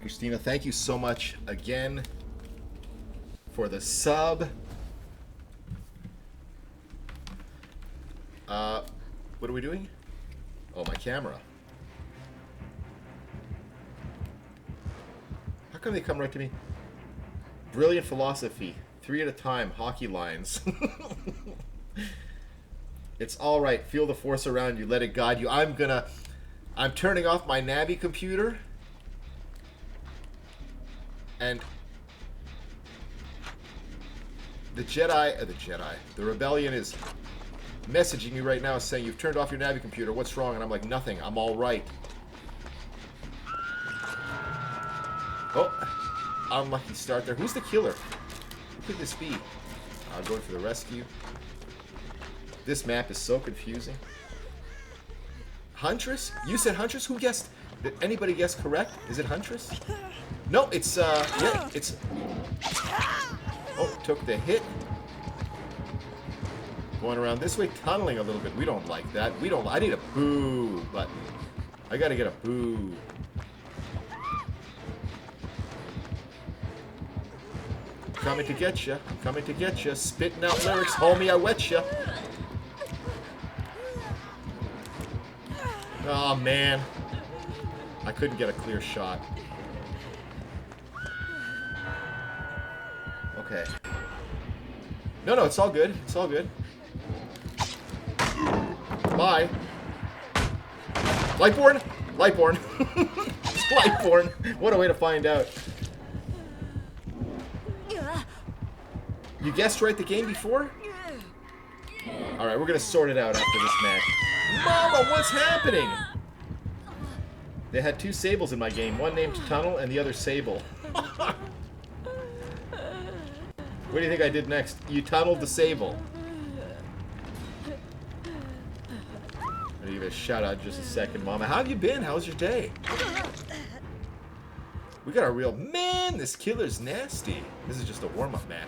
Christina, thank you so much again for the sub. What are we doing? Oh, my camera. How come they come right to me? Brilliant philosophy. 3 at a time. Hockey lines. It's all right. Feel the force around you. Let it guide you. I'm turning off my Navi computer. And the Rebellion is messaging me right now saying, you've turned off your Navi computer. What's wrong? And I'm like, nothing. I'm all right. Oh, unlucky start there. Who's the killer? Who could this be? Going for the rescue. This map is so confusing. Huntress? You said Huntress? Who guessed? Did anybody guess correct? Is it Huntress? No, it's, yeah, it's... Oh, took the hit. Going around this way, tunneling a little bit. We don't like that. I need a boo button. I gotta get a boo. Coming to get ya. I'm coming to get ya. Spitting out lyrics. Homie, I wet ya. Oh, man. I couldn't get a clear shot. Okay. No, it's all good. It's all good. Bye. Lightborn? Lightborn. Lightborn. What a way to find out. You guessed right the game before? Alright, we're gonna sort it out after this match. Mama, what's happening? They had 2 Sables in my game. One named Tunnel and the other Sable. What do you think I did next? You tunneled the Sable. I'm gonna give it a shout out in just a second, Mama. How have you been? How's your day? We got a real... Man, this killer's nasty. This is just a warm-up match.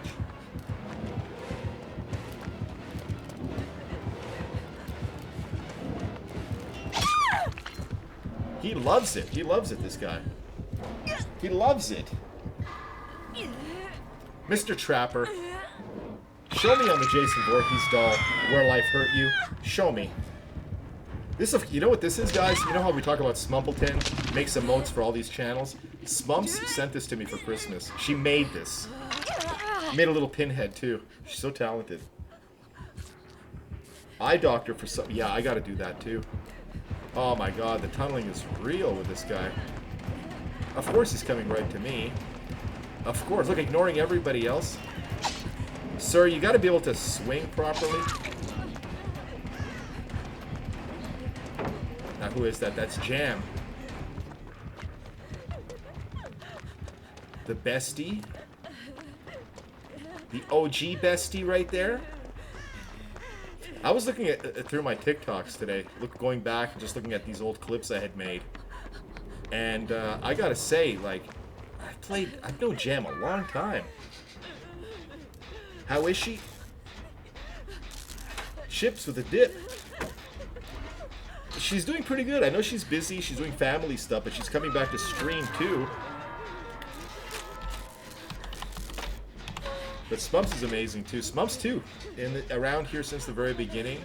He loves it. He loves it, this guy. He loves it. Mr. Trapper, show me on the Jason Voorhees doll where life hurt you. Show me. This, you know what this is, guys? You know how we talk about Smumpleton makes emotes for all these channels? Smumps sent this to me for Christmas. She made this. Made a little pinhead, too. She's so talented. Eye doctor for some... Yeah, I gotta do that, too. Oh my god, the tunneling is real with this guy. Of course he's coming right to me. Of course. Look, ignoring everybody else. Sir, you gotta be able to swing properly. Now, who is that? That's Jam. The bestie. The OG bestie right there. I was looking at through my TikToks today, going back and just looking at these old clips I had made, and I gotta say, like, I've known Jam a long time. How is she? Chips with a dip. She's doing pretty good. I know she's busy. She's doing family stuff, but she's coming back to stream too. But Smumps is amazing too. Smumps too, around here since the very beginning.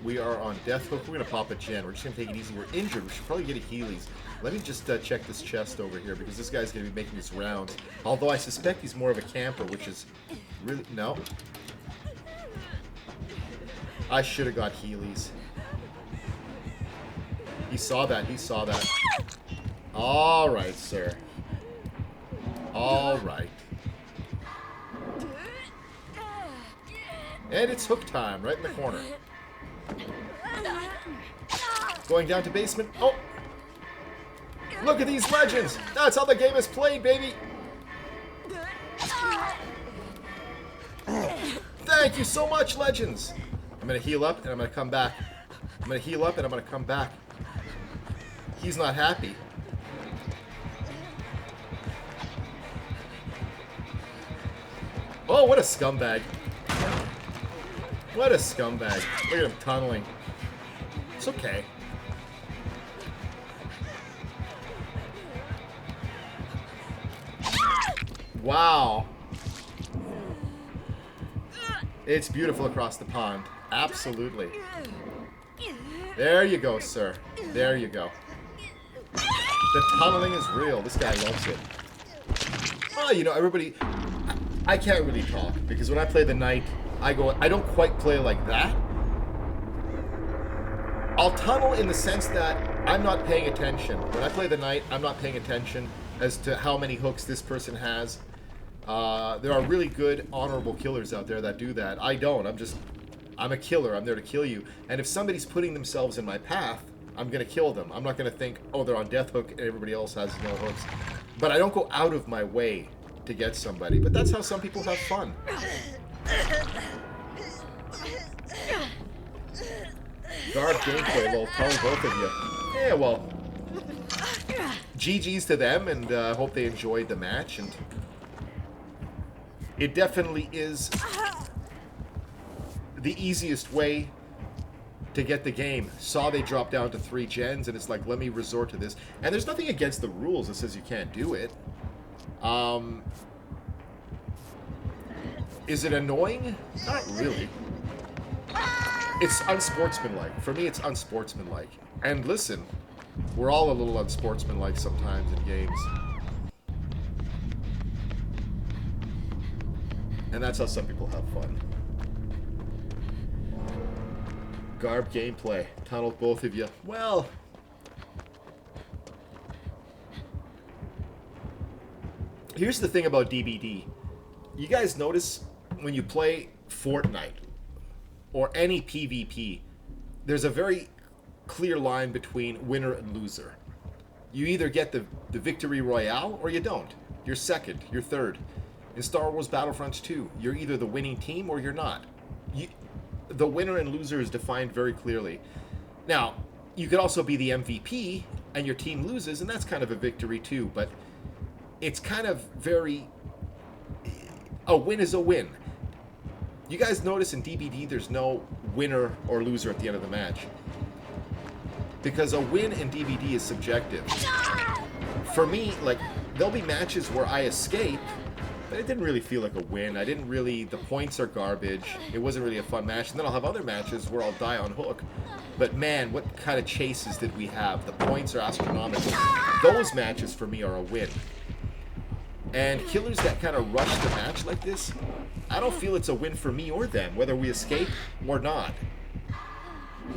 We are on Death Hook. We're gonna pop a gen. We're just gonna take it easy. We're injured. We should probably get a Heelys. Let me just check this chest over here because this guy's gonna be making his rounds. Although I suspect he's more of a camper, which is really no. I should have got Heelys. He saw that. He saw that. All right, sir. All right. And it's hook time, right in the corner. Going down to basement. Oh! Look at these legends! That's how the game is played, baby! Thank you so much, legends! I'm gonna heal up and I'm gonna come back. I'm gonna heal up and I'm gonna come back. He's not happy. Oh, what a scumbag. What a scumbag. Look at him tunneling. It's okay. Wow. It's beautiful across the pond. Absolutely. There you go, sir. There you go. The tunneling is real. This guy loves it. Oh, you know, everybody... I can't really talk, because when I play the knight, I don't quite play like that. I'll tunnel in the sense that I'm not paying attention. When I play the knight, I'm not paying attention as to how many hooks this person has. There are really good, honorable killers out there that do that. I don't. I'm a killer. I'm there to kill you. And if somebody's putting themselves in my path, I'm going to kill them. I'm not going to think, oh, they're on death hook and everybody else has no hooks. But I don't go out of my way to get somebody. But that's how some people have fun. Guard gameplay, well, tell both of you. Yeah, well, GG's to them, and hope they enjoyed the match. And it definitely is the easiest way to get the game. Saw they dropped down to 3 gens, and it's like, let me resort to this. And there's nothing against the rules that says you can't do it. Is it annoying? Not really. It's unsportsmanlike. For me, it's unsportsmanlike. And listen, we're all a little unsportsmanlike sometimes in games. And that's how some people have fun. Garb gameplay. Tunneled both of you. Well... here's the thing about DBD. You guys notice when you play Fortnite or any PvP, there's a very clear line between winner and loser. You either get the victory royale or you don't. You're second, you're third. In Star Wars Battlefront 2, you're either the winning team or you're not. The winner and loser is defined very clearly. Now, you could also be the MVP and your team loses, and that's kind of a victory too, but it's kind of very... a win is a win. You guys notice in DBD there's no winner or loser at the end of the match. Because a win in DBD is subjective. For me, like, there'll be matches where I escape, but it didn't really feel like a win. I didn't really... the points are garbage. It wasn't really a fun match. And then I'll have other matches where I'll die on hook. But man, what kind of chases did we have? The points are astronomical. Those matches for me are a win. And killers that kind of rush the match like this, I don't feel it's a win for me or them, whether we escape or not.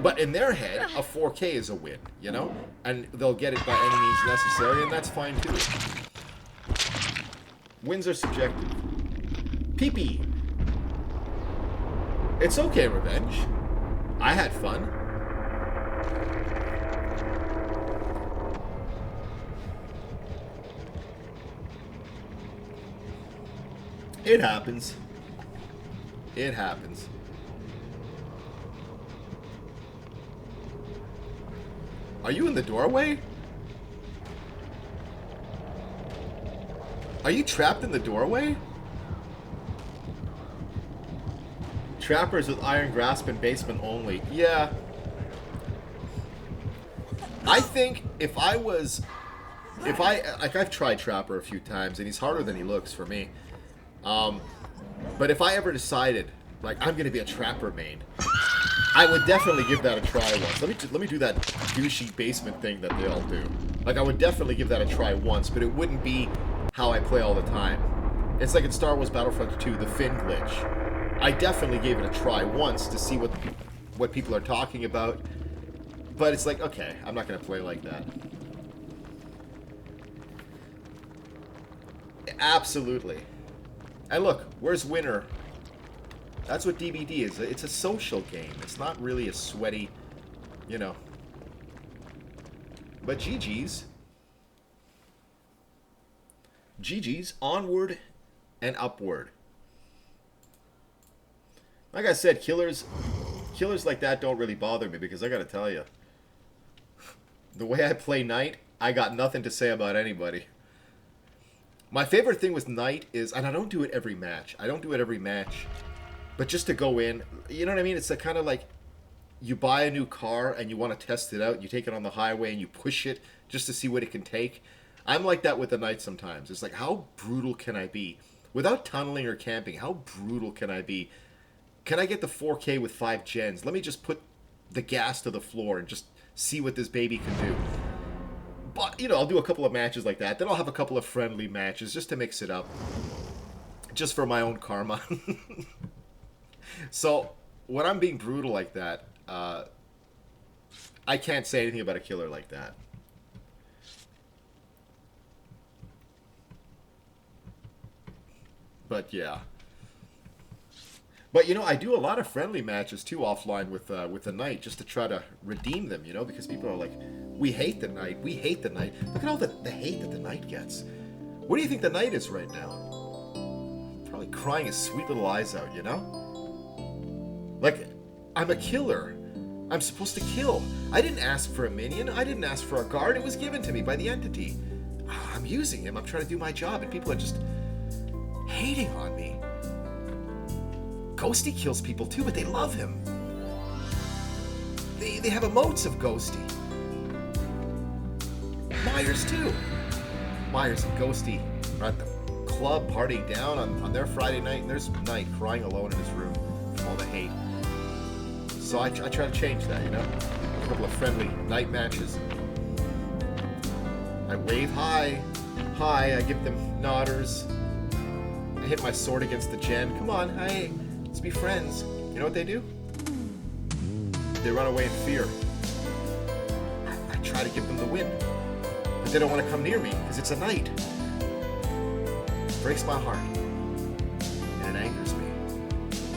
But in their head, a 4K is a win, you know? And they'll get it by any means necessary, and that's fine too. Wins are subjective. PP. It's okay, Revenge. I had fun. It happens. It happens. Are you in the doorway? Are you trapped in the doorway? Trappers with iron grasp and basement only. Yeah. I think if I've tried Trapper a few times, and he's harder than he looks for me. But if I ever decided, like, I'm gonna be a Trapper main, I would definitely give that a try once. Let me do that douchey basement thing that they all do. Like, I would definitely give that a try once, but it wouldn't be how I play all the time. It's like in Star Wars Battlefront 2, the Finn glitch. I definitely gave it a try once to see what people are talking about, but it's like, okay, I'm not gonna play like that. Absolutely. And look, where's winner? That's what DBD is. It's a social game. It's not really a sweaty, you know. But GG's. GG's, onward and upward. Like I said, killers like that don't really bother me, because I gotta tell you, the way I play Knight, I got nothing to say about anybody. My favorite thing with Knight is, and I don't do it every match. But just to go in, you know what I mean? It's a kind of like, you buy a new car and you want to test it out. You take it on the highway and you push it just to see what it can take. I'm like that with the Knight sometimes. It's like, how brutal can I be? Without tunneling or camping, how brutal can I be? Can I get the 4K with 5 gens? Let me just put the gas to the floor and just see what this baby can do. But, you know, I'll do a couple of matches like that. Then I'll have a couple of friendly matches just to mix it up. Just for my own karma. So, when I'm being brutal like that, I can't say anything about a killer like that. But, yeah. But, you know, I do a lot of friendly matches, too, offline with the Knight, just to try to redeem them, you know? Because people are like, we hate the Knight, we hate the Knight. Look at all the hate that the Knight gets. What do you think the Knight is right now? Probably crying his sweet little eyes out, you know? Like, I'm a killer. I'm supposed to kill. I didn't ask for a minion. I didn't ask for a guard. It was given to me by the entity. I'm using him. I'm trying to do my job, and people are just hating on me. Ghosty kills people too, but they love him. They have emotes of Ghosty. Myers too. Myers and Ghosty are at the club partying down on their Friday night, and there's Knight crying alone in his room from all the hate. So I try to change that, you know? A couple of friendly Knight matches. I wave hi. Hi, I give them nodders. I hit my sword against the gen. Come on, hey, let's be friends. You know what they do? They run away in fear. I try to give them the win, but they don't want to come near me because it's a knight. Breaks my heart, and it angers me.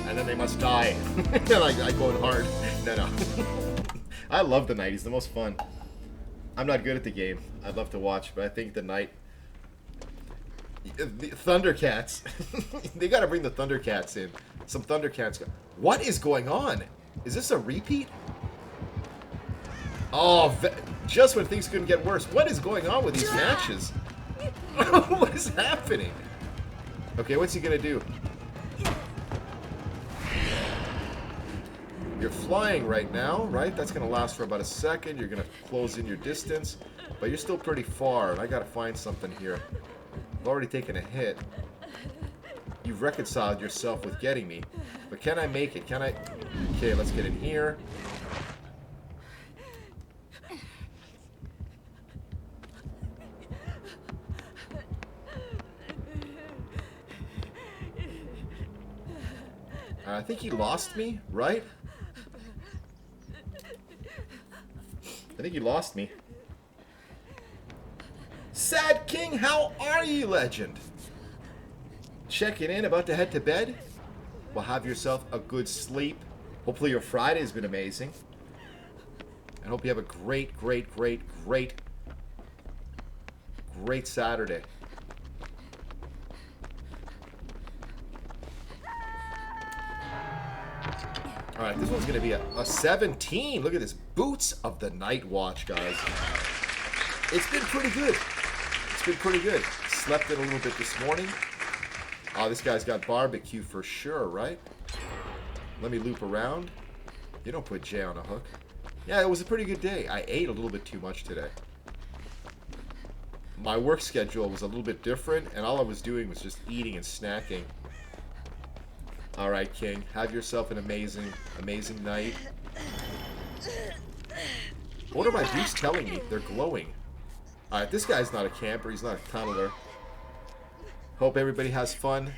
And then they must die. And I go in hard. No. I love the knight. He's the most fun. I'm not good at the game. I'd love to watch, but I think the knight... The Thundercats. They gotta bring the Thundercats in. Some Thundercats. What is going on? Is this a repeat? Oh, just when things couldn't get worse. What is going on with these matches? What is happening? Okay, what's he gonna do? You're flying right now, right? That's gonna last for about a second. You're gonna close in your distance, but you're still pretty far, and I gotta find something here. I've already taken a hit. You've reconciled yourself with getting me, but can I make it? Can I? Okay, let's get in here. I think he lost me, right? I think he lost me. Sad King, how are you, legend? Checking in, about to head to bed? Well, have yourself a good sleep. Hopefully your Friday's been amazing. And hope you have a great Saturday. Alright, this one's going to be a 17. Look at this. Boots of the Night Watch, guys. It's been pretty good. It's been pretty good. Slept in a little bit this morning. Oh, this guy's got barbecue for sure, right? Let me loop around. You don't put Jay on a hook. Yeah, it was a pretty good day. I ate a little bit too much today. My work schedule was a little bit different, and all I was doing was just eating and snacking. Alright, King. Have yourself an amazing night. What are my boots telling me? They're glowing. Alright, this guy's not a camper. He's not a tunneler. Hope everybody has fun.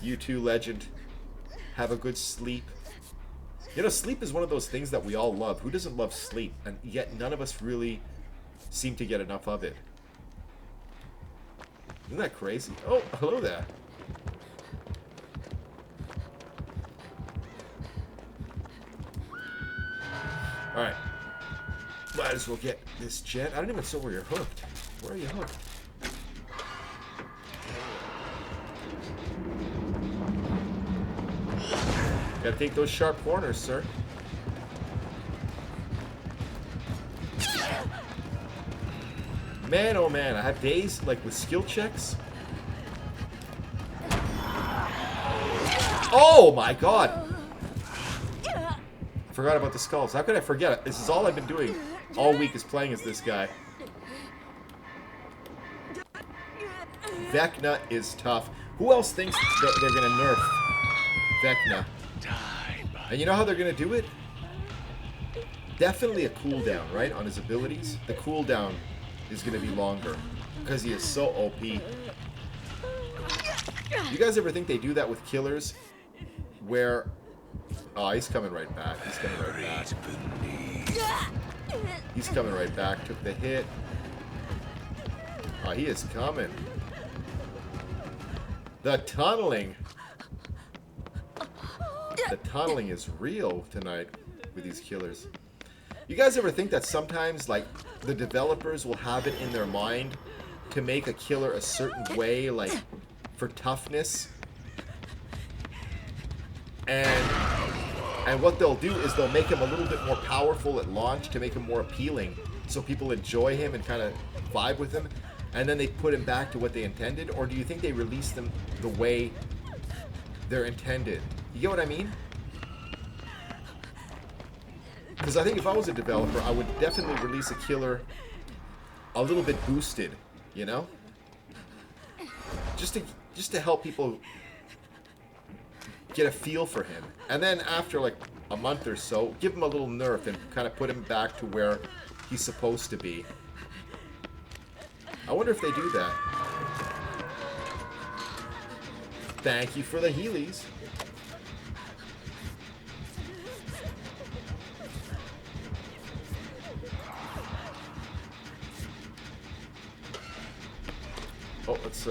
You too, legend. Have a good sleep. You know, sleep is one of those things that we all love. Who doesn't love sleep? And yet none of us really seem to get enough of it. Isn't that crazy? Oh, hello there. Alright. Might as well get this jet. I don't even know where you're hooked. Where are you hooked? Gotta take those sharp corners, sir. Man, oh man, I have days like with skill checks. Oh my god! I forgot about the skulls. How could I forget it? This is all I've been doing all week is playing as this guy. Vecna is tough. Who else thinks that they're gonna nerf Vecna? And you know how they're gonna do it? Definitely a cooldown, right? On his abilities. The cooldown is gonna be longer because he is so OP. You guys ever think they do that with killers? Where... Oh, he's coming right back. He's coming right back. He's coming right back. Took the hit. Oh, he is coming. The tunneling. The tunneling is real tonight with these killers. You guys ever think that sometimes, like, the developers will have it in their mind to make a killer a certain way, like, for toughness? And what they'll do is they'll make him a little bit more powerful at launch to make him more appealing, so people enjoy him and kind of vibe with him, and then they put him back to what they intended? Or do you think they release them the way they're intended? You get what I mean? Because I think if I was a developer, I would definitely release a killer a little bit boosted, you know? Just to help people get a feel for him. And then after like a month or so, give him a little nerf and kind of put him back to where he's supposed to be. I wonder if they do that. Thank you for the Heelys. Oh, let's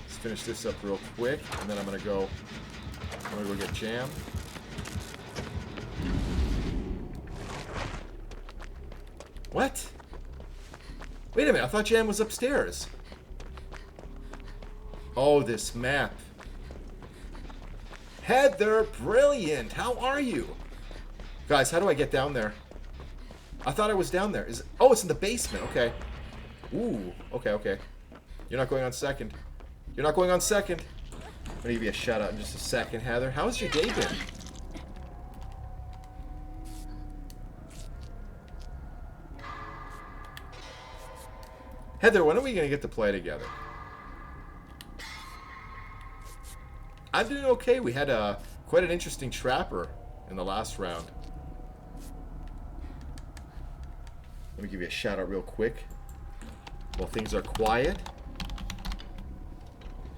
finish this up real quick, and then I'm gonna go get Jam. What? Wait a minute, I thought Jam was upstairs. Oh, this map. Heather, brilliant. How are you? Guys, how do I get down there? I thought I was down there. Oh, it's in the basement. Okay. Ooh, okay. You're not going on second. You're not going on second. I'm gonna give you a shout out in just a second, Heather. How's your day been? Heather, when are we gonna get to play together? I'm doing okay. We had quite an interesting trapper in the last round. Let me give you a shout out real quick. While things are quiet.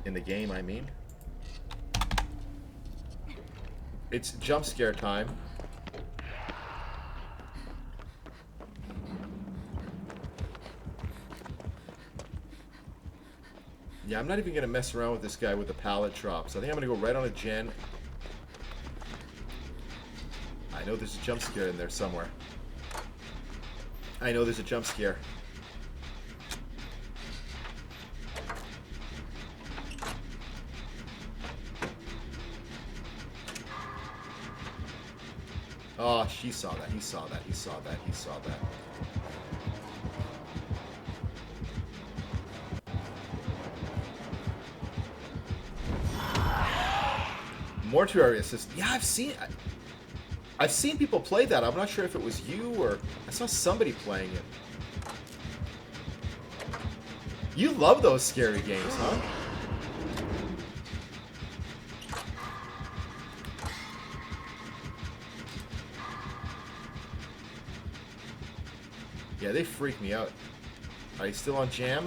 In the game, I mean. It's jump scare time. Yeah, I'm not even going to mess around with this guy with the pallet drops. I think I'm going to go right on a gen. I know there's a jump scare in there somewhere. I know there's a jump scare. Oh, she saw that. He saw that. He saw that. He saw that. Mortuary assist. Yeah, I've seen people play that. I'm not sure if it was you or I saw somebody playing it. You love those scary games, huh? Yeah, they freak me out. Are you still on Jam?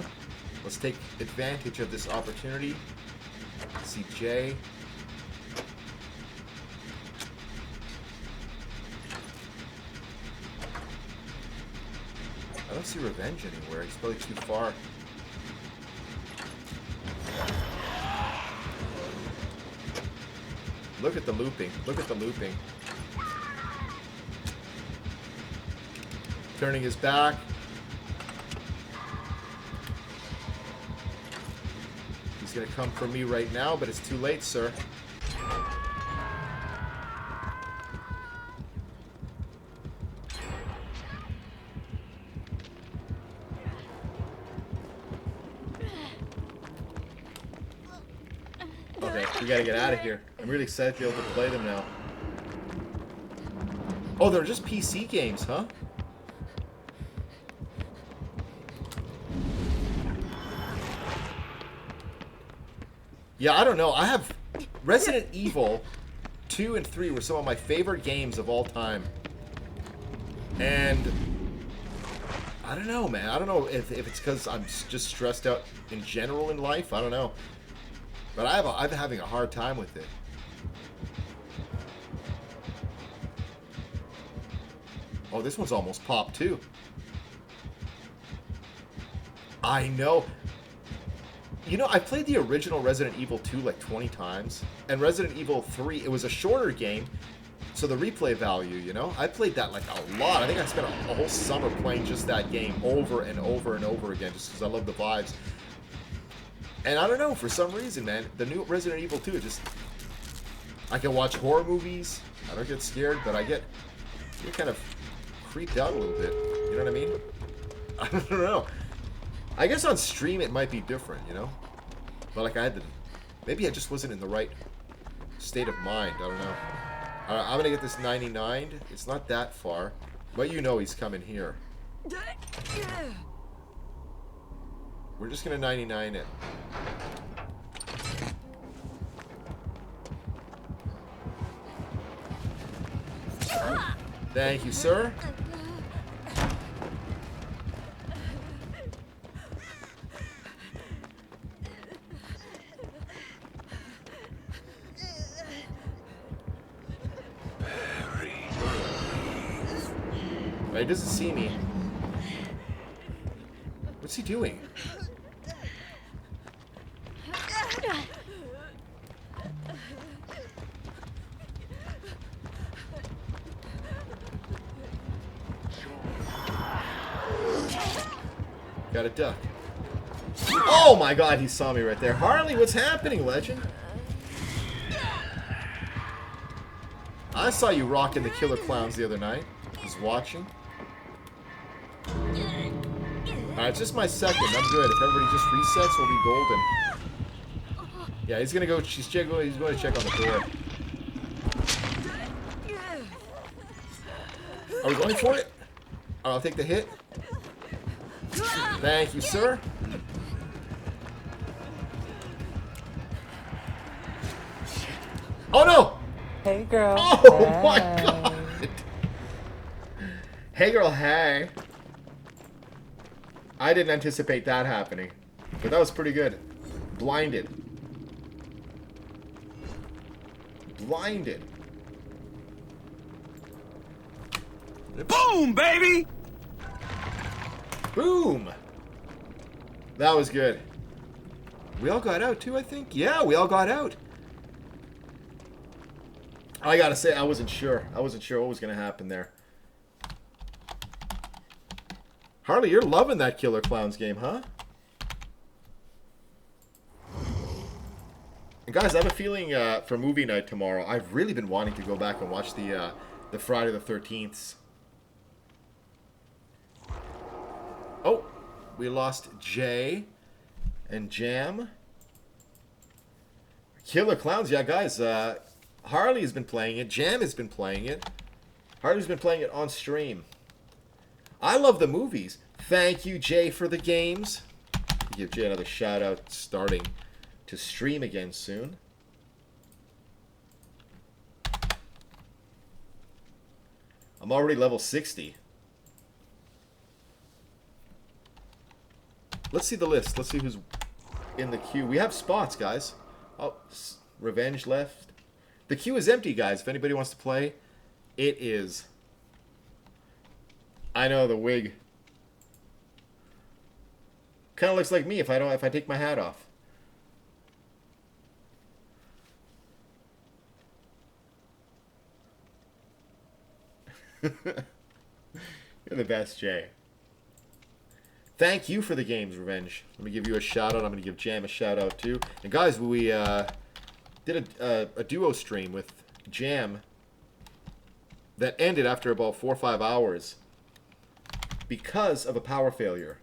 Let's take advantage of this opportunity. See Jay. I don't see Revenge anywhere. He's probably too far. Look at the looping. Look at the looping. Turning his back. He's gonna come for me right now, but it's too late, sir. Okay, we gotta get out of here. I'm really excited to be able to play them now. Oh, they're just PC games, huh? Yeah, I don't know. I have Resident Evil 2 and 3 were some of my favorite games of all time. And I don't know, man. I don't know if it's because I'm just stressed out in general in life. I don't know. But I'm having a hard time with it. Oh, this one's almost popped too. I know. You know, I played the original Resident Evil 2 like 20 times. And Resident Evil 3, it was a shorter game. So the replay value, you know? I played that like a lot. I think I spent a whole summer playing just that game over and over and over again. Just because I love the vibes. And I don't know, for some reason, man. The new Resident Evil 2, I can watch horror movies. I don't get scared, but I get kind of creeped out a little bit. You know what I mean? I don't know. I guess on stream it might be different, you know? But like maybe I just wasn't in the right state of mind. I don't know. Alright, I'm gonna get this 99. It's not that far. But you know he's coming here. We're just gonna 99 it. Thank you, sir. Right, he doesn't see me. What's he doing? Got a duck. Oh my god, he saw me right there. Harley, what's happening, legend? I saw you rocking the Killer Clowns the other night. I was watching. Alright, just my second. I'm good. If everybody just resets, we'll be golden. Yeah, he's gonna go. He's going to check on the door. Are we going for it? I'll take the hit. Thank you, sir. Oh no! Hey girl. Oh my god! Hey girl, hey. I didn't anticipate that happening, but that was pretty good. Blinded. Blinded. Boom, baby! Boom! That was good. We all got out too, I think? Yeah, we all got out. I gotta say, I wasn't sure. I wasn't sure what was gonna happen there. Harley, you're loving that Killer Clowns game, huh? And guys, I have a feeling for movie night tomorrow, I've really been wanting to go back and watch the Friday the 13th. Oh, we lost Jay and Jam. Killer Clowns, yeah, guys. Harley has been playing it. Jam has been playing it. Harley's been playing it on stream. I love the movies. Thank you, Jay, for the games. Give Jay another shout out starting to stream again soon. I'm already level 60. Let's see the list. Let's see who's in the queue. We have spots, guys. Oh, Revenge left. The queue is empty, guys. If anybody wants to play, it is. I know the wig. Kind of looks like me if I take my hat off. You're the best, Jay. Thank you for the games, Revenge. Let me give you a shout out. I'm going to give Jam a shout out too. And guys, we did a duo stream with Jam that ended after about 4 or 5 hours because of a power failure.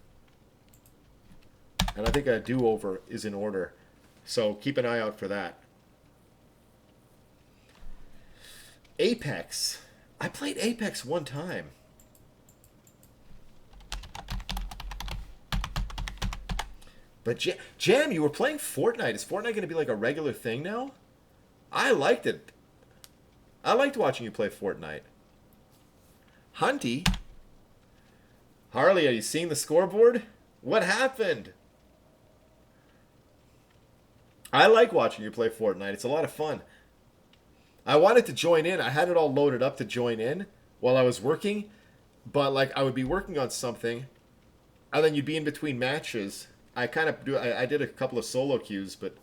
And I think a do-over is in order. So keep an eye out for that. Apex. I played Apex one time. But Jam, you were playing Fortnite. Is Fortnite going to be like a regular thing now? I liked it. I liked watching you play Fortnite. Hunty? Harley, are you seeing the scoreboard? What happened? I like watching you play Fortnite. It's a lot of fun. I wanted to join in. I had it all loaded up to join in while I was working. But like I would be working on something. And then you'd be in between matches. I did a couple of solo queues, but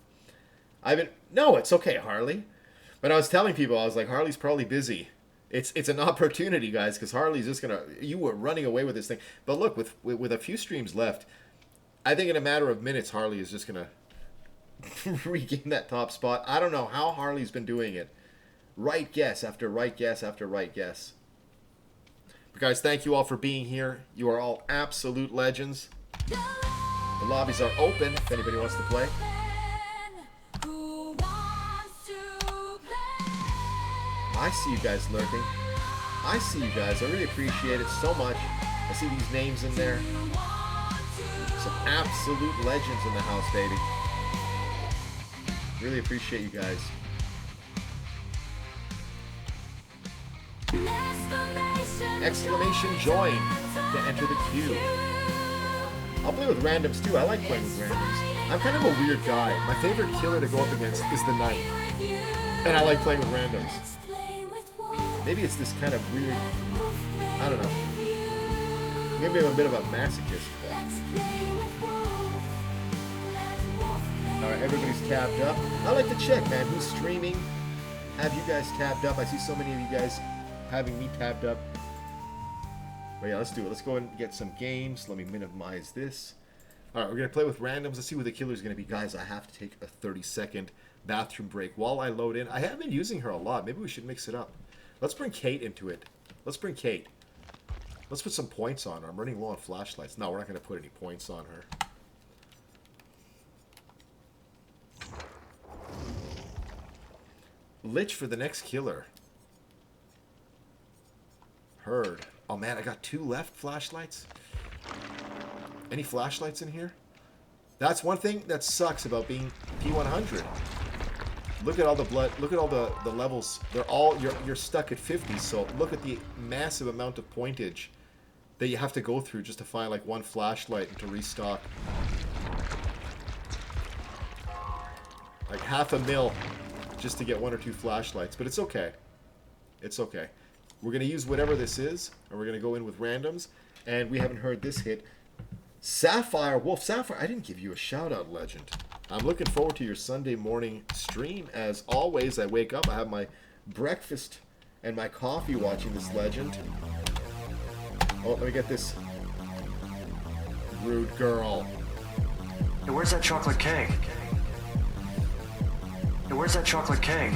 no, it's okay, Harley. But I was telling people, I was like, Harley's probably busy. It's an opportunity, guys, because Harley's just you were running away with this thing. But look, with a few streams left, I think in a matter of minutes, Harley is just gonna regain that top spot. I don't know how Harley's been doing it. Right guess after right guess after right guess. But guys, thank you all for being here. You are all absolute legends. The lobbies are open if anybody wants to play. I see you guys lurking. I see you guys. I really appreciate it so much. I see these names in there. Some absolute legends in the house, baby. Really appreciate you guys. Exclamation join to enter the queue. I'll play with randoms too. I like playing with randoms. I'm kind of a weird guy. My favorite killer to go up against is the knight. And I like playing with randoms. Maybe it's this kind of weird, I don't know. Maybe I'm a bit of a masochist. Let's play with wolf. Let wolf play. All right, everybody's tabbed up. I like to check, man, who's streaming. Have you guys tabbed up? I see so many of you guys having me tabbed up. But yeah, let's do it. Let's go and get some games. Let me minimize this. All right, we're going to play with randoms. Let's see who the killer's going to be. Guys, I have to take a 30-second bathroom break while I load in. I have been using her a lot. Maybe we should mix it up. Let's bring Kate into it. Let's bring Kate. Let's put some points on her. I'm running low on flashlights. No, we're not going to put any points on her. Lich for the next killer. Heard. Oh man, I got 2 left flashlights. Any flashlights in here? That's one thing that sucks about being P100. Look at all the blood. Look at all the levels. They're all you're stuck at 50. So look at the massive amount of pointage that you have to go through just to find like one flashlight and to restock. Like half a mil just to get 1 or 2 flashlights, but it's okay. It's okay. We're gonna use whatever this is, and we're gonna go in with randoms. And we haven't heard this hit. Sapphire Wolf. Sapphire, I didn't give you a shout out, legend. I'm looking forward to your Sunday morning stream. As always, I wake up, I have my breakfast and my coffee watching this, legend. Oh, let me get this. Rude girl. Hey, where's that chocolate cake? Hey, where's that chocolate cake?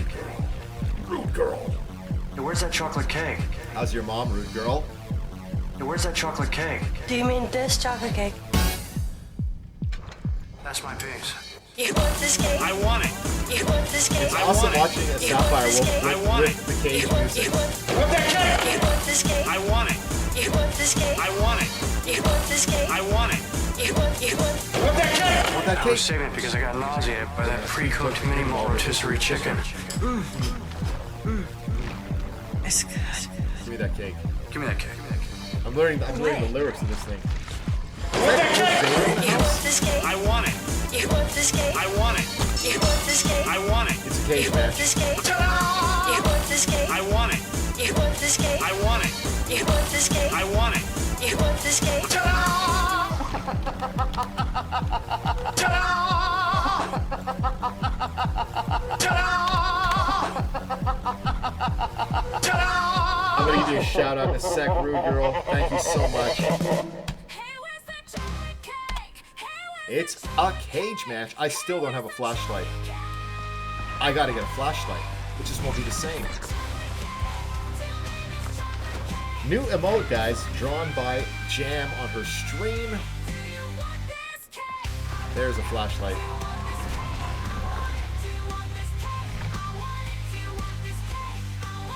Rude girl. Hey, where's that chocolate cake? How's your mom, rude girl? Hey, where's that chocolate cake? Do you mean this chocolate cake? That's my piece. You want this cake? I want it. You want this cake? It's awesome watching a Sapphire Wolf I want with the cage music. You want this cake? I want it. You want this cake? I want it. You want this cake? I want it. You want Want that I was cake? saving it because I got nauseated by that pre-cooked mini malt rotisserie chicken. It's good. Give me that cake. Give me that cake. I'm learning the lyrics of this thing. You want this cake? I want it. You want this cake? I want it. You want this cake? I want it. It's a cage You want match. this cake? You want this cake? I want it. You want this cake? I want it. You want this cake? I want it. You want this cake? I'm gonna give you a shout out in a sec, rude girl. Thank you so much. Hey, where's that chocolate cake? Hey, where's It's a cage match. I still don't have a flashlight. I gotta get a flashlight. It just won't be the same. New emote, guys, drawn by Jam on her stream. There's a flashlight.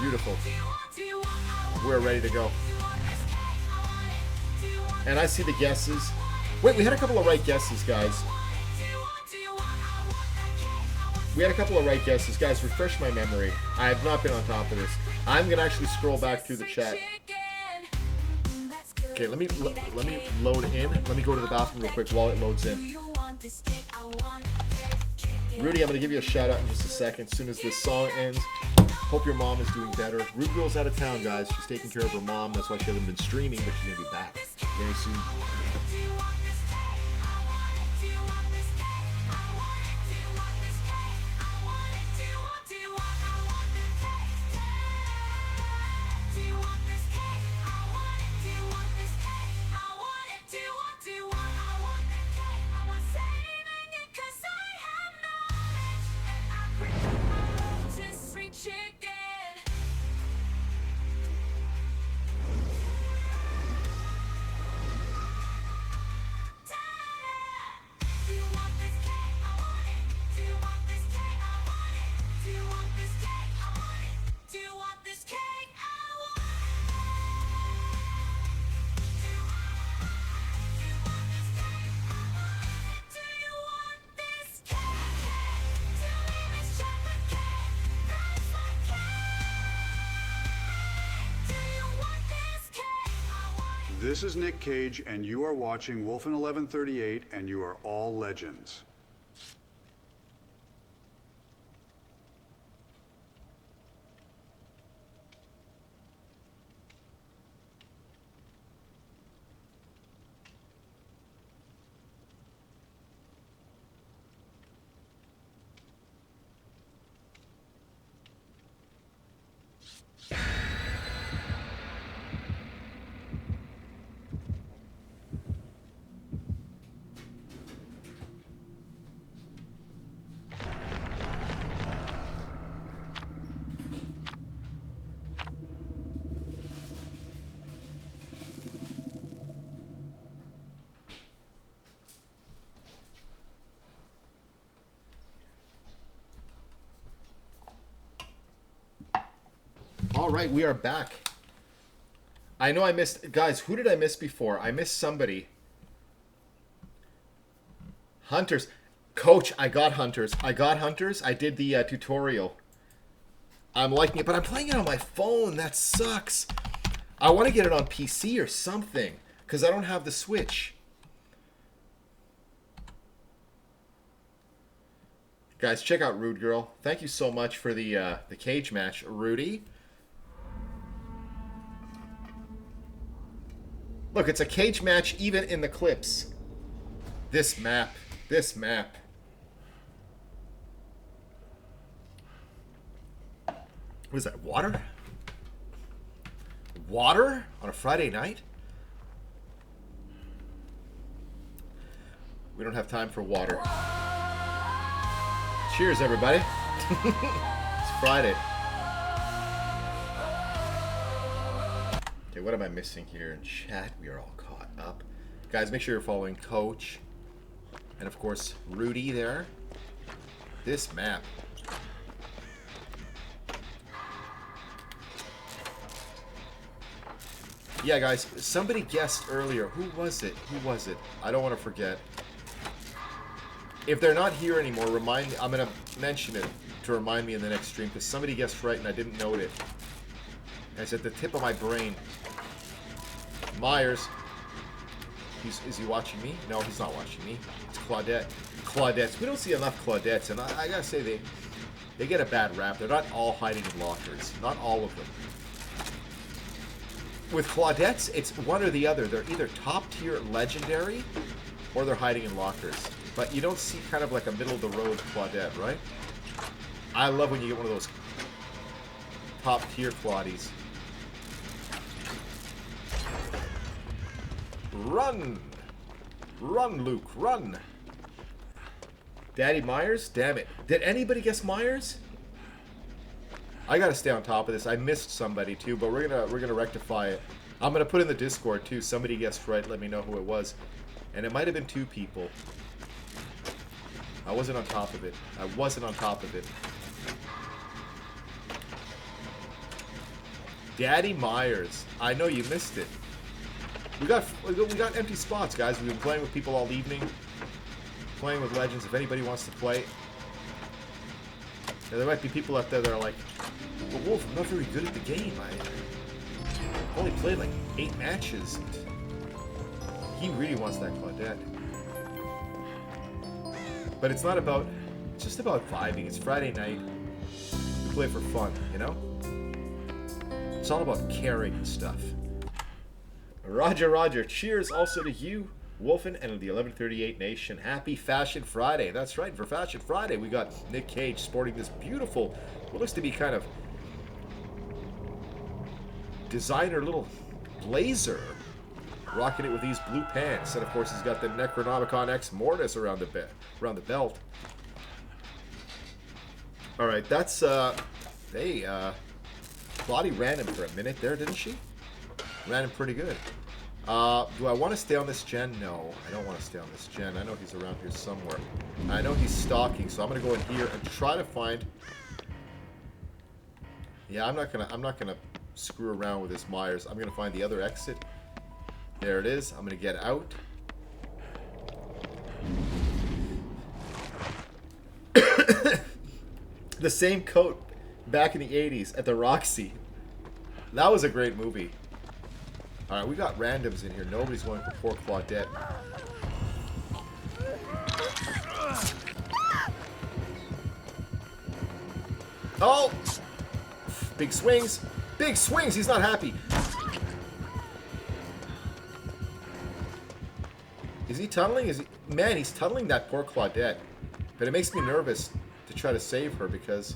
Beautiful. We're ready to go. And I see the guesses. Wait, we had a couple of right guesses, guys. We had a couple of right guesses. Guys, refresh my memory. I have not been on top of this. I'm going to actually scroll back through the chat. Okay, let me load in. Let me go to the bathroom real quick while it loads in. Rudy, I'm going to give you a shout out in just a second as soon as this song ends. Hope your mom is doing better. Rude Girl's out of town, guys. She's taking care of her mom. That's why she hasn't been streaming, but she's going to be back very soon. This is Nick Cage, and you are watching Wolfen 1138, and you are all legends. All right, we are back. I know I missed... Guys, who did I miss before? I missed somebody. Hunters. Coach, I got Hunters. I did the tutorial. I'm liking it, but I'm playing it on my phone. That sucks. I want to get it on PC or something, because I don't have the Switch. Guys, check out Rude Girl. Thank you so much for the cage match, Rudy. Look, it's a cage match even in the clips. This map. What is that, water? Water on a Friday night? We don't have time for water. Cheers, everybody. It's Friday. Okay, what am I missing here in chat? We are all caught up. Guys, make sure you're following Coach. And, of course, Rudy there. This map. Yeah, guys, somebody guessed earlier. Who was it? I don't want to forget. If they're not here anymore, I'm going to mention it to remind me in the next stream, because somebody guessed right and I didn't note it. And it's at the tip of my brain. Myers. Is he watching me? No, he's not watching me. It's Claudette. Claudettes. We don't see enough Claudettes, and I gotta say, they get a bad rap. They're not all hiding in lockers. Not all of them. With Claudettes, it's one or the other. They're either top-tier legendary, or they're hiding in lockers. But you don't see kind of like a middle-of-the-road Claudette, right? I love when you get one of those top-tier Claudies. Run! Run, Luke, run! Daddy Myers? Damn it. Did anybody guess Myers? I gotta stay on top of this. I missed somebody too, but we're gonna rectify it. I'm gonna put in the Discord too. Somebody guessed right, let me know who it was. And it might have been 2 people. I wasn't on top of it. Daddy Myers. I know you missed it. We got empty spots, guys. We've been playing with people all evening. Playing with legends. If anybody wants to play. Now, there might be people out there that are like, well, Wolf, I'm not very good at the game. I only played like 8 matches. He really wants that Claudette. But it's not about... It's just about vibing. It's Friday night. We play for fun, you know? It's all about caring and stuff. Roger. Cheers also to you, Wolfen, and the 1138 Nation. Happy Fashion Friday. That's right. For Fashion Friday, we got Nick Cage sporting this beautiful, what looks to be kind of designer little blazer. Rocking it with these blue pants. And, of course, he's got the Necronomicon X Mortis around the belt. All right, that's, Claudia ran him for a minute there, didn't she? Ran him pretty good. Do I want to stay on this gen? No, I don't want to stay on this gen. I know he's around here somewhere. I know he's stalking, so I'm gonna go in here and try to find. Yeah, I'm not gonna screw around with this Myers. I'm gonna find the other exit. There it is. I'm gonna get out. The same coat back in the 80s at the Roxy. That was a great movie. Alright, we got randoms in here. Nobody's going for poor Claudette. Oh! Big swings. Big swings. He's not happy. Is he tunneling? Man, he's tunneling that poor Claudette. But it makes me nervous to try to save her because...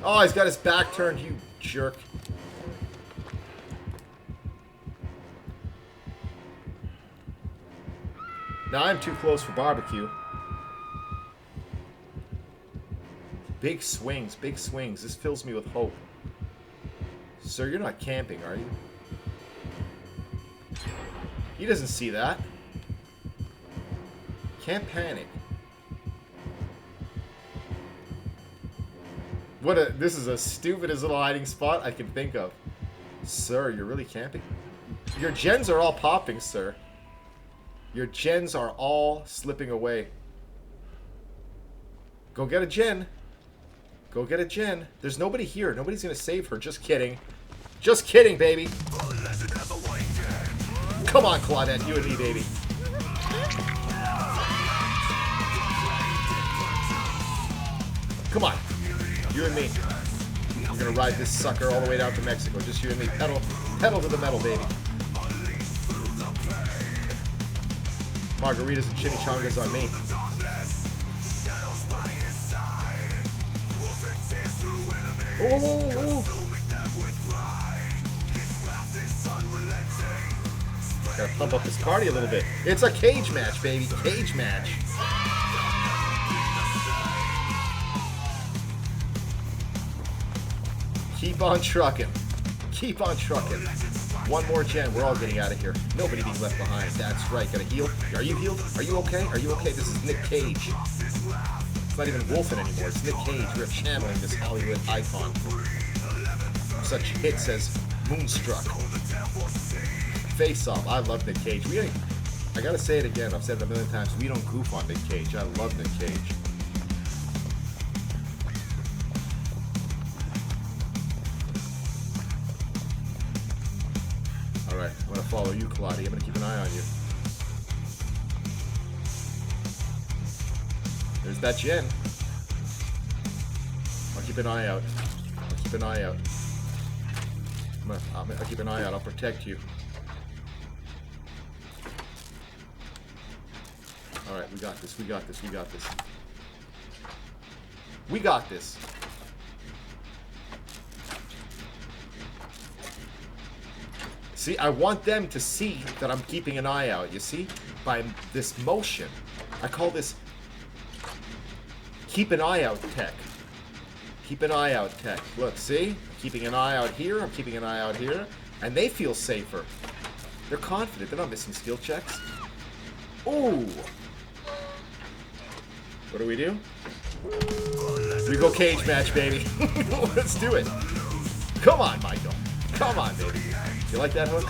Oh, he's got his back turned, you jerk. Now I'm too close for barbecue. Big swings, big swings. This fills me with hope. Sir, you're not camping, are you? He doesn't see that. Can't panic. This is the stupidest little hiding spot I can think of. Sir, you're really camping. Your gens are all popping, sir. Your gens are all slipping away. Go get a gen. Go get a gen. There's nobody here. Nobody's gonna save her. Just kidding. Just kidding, baby. Come on, Claudette. You and me, baby. Come on. You and me. We're gonna ride this sucker all the way down to Mexico. Just you and me. Pedal to the metal, baby. Margaritas and chimichangas on me. Oh. Gotta pump up this party a little bit. It's a cage match, baby. Cage match. Keep on trucking. Keep on trucking. One more gen. We're all getting out of here. Nobody being left behind. That's right. Gotta heal. Are you healed? Are you okay? Are you okay? This is Nick Cage. It's not even Wolfen anymore. It's Nick Cage. We're channeling this Hollywood icon. Such hits as Moonstruck, Face Off. I love Nick Cage. I gotta say it again. I've said it a million times. We don't goof on Nick Cage. I love Nick Cage. Alright, I'm gonna follow you, Claudia. I'm gonna keep an eye on you. There's that gen. I'll keep an eye out. I'll keep an eye out. I'll keep an eye out. I'll protect you. Alright, we got this. We got this. We got this. We got this. See, I want them to see that I'm keeping an eye out, you see? By this motion. I call this keep an eye out tech. Keep an eye out tech. Look, see? Keeping an eye out here, I'm keeping an eye out here, and they feel safer. They're confident, they're not missing skill checks. Ooh! What do? We go cage match, baby. Let's do it. Come on, Michael. Come on, baby. You like that hook?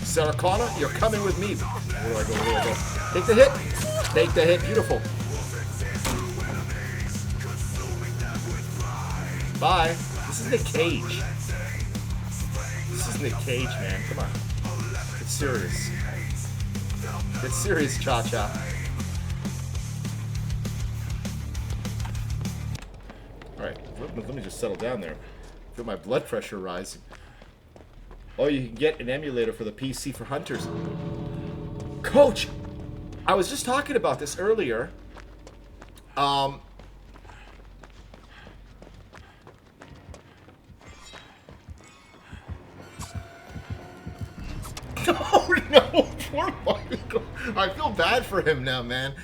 Sarah Connor, you're coming with me. Where do I go? Where do I go? Take the hit. Take the hit. Beautiful. Bye. This is Nick Cage. This is Nick Cage, man. Come on. It's serious. It's serious, Cha-Cha. Alright, let me just settle down there. Feel my blood pressure rising. Oh, you can get an emulator for the PC for hunters. Coach! I was just talking about this earlier. Oh no, poor Michael. I feel bad for him now, man.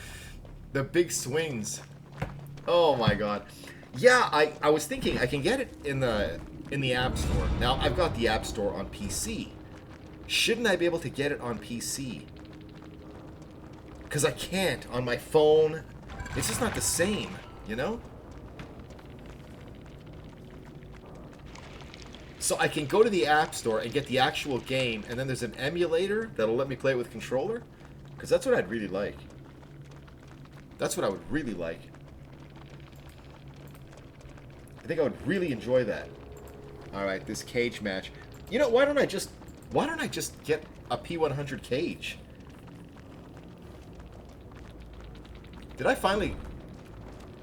The big swings. Oh my god. Yeah, I was thinking I can get it in the App Store. Now, I've got the App Store on PC. Shouldn't I be able to get it on PC? Because I can't on my phone. It's just not the same, you know? So I can go to the App Store and get the actual game, and then there's an emulator that'll let me play it with controller? Because that's what I'd really like. That's what I would really like. I think I would really enjoy that. Alright, this cage match. You know, why don't I just get a P100 cage? Did I finally...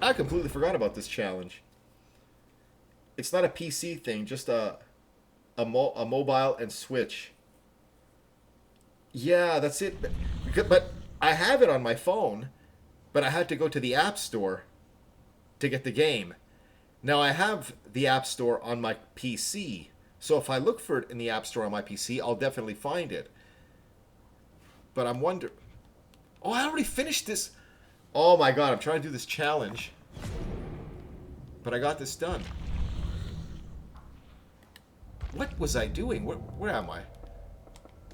I completely forgot about this challenge. It's not a PC thing, just a mobile and Switch. Yeah, that's it. But I have it on my phone, but I had to go to the App Store to get the game. Now, I have the App Store on my PC, so if I look for it in the App Store on my PC, I'll definitely find it. But I'm wondering... Oh, I already finished this. Oh my god, I'm trying to do this challenge. But I got this done. What was I doing? Where am I?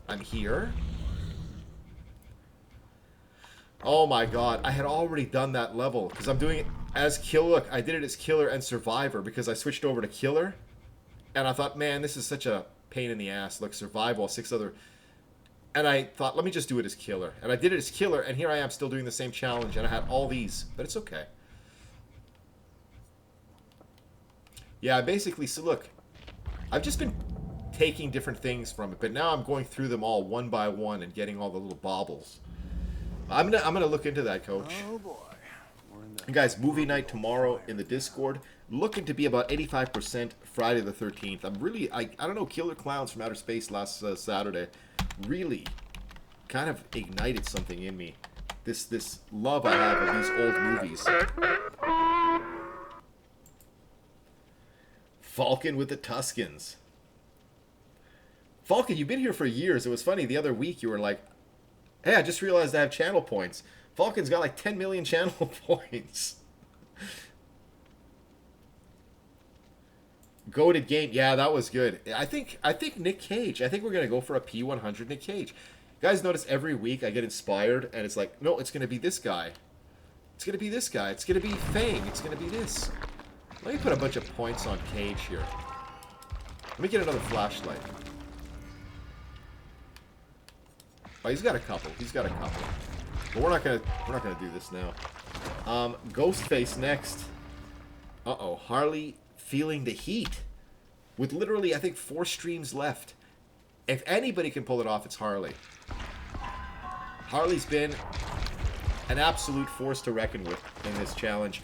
I'm here. Oh my god, I had already done that level because I'm doing it as killer. Look, I did it as killer and survivor because I switched over to killer, and I thought, man, this is such a pain in the ass. Look, survival, 6 other, and I thought, let me just do it as killer, and I did it as killer, and here I am still doing the same challenge, and I had all these, but it's okay. Yeah, basically, so look, I've just been taking different things from it, but now I'm going through them all one by one and getting all the little baubles. I'm gonna look into that, Coach. Oh boy. And guys, movie night tomorrow in the Discord. Looking to be about 85% Friday the 13th. I'm really, I don't know, Killer Clowns from Outer Space last Saturday really kind of ignited something in me. This love I have of these old movies. Falcon with the Tuscans. Falcon, you've been here for years. It was funny, the other week you were like, hey, I just realized I have channel points. Falcon's got like 10 million channel points. Goated game. Yeah, that was good. I think Nick Cage. I think we're going to go for a P100 Nick Cage. Guys, notice every week I get inspired and it's like, no, it's going to be this guy. It's going to be this guy. It's going to be Fang. It's going to be this. Let me put a bunch of points on Cage here. Let me get another flashlight. Oh, he's got a couple. He's got a couple. But we're not gonna do this now. Ghostface next. Uh-oh. Harley feeling the heat. With literally, I think, 4 streams left. If anybody can pull it off, it's Harley. Harley's been an absolute force to reckon with in this challenge.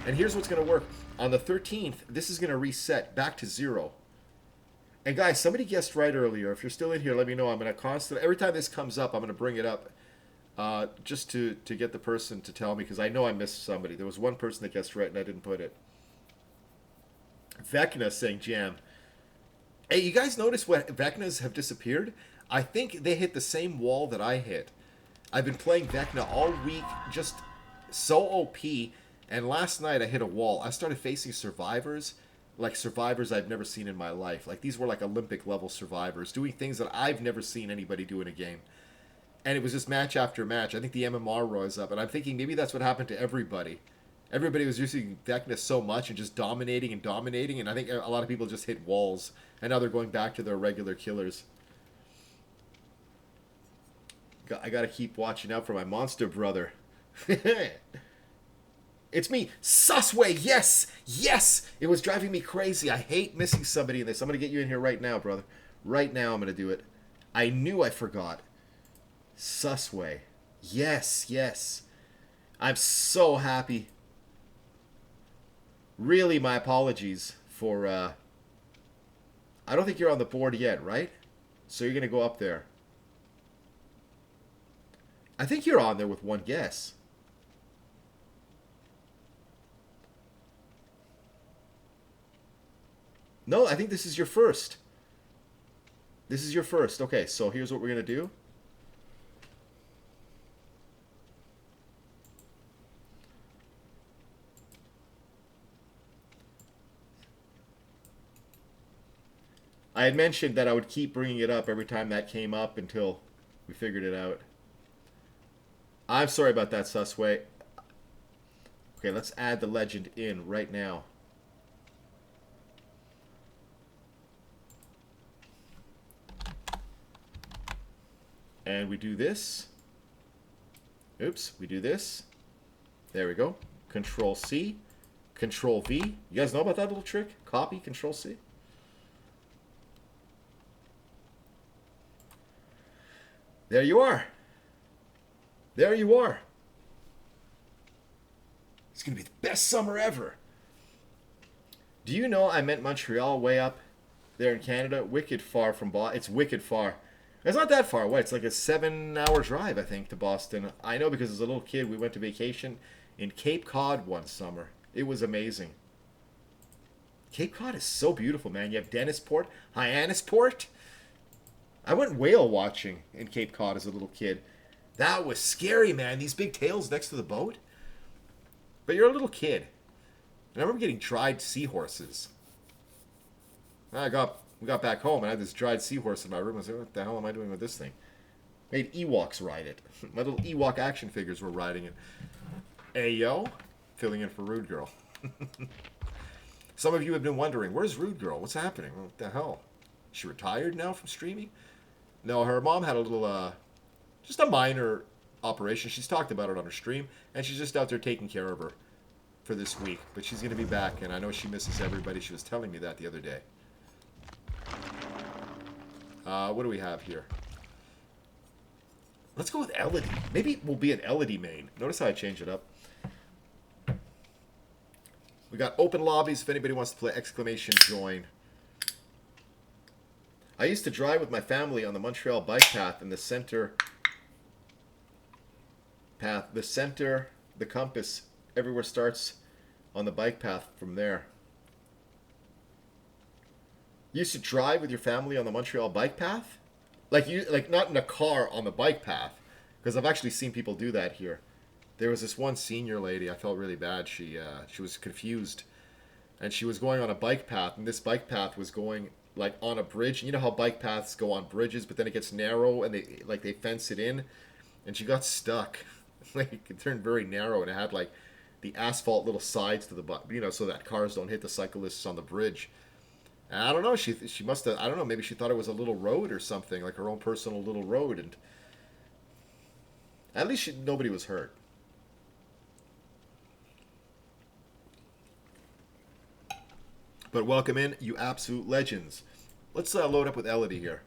And here's what's gonna work. On the 13th, this is gonna reset back to 0. And guys, somebody guessed right earlier. If you're still in here, let me know. I'm going to every time this comes up, I'm going to bring it up just to get the person to tell me, because I know I missed somebody. There was one person that guessed right and I didn't put it. Vecna saying jam. Hey, you guys notice what Vecnas have disappeared? I think they hit the same wall that I hit. I've been playing Vecna all week, just so OP, and last night I hit a wall. I started facing survivors. Like survivors I've never seen in my life. Like these were like Olympic level survivors doing things that I've never seen anybody do in a game. And it was just match after match. I think the MMR rose up, and I'm thinking maybe that's what happened to everybody. Everybody was using Vecna so much and just dominating, and I think a lot of people just hit walls, and now they're going back to their regular killers. I gotta keep watching out for my monster brother. It's me, Susway. Yes, yes. It was driving me crazy. I hate missing somebody in this. I'm gonna get you in here right now, brother. Right now, I'm gonna do it. I knew I forgot. Susway. Yes, yes. I'm so happy. Really, my apologies for. I don't think you're on the board yet, right? So you're gonna go up there. I think you're on there with one guess. No, I think this is your first. This is your first. Okay, so here's what we're going to do. I had mentioned that I would keep bringing it up every time that came up until we figured it out. I'm sorry about that, Susway. Okay, let's add the legend in right now. And we do this. Oops, we do this. There we go. Control C, Control V. You guys know about that little trick? Copy, Control C. There you are. There you are. It's going to be the best summer ever. Do you know I meant Montreal way up there in Canada? Wicked far from Boston. It's wicked far. It's not that far away. It's like a 7-hour drive, I think, to Boston. I know because as a little kid, we went to vacation in Cape Cod one summer. It was amazing. Cape Cod is so beautiful, man. You have Dennisport, Hyannisport. I went whale watching in Cape Cod as a little kid. That was scary, man. These big tails next to the boat. But you're a little kid. And I remember getting dried seahorses. I got We got back home and I had this dried seahorse in my room. I was like, what the hell am I doing with this thing? Made Ewoks ride it. My little Ewok action figures were riding it. Ayo, filling in for Rude Girl. Some of you have been wondering, where's Rude Girl? What's happening? What the hell? Is she retired now from streaming? No, her mom had a little, just a minor operation. She's talked about it on her stream, and she's just out there taking care of her for this week. But she's going to be back, and I know she misses everybody. She was telling me that the other day. What do we have here? Let's go with Elodie. Maybe we'll be an Elodie main. Notice how I changed it up. We got open lobbies if anybody wants to play !join. I used to drive with my family on the Montreal bike path, and the center path, the compass, everywhere starts on the bike path from there. You used to drive with your family on the Montreal bike path? Like not in a car, on the bike path. Because I've actually seen people do that here. There was this one senior lady, I felt really bad. She was confused. And she was going on a bike path, and this bike path was going like on a bridge. You know how bike paths go on bridges, but then it gets narrow and they fence it in. And she got stuck. Like it turned very narrow, and it had like the asphalt little sides to the so that cars don't hit the cyclists on the bridge. And I don't know, she must have, I don't know, maybe she thought it was a little road or something, like her own personal little road, and at least nobody was hurt. But welcome in, you absolute legends. Let's load up with Elodie here.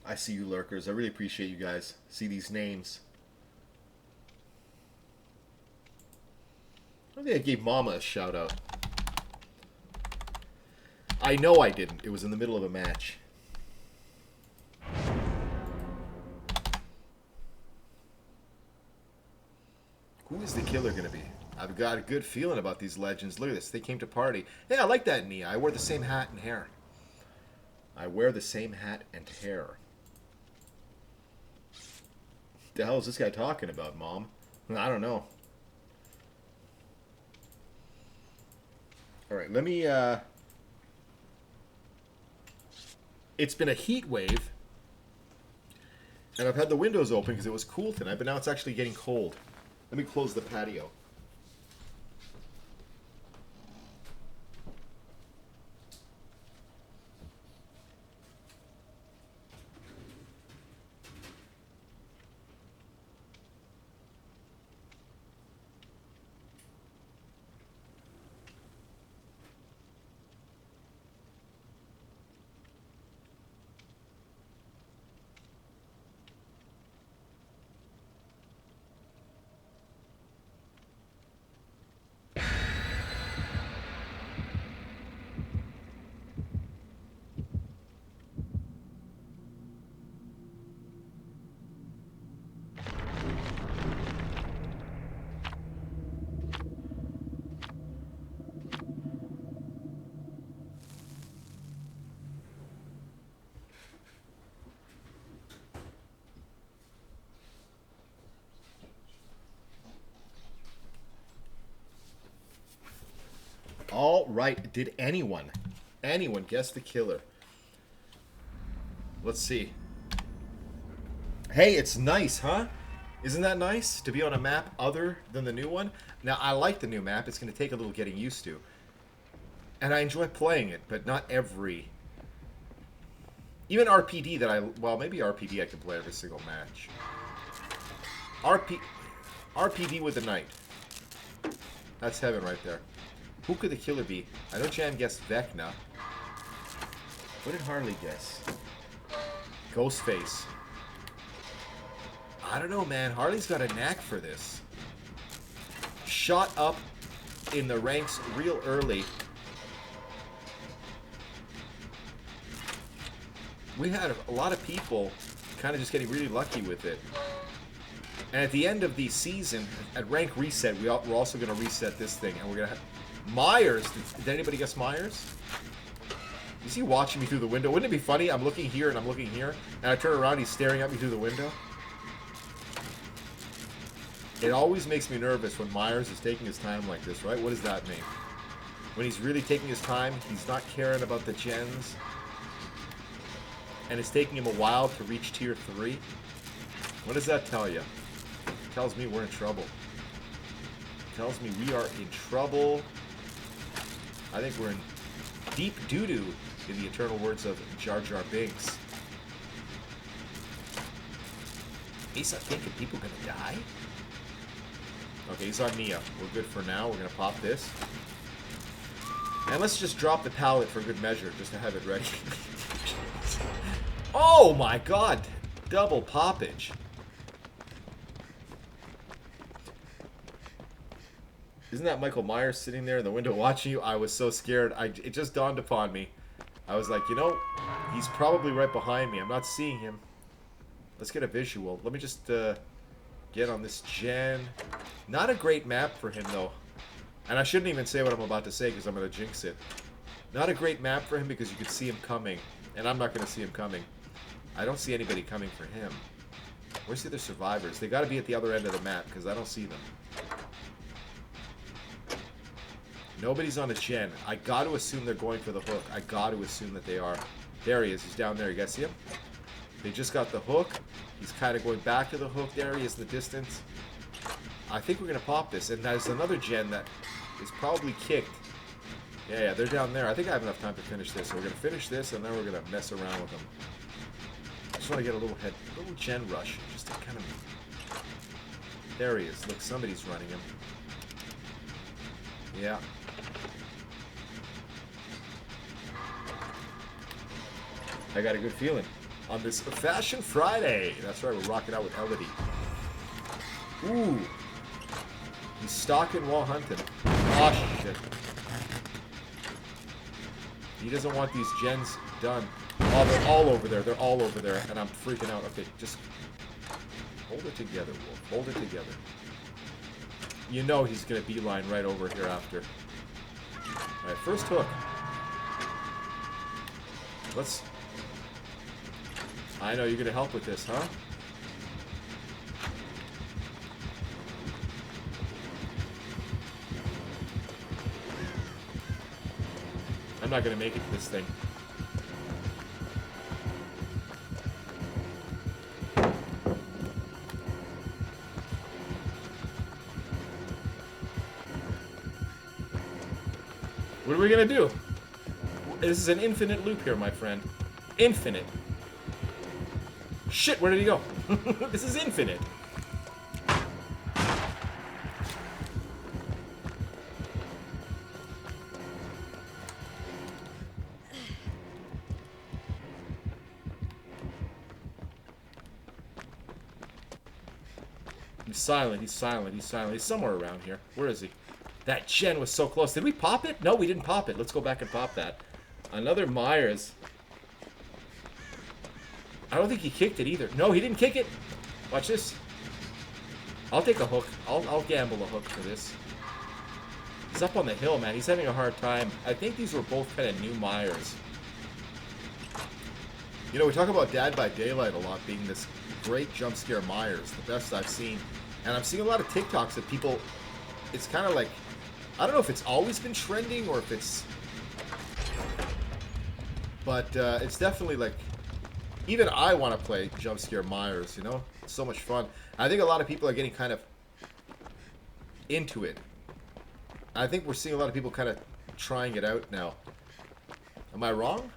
I see you lurkers. I really appreciate you guys. See these names. I think I gave Mama a shout out. I know I didn't. It was in the middle of a match. Who is the killer going to be? I've got a good feeling about these legends. Look at this. They came to party. Hey, I like that, Nia. I wear the same hat and hair. I wear the same hat and hair. What the hell is this guy talking about, Mom? I don't know. Alright, let me, It's been a heat wave. And I've had the windows open because it was cool tonight, but now it's actually getting cold. Let me close the patio. All right. Did anyone guess the killer? Let's see. Hey, it's nice, huh? Isn't that nice to be on a map other than the new one? Now, I like the new map. It's going to take a little getting used to. And I enjoy playing it, but not every... Even RPD that well, maybe RPD I can play every single match. RPD with the Knight. That's heaven right there. Who could the killer be? I know Jan guessed Vecna. What did Harley guess? Ghostface. I don't know, man. Harley's got a knack for this. Shot up in the ranks real early. We had a lot of people kind of just getting really lucky with it. And at the end of the season, at rank reset, we're also going to reset this thing. And we're going to have... Myers. Did anybody guess Myers? Is he watching me through the window? Wouldn't it be funny? I'm looking here and I'm looking here, and I turn around, he's staring at me through the window. It always makes me nervous when Myers is taking his time like this, right? What does that mean? When he's really taking his time, he's not caring about the gens, and it's taking him a while to reach tier 3. What does that tell you? It tells me we're in trouble. It tells me we are in trouble. I think we're in deep doo-doo, in the eternal words of Jar Jar Binks. He's not thinking people gonna die. Okay, he's on Nia. We're good for now. We're gonna pop this. And let's just drop the pallet for good measure, just to have it ready. Oh my god! Double poppage. Isn't that Michael Myers sitting there in the window watching you? I was so scared. It just dawned upon me. I was like, you know, he's probably right behind me. I'm not seeing him. Let's get a visual. Let me just get on this gen. Not a great map for him, though. And I shouldn't even say what I'm about to say because I'm going to jinx it. Not a great map for him because you could see him coming. And I'm not going to see him coming. I don't see anybody coming for him. Where's the other survivors? They got to be at the other end of the map because I don't see them. Nobody's on a gen. I got to assume they're going for the hook. I got to assume that they are. There he is. He's down there. You guys see him? They just got the hook. He's kind of going back to the hook. There he is in the distance. I think we're going to pop this. And there's another gen that is probably kicked. Yeah, they're down there. I think I have enough time to finish this. So we're going to finish this, and then we're going to mess around with them. I just want to get a little gen rush. Just to kind of... There he is. Look, somebody's running him. Yeah. I got a good feeling. On this Fashion Friday. That's right, we're rocking out with Elodie. Ooh. He's stalking while hunting. Oh, shit. He doesn't want these gens done. Oh, they're all over there. They're all over there. And I'm freaking out. Okay, just hold it together, Wolf. Hold it together. You know he's going to beeline right over here after. Alright, first hook. Let's... I know you're going to help with this, huh? I'm not going to make it to this thing. What are we going to do? This is an infinite loop here, my friend. Infinite. Shit, where did he go? This is infinite. He's silent, he's silent, he's silent. He's somewhere around here. Where is he? That gen was so close. Did we pop it? No, we didn't pop it. Let's go back and pop that. Another Myers. I don't think he kicked it either. No, he didn't kick it. Watch this. I'll take a hook. I'll gamble a hook for this. He's up on the hill, man. He's having a hard time. I think these were both kind of new Myers. You know, we talk about Dead by Daylight a lot being this great jump scare Myers, the best I've seen. And I'm seeing a lot of TikToks that people, it's kind of like, I don't know if it's always been trending or if it's, but it's definitely like, even I want to play jump scare Myers, you know? It's so much fun. I think a lot of people are getting kind of into it. I think we're seeing a lot of people kind of trying it out now. Am I wrong?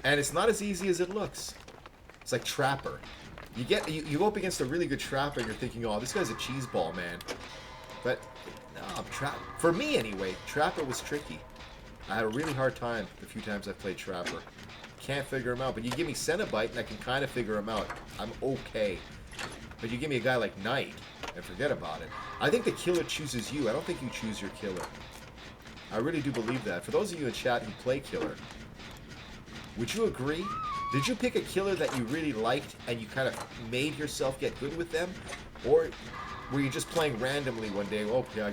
And it's not as easy as it looks. It's like Trapper. You go up against a really good Trapper and you're thinking, oh, this guy's a cheese ball, man. But no, for me anyway, Trapper was tricky. I had a really hard time the few times I played Trapper. Can't figure him out. But you give me Cenobite and I can kind of figure him out. I'm okay. But you give me a guy like Knight and forget about it. I think the killer chooses you. I don't think you choose your killer. I really do believe that. For those of you in chat who play killer, would you agree? Did you pick a killer that you really liked and you kind of made yourself get good with them? Or were you just playing randomly one day, oh, yeah,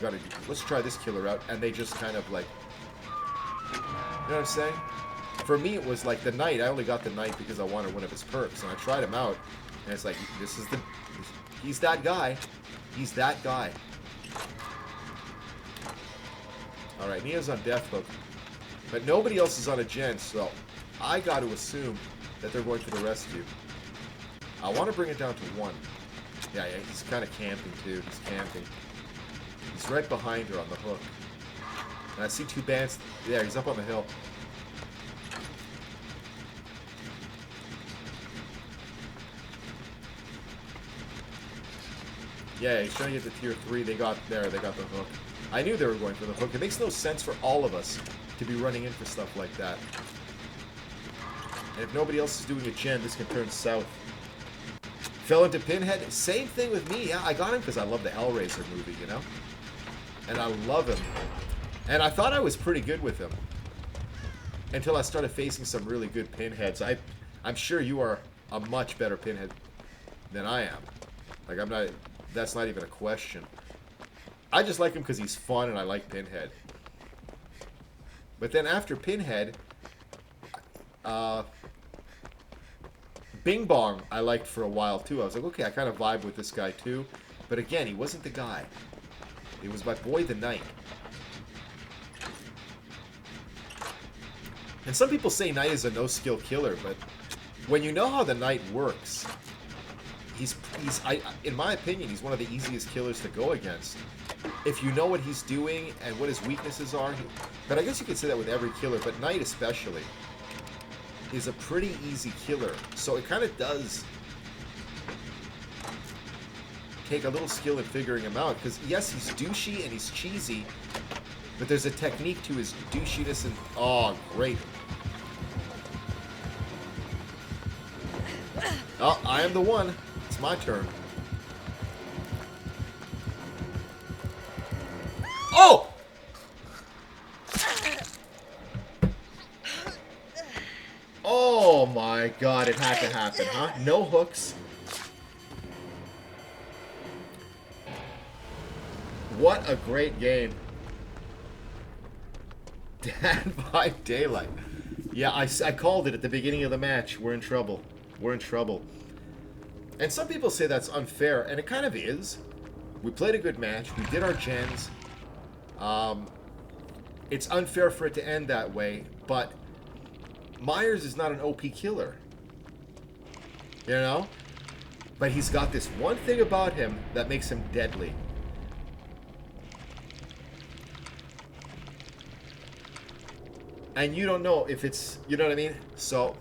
let's try this killer out, and they just kind of like, you know what I'm saying? For me, it was like the Knight. I only got the Knight because I wanted one of his perks, and I tried him out, and it's like, He's that guy. He's that guy. Alright, Nia's on Deathhook. But nobody else is on a gen, so I got to assume that they're going for the rescue. I want to bring it down to 1. Yeah, he's kind of camping too. He's camping. He's right behind her on the hook. And I see 2 bands. Yeah, he's up on the hill. Yeah, he's trying to get the tier 3. They got the hook. I knew they were going for the hook. It makes no sense for all of us to be running in for stuff like that. And if nobody else is doing a gen, this can turn south. Fell into Pinhead. Same thing with me. Yeah, I got him because I love the Hellraiser movie, you know? And I love him. And I thought I was pretty good with him. Until I started facing some really good Pinheads. I'm sure you are a much better Pinhead than I am. Like, I'm not... That's not even a question. I just like him because he's fun and I like Pinhead. But then after Pinhead... Bing Bong I liked for a while too. I was like, okay, I kind of vibe with this guy too. But again, he wasn't the guy. It was my boy the Knight. And some people say Knight is a no-skill killer, but when you know how the Knight works, in my opinion, he's one of the easiest killers to go against. If you know what he's doing and what his weaknesses are. But I guess you could say that with every killer, but Knight especially is a pretty easy killer. So it kind of does take a little skill in figuring him out. Because yes, he's douchey and he's cheesy, but there's a technique to his douchiness and... Oh, great. Oh, I am the one. It's my turn. Oh! Oh my god, it had to happen, huh? No hooks. What a great game. Dead by Daylight. Yeah, I called it at the beginning of the match. We're in trouble. We're in trouble. And some people say that's unfair, and it kind of is. We played a good match. We did our gens. It's unfair for it to end that way, but Myers is not an OP killer. You know? But he's got this one thing about him that makes him deadly. And you don't know if it's... You know what I mean? So...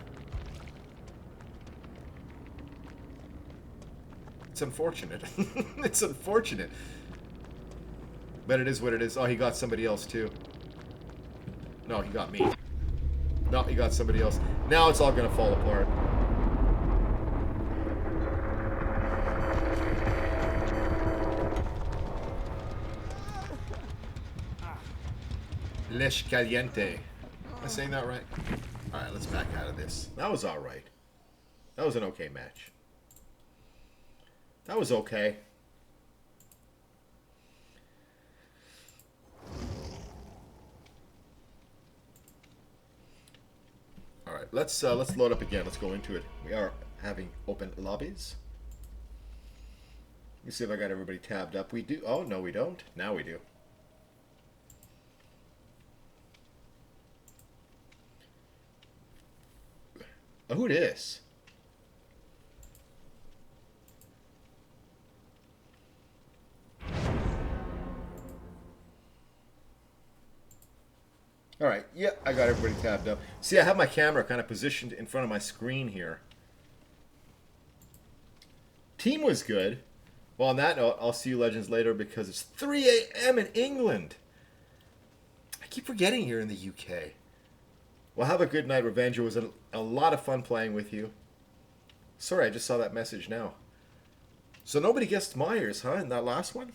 It's unfortunate. It's unfortunate. But it is what it is. Oh, he got somebody else too. No, he got me. No, he got somebody else. Now it's all gonna fall apart. Lesh Caliente. Am I saying that right? Alright, let's back out of this. That was alright. That was an okay match. That was okay. Alright, let's load up again. Let's go into it. We are having open lobbies. Let me see if I got everybody tabbed up. We do. Oh, no, we don't. Now we do. Oh, who dis? Alright, yeah, I got everybody tabbed up. See, I have my camera kind of positioned in front of my screen here. Team was good. Well, on that note, I'll see you Legends later because it's 3 a.m. in England. I keep forgetting you're in the UK. Well, have a good night, Revenger. It was a lot of fun playing with you. Sorry, I just saw that message now. So nobody guessed Myers, huh, in that last one?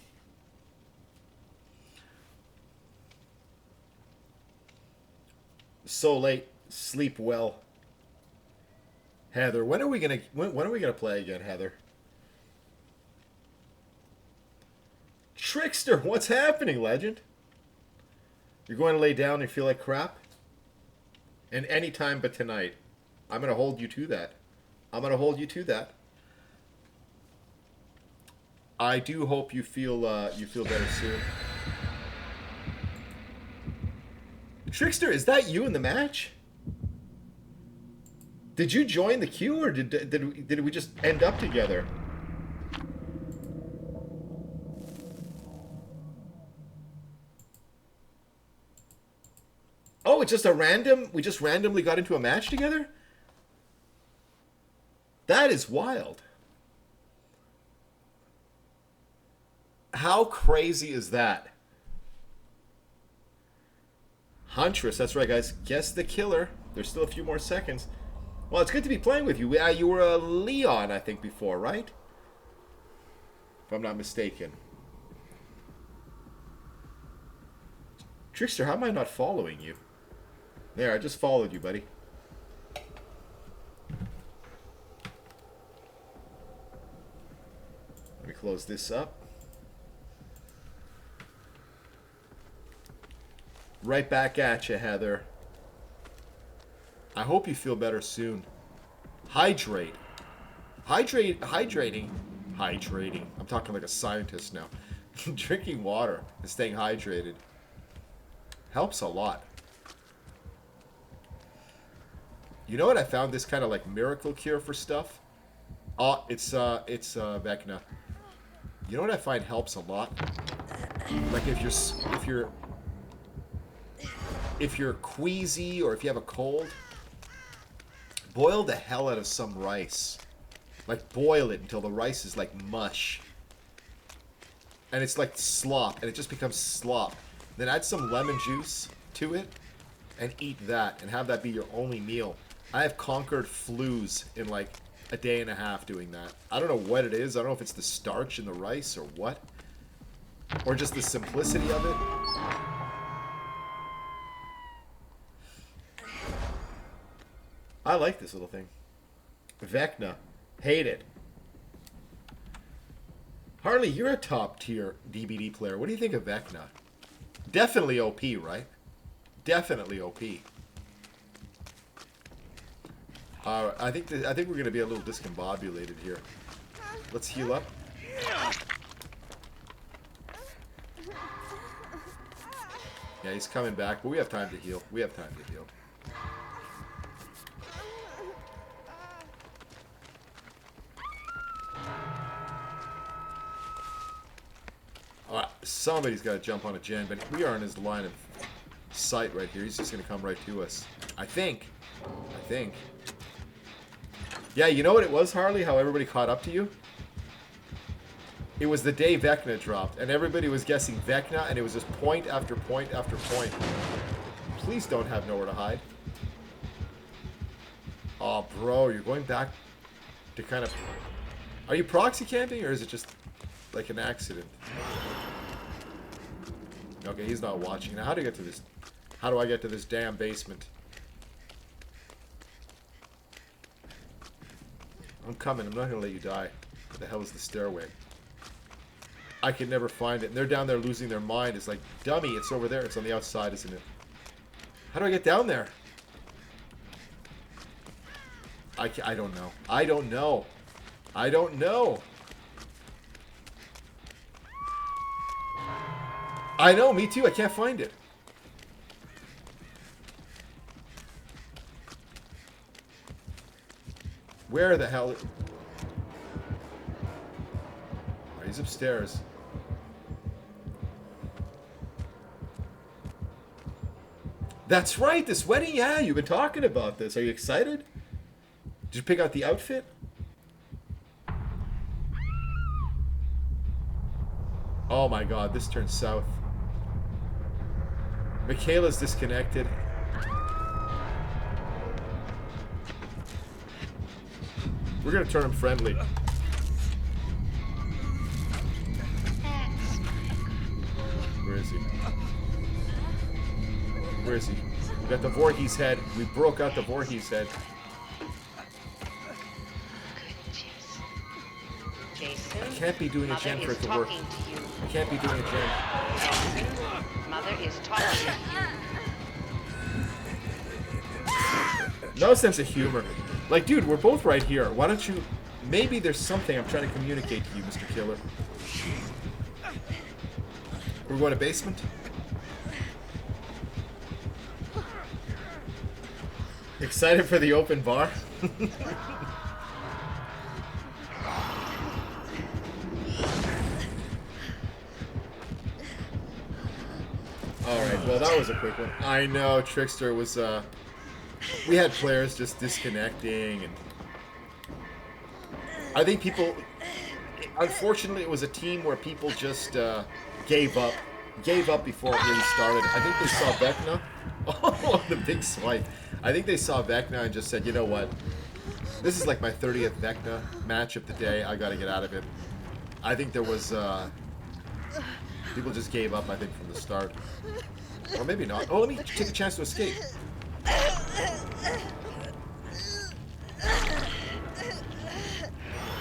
So late. Sleep well. Heather, when are we gonna play again, Heather? Trickster, what's happening, Legend? You're going to lay down and feel like crap? And any time but tonight. I'm going to hold you to that. I'm going to hold you to that. I do hope you feel better soon. Trickster, is that you in the match? Did you join the queue, or did we just end up together? Oh, it's just a random... We just randomly got into a match together? That is wild. How crazy is that? Huntress, that's right, guys. Guess the killer. There's still a few more seconds. Well, it's good to be playing with you. You were a Leon, I think, before, right? If I'm not mistaken. Trickster, how am I not following you? There, I just followed you, buddy. Let me close this up. Right back at you, Heather. I hope you feel better soon. Hydrate. Hydrating. I'm talking like a scientist now. Drinking water and staying hydrated helps a lot. You know what? I found this kind of like miracle cure for stuff. Oh, it's Vecna. You know what I find helps a lot? Like if you're queasy or if you have a cold, boil the hell out of some rice. Like boil it until the rice is like mush. And it's like slop, and it just becomes slop. Then add some lemon juice to it and eat that and have that be your only meal. I have conquered flus in like a day and a half doing that. I don't know what it is. I don't know if it's the starch in the rice or what. Or just the simplicity of it. I like this little thing. Vecna. Hate it. Harley, you're a top tier DBD player. What do you think of Vecna? Definitely OP, right? Definitely OP. I think we're gonna be a little discombobulated here. Let's heal up. Yeah, he's coming back, but we have time to heal. We have time to heal. Alright, somebody's got to jump on a gen, but we are in his line of sight right here. He's just going to come right to us. I think. Yeah, you know what it was, Harley? How everybody caught up to you? It was the day Vecna dropped, and everybody was guessing Vecna, and it was just point after point after point. Please don't have nowhere to hide. Oh, bro, you're going back to kind of... Are you proxy camping, or is it just like an accident? Okay, he's not watching. Now, how do I get to this? How do I get to this damn basement? I'm coming. I'm not going to let you die. What the hell is the stairway? I can never find it. And they're down there losing their mind. It's like, dummy, it's over there. It's on the outside, isn't it? How do I get down there? I don't know. I don't know. I don't know. I know, me too. I can't find it. Where the hell? Oh, he's upstairs. That's right, this wedding. Yeah, you've been talking about this. Are you excited? Did you pick out the outfit? Oh my god, this turns south. Michaela's disconnected. We're gonna turn him friendly. Where is he? Where is he? We got the Voorhees head. We broke out the Voorhees head. Jason, I can't be doing a gen for it to work. I can't be doing a gen. Jason, Mother is talking to you. No sense of humor. Like, dude, we're both right here. Why don't you... Maybe there's something I'm trying to communicate to you, Mr. Killer. We're going to basement. Excited for the open bar? Alright, well that was a quick one. I know, Trickster was, we had players just disconnecting, and I think people, unfortunately it was a team where people just gave up before it really started. I think they saw Vecna. Oh, the big swipe. I think they saw Vecna and just said, you know what, this is like my 30th Vecna match of the day, I gotta get out of it. I think there was, people just gave up, I think, from the start. Or maybe not. Oh, let me take a chance to escape. I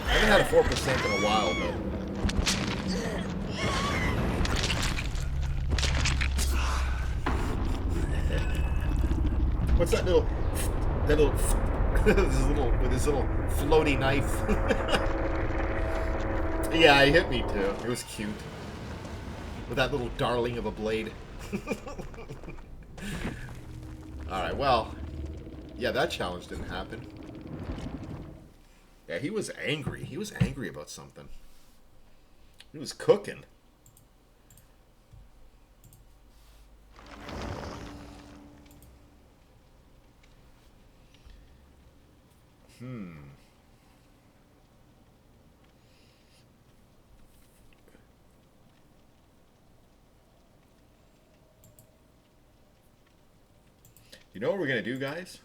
haven't had a 4% in a while, though. What's that little... with this little floaty knife. Yeah, he hit me, too. It was cute. With that little darling of a blade. Alright, well. Yeah, that challenge didn't happen. Yeah, he was angry. He was angry about something. He was cooking. You know what we're going to do, guys?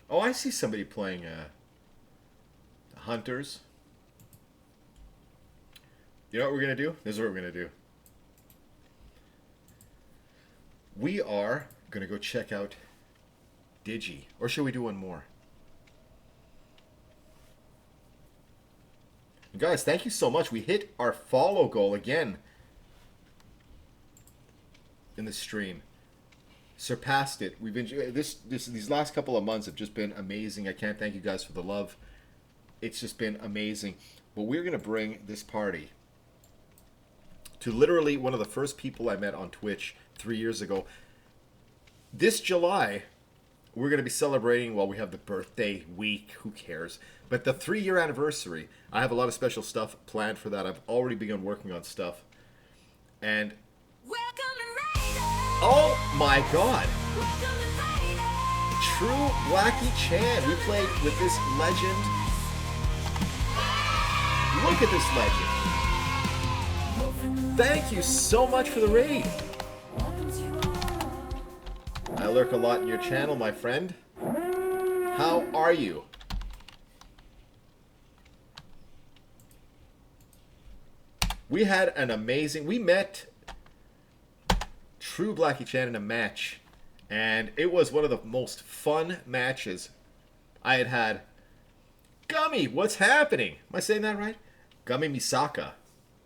Oh, I see somebody playing Hunters. You know what we're going to do? This is what we're going to do. We are going to go check out Digi. Or should we do one more? Guys, thank you so much. We hit our follow goal again in the stream. Surpassed it. We've enjoyed these last couple of months have just been amazing. I can't thank you guys for the love. It's just been amazing. But we're going to bring this party to literally one of the first people I met on Twitch 3 years ago. This July, we're going to be celebrating, well, we have the birthday week, who cares? But the 3-year anniversary, I have a lot of special stuff planned for that. I've already begun working on stuff. And oh my god! True Blackie Chan. We played with this legend. Look at this legend. Thank you so much for the raid. I lurk a lot in your channel, my friend. How are you? We had an amazing... We met True Blackie Chan in a match, and it was one of the most fun matches I had had. Gummy, what's happening? Am I saying that right? Gummy Misaka.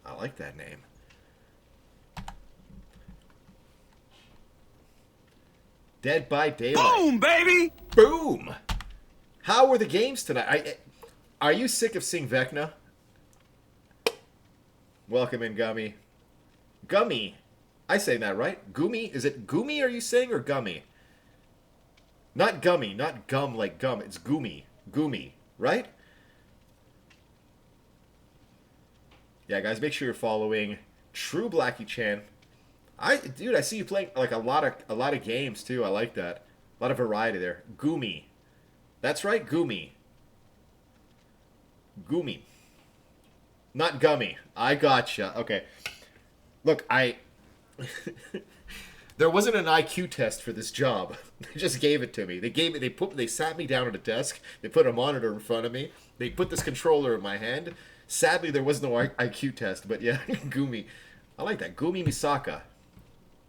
I like that name. Dead by Daylight. Boom, baby! Boom! How were the games tonight? Are you sick of seeing Vecna? Welcome in, Gummy. Gummy. I say that right? Gummy? Is it Gummy are you saying, or Gummy? Not Gummy, not gum like gum. It's Gummy. Gummy, right? Yeah, guys, make sure you're following True Blackie Chan. Dude, I see you playing like a lot of games too. I like that. A lot of variety there. Gumi. That's right, Gumi. Gumi. Not gummy. I gotcha. Okay. Look, there wasn't an IQ test for this job. They just gave it to me. They sat me down at a desk. They put a monitor in front of me. They put this controller in my hand. Sadly, there was no IQ test, but yeah, Gumi. I like that. Gumi Misaka.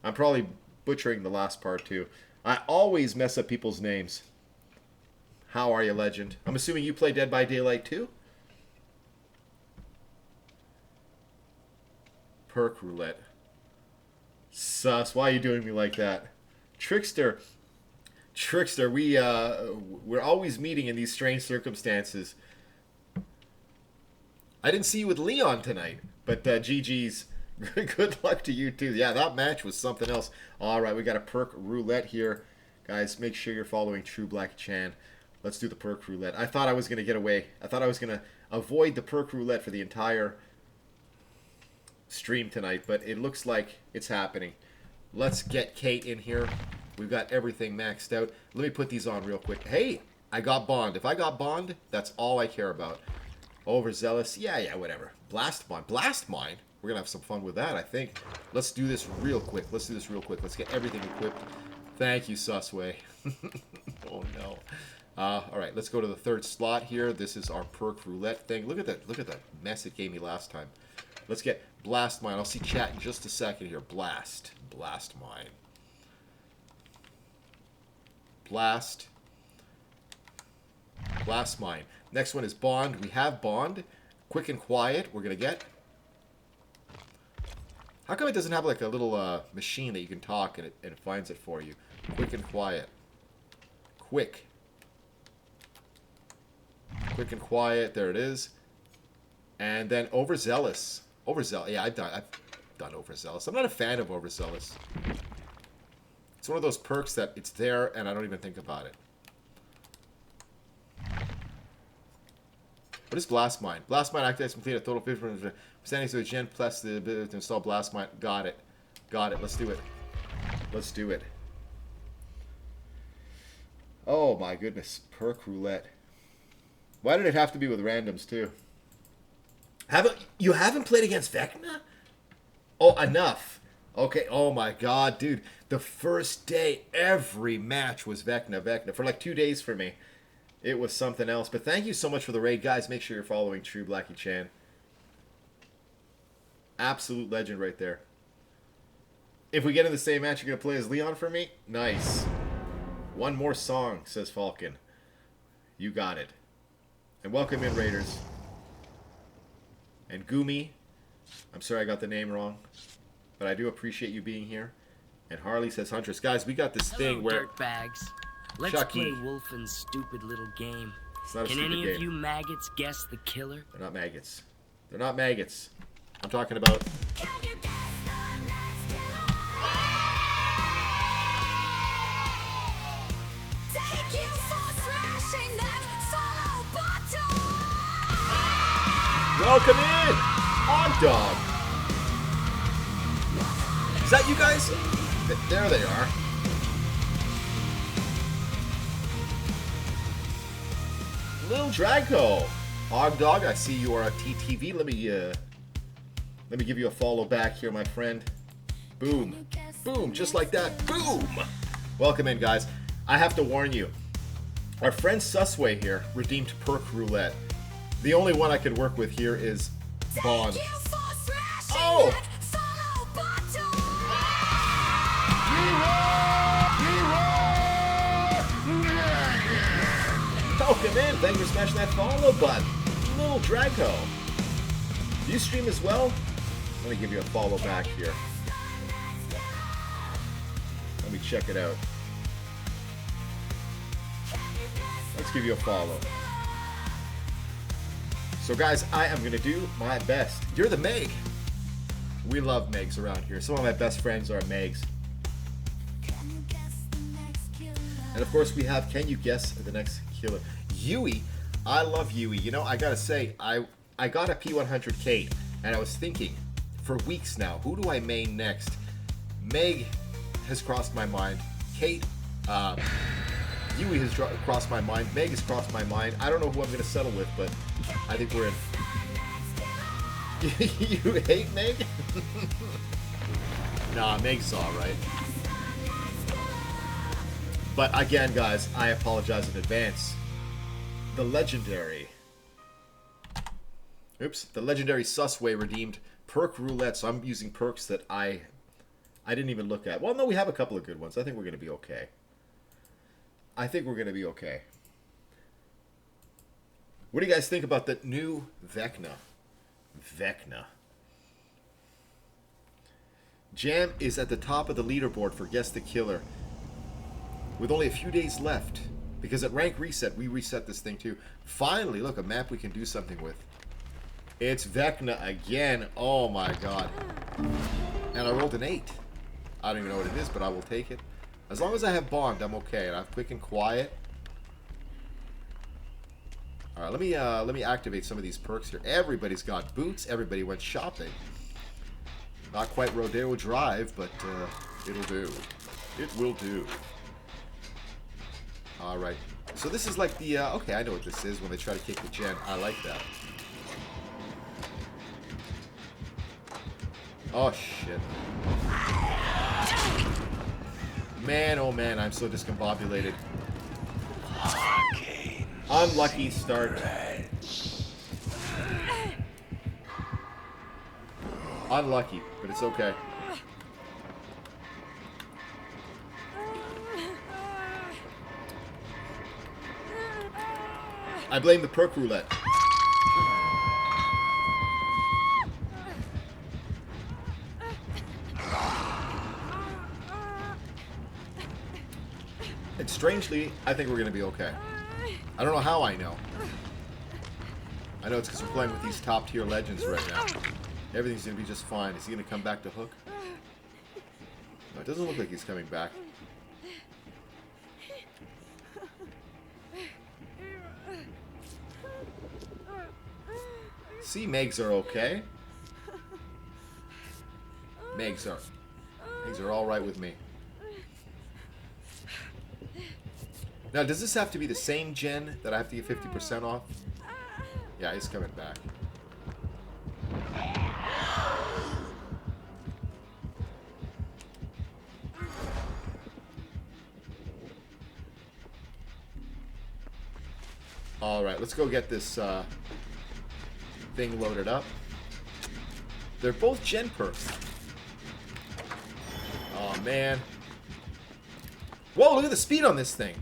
I'm probably butchering the last part too. I always mess up people's names. How are you, legend? I'm assuming you play Dead by Daylight too? Perk roulette. Sus, why are you doing me like that? Trickster, we're always meeting in these strange circumstances. I didn't see you with Leon tonight, but GG's. Good luck to you too. Yeah, that match was something else. All right, we got a perk roulette here, guys. Make sure you're following True Black Chan. Let's do the perk roulette. I thought I was gonna get away. I thought I was gonna avoid the perk roulette for the entire stream tonight, but it looks like it's happening. Let's get Kate in here. We've got everything maxed out. Let me put these on real quick. Hey, I got Bond. If I got Bond, that's all I care about. Overzealous. Yeah, whatever. Blast Mine. Blast Mine? We're going to have some fun with that, I think. Let's do this real quick. Let's get everything equipped. Thank you, Susway. Oh, no. All right, let's go to the third slot here. This is our perk roulette thing. Look at that mess it gave me last time. Let's get Blast Mine. I'll see chat in just a second here. Blast Mine. Blast Mine. Next one is Bond. We have Bond. Quick and Quiet. We're going to get. How come it doesn't have like a little machine that you can talk and it finds it for you? Quick and Quiet. Quick and Quiet. There it is. And then Overzealous. Yeah, I've done Overzealous. I'm not a fan of Overzealous. It's one of those perks that it's there and I don't even think about it. What is Blast Mine? Blast Mine activates complete a total 50% percentage to a gen plus the ability to install Blast Mine. Got it. Let's do it. Oh my goodness. Perk roulette. Why did it have to be with randoms too? You haven't played against Vecna? Oh, enough. Okay, oh my god, dude. The first day, every match was Vecna. For like 2 days for me. It was something else. But thank you so much for the raid, guys. Make sure you're following True Blackie Chan. Absolute legend right there. If we get in the same match, you're going to play as Leon for me? Nice. One more song, says Falcon. You got it. And welcome in, Raiders. And Gumi. I'm sorry I got the name wrong. But I do appreciate you being here. And Harley says Huntress. Guys, we got this thing where... dirtbags. Let's Chucky. play Wolfen's stupid little game. It's not a Can stupid any game. of you maggots guess the killer? They're not maggots. They're not maggots. I'm talking about... Thank you for smashing that follow button. Welcome in! Hot Dog! Is that you guys? There they are. Lil Draco! Hog Dog, I see you are on TTV. Let me give you a follow back here, my friend. Boom. Boom, just like that. Boom! Welcome in, guys. I have to warn you. Our friend Susway here redeemed perk roulette. The only one I could work with here is Bond. Oh! Welcome in. Thank you for smashing that follow button. Little Draco. Do you stream as well? Let me give you a follow back here. Let me check it out. Let's give you a follow. So guys, I am going to do my best. You're the Meg. We love Megs around here. Some of my best friends are Megs. And of course we have Can You Guess the Next Killer? Yui. I love Yui. You know, I gotta say, I got a P100 Kate, and I was thinking for weeks now, who do I main next? Meg has crossed my mind. Kate, Yui has crossed my mind. Meg has crossed my mind. I don't know who I'm gonna settle with, but I think we're in. You hate Meg? Nah, Meg's alright. But again, guys, I apologize in advance. The legendary Susway redeemed perk roulette, so I'm using perks that I didn't even look at. Well, no, we have a couple of good ones. I think we're going to be okay. What do you guys think about the new Vecna? Jam is at the top of the leaderboard for Guess the Killer. with only a few days left. Because at rank reset, we reset this thing too. Finally, look, a map we can do something with. It's Vecna again. Oh my god. And I rolled an 8. I don't even know what it is, but I will take it. As long as I have Bond, I'm okay. And I have Quick and Quiet. Alright, let me activate some of these perks here. Everybody's got boots. Everybody went shopping. Not quite Rodeo Drive, but it'll do. It will do. Alright. So this is like the... okay, I know what this is when they try to kick the gen. I like that. Oh, shit. Man, oh man, I'm so discombobulated. Unlucky start. Unlucky, but it's okay. I blame the perk roulette. And strangely, I think we're going to be okay. I don't know how I know. I know it's because we're playing with these top tier legends right now. Everything's going to be just fine. Is he going to come back to hook? No, it doesn't look like he's coming back. See, Megs are okay. Megs are all right with me. Now, does this have to be the same gen that I have to get 50% off? Yeah, he's coming back. Alright, let's go get this thing loaded up. They're both gen perks. Oh, man. Whoa, look at the speed on this thing.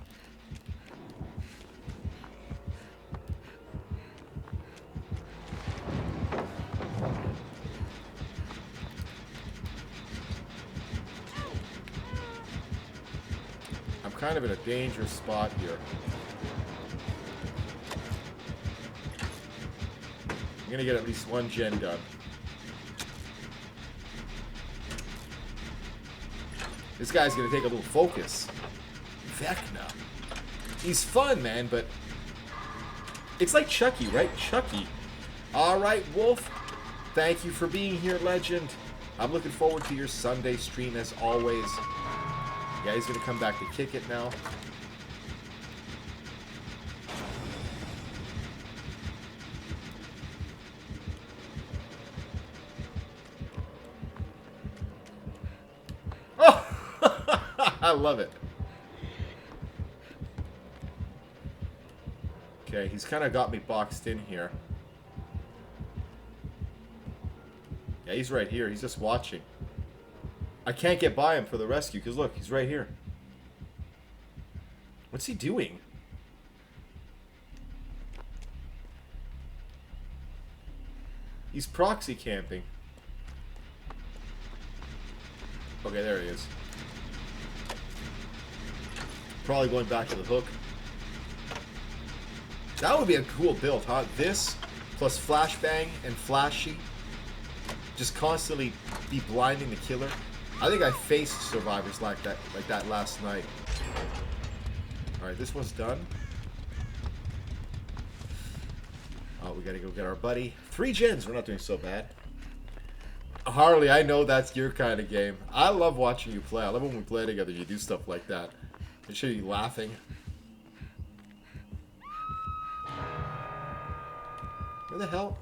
I'm kind of in a dangerous spot here. I'm gonna get at least one gen done. This guy's gonna take a little focus. Vecna. He's fun, man, but it's like Chucky, right? Chucky. Alright, Wolf. Thank you for being here, legend. I'm looking forward to your Sunday stream as always. Yeah, he's gonna come back to kick it now. Oh! I love it. Okay, he's kind of got me boxed in here. Yeah, he's right here. He's just watching. I can't get by him for the rescue, because look, he's right here. What's he doing? He's proxy camping. Okay, there he is. Probably going back to the hook. That would be a cool build, huh? This, plus flashbang and flashy. Just constantly be blinding the killer. I think I faced survivors like that last night. Alright, this one's done. Oh, we gotta go get our buddy. 3 gens, we're not doing so bad. Harley, I know that's your kind of game. I love watching you play. I love when we play together, you do stuff like that. It should be laughing. Where the hell?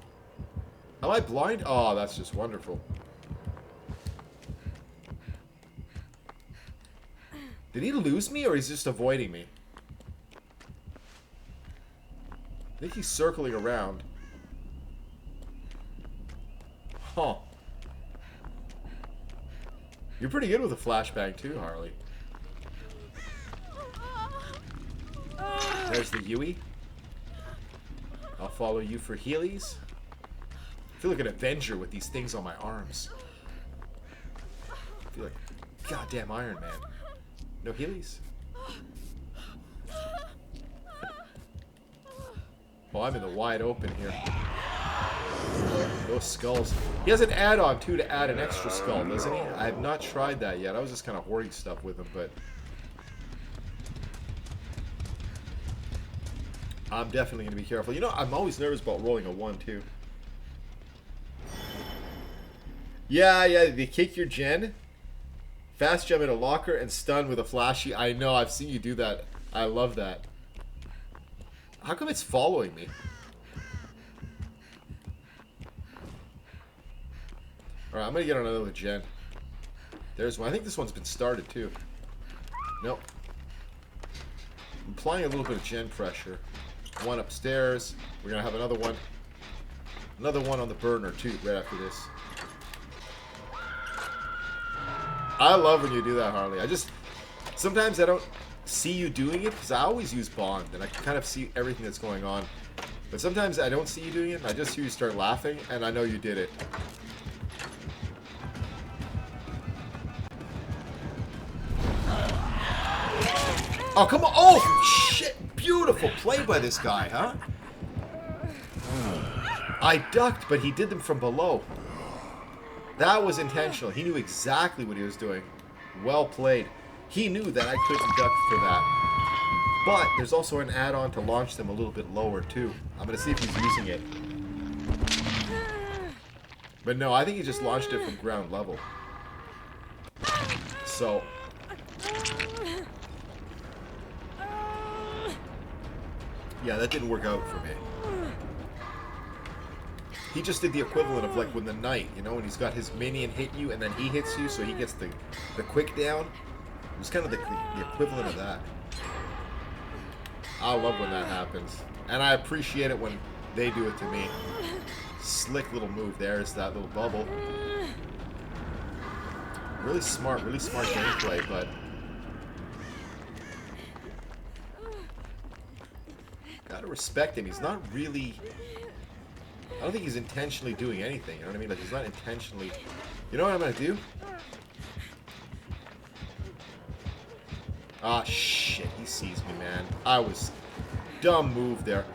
Am I blind? Oh, that's just wonderful. Did he lose me, or he's just avoiding me? I think he's circling around. Huh. You're pretty good with a flashbang too, Harley. There's the Yui. I'll follow you for Heelys. I feel like an Avenger with these things on my arms. I feel like goddamn Iron Man. No Heelys? Oh, I'm in the wide open here. Those skulls. He has an add-on, too, to add an extra skull, doesn't he? I have not tried that yet. I was just kind of hoarding stuff with him, but... I'm definitely going to be careful. You know, I'm always nervous about rolling a 1, too. Yeah, they kick your gen, fast jump in a locker, and stun with a flashy. I know, I've seen you do that. I love that. How come it's following me? Alright, I'm going to get another gen. There's one. I think this one's been started, too. Nope. I'm applying a little bit of gen pressure. One upstairs. We're going to have another one. Another one on the burner, too, right after this. I love when you do that, Harley. Sometimes I don't see you doing it, because I always use Bond, and I can kind of see everything that's going on. But sometimes I don't see you doing it, and I just hear you start laughing, and I know you did it. Oh, come on. Oh, shit. Beautiful play by this guy, huh? I ducked, but he did them from below. That was intentional. He knew exactly what he was doing. Well played. He knew that I couldn't duck for that. But there's also an add-on to launch them a little bit lower, too. I'm going to see if he's using it. But no, I think he just launched it from ground level. So... yeah, that didn't work out for me. He just did the equivalent of like when the knight, you know, when he's got his minion hit you and then he hits you, so he gets the quick down. It was kind of the equivalent of that. I love when that happens. And I appreciate it when they do it to me. Slick little move there. It's that little bubble. Really smart gameplay, but... gotta respect him. He's not really... I don't think he's intentionally doing anything. You know what I mean? Like, he's not intentionally... You know what I'm gonna do? Ah, shit. He sees me, man. I was... dumb move there.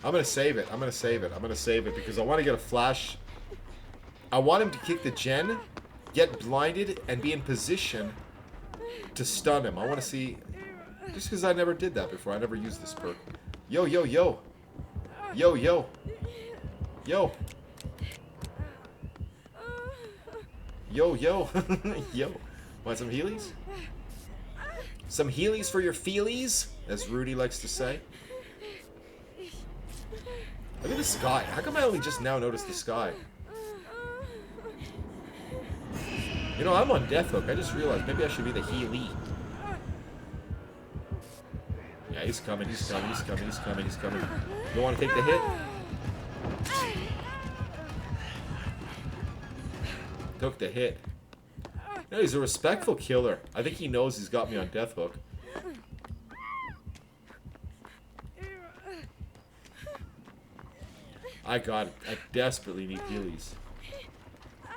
I'm gonna save it. I'm gonna save it because I want to get a flash... I want him to kick the gen, get blinded, and be in position to stun him. I want to see... just because I never did that before. I never used this perk. Yo, yo, yo. Yo, yo. Yo. Yo, yo. Yo. Want some healies? Some healies for your feelies? As Rudy likes to say. Look at the sky. How come I only just now noticed the sky? You know, I'm on Death Hook. I just realized maybe I should be the Healy. Yeah, he's coming, he's coming, he's coming, he's coming, he's coming. You want to take the hit? Took the hit. No, he's a respectful killer. I think he knows he's got me on Death Hook. I got it. I desperately need healies.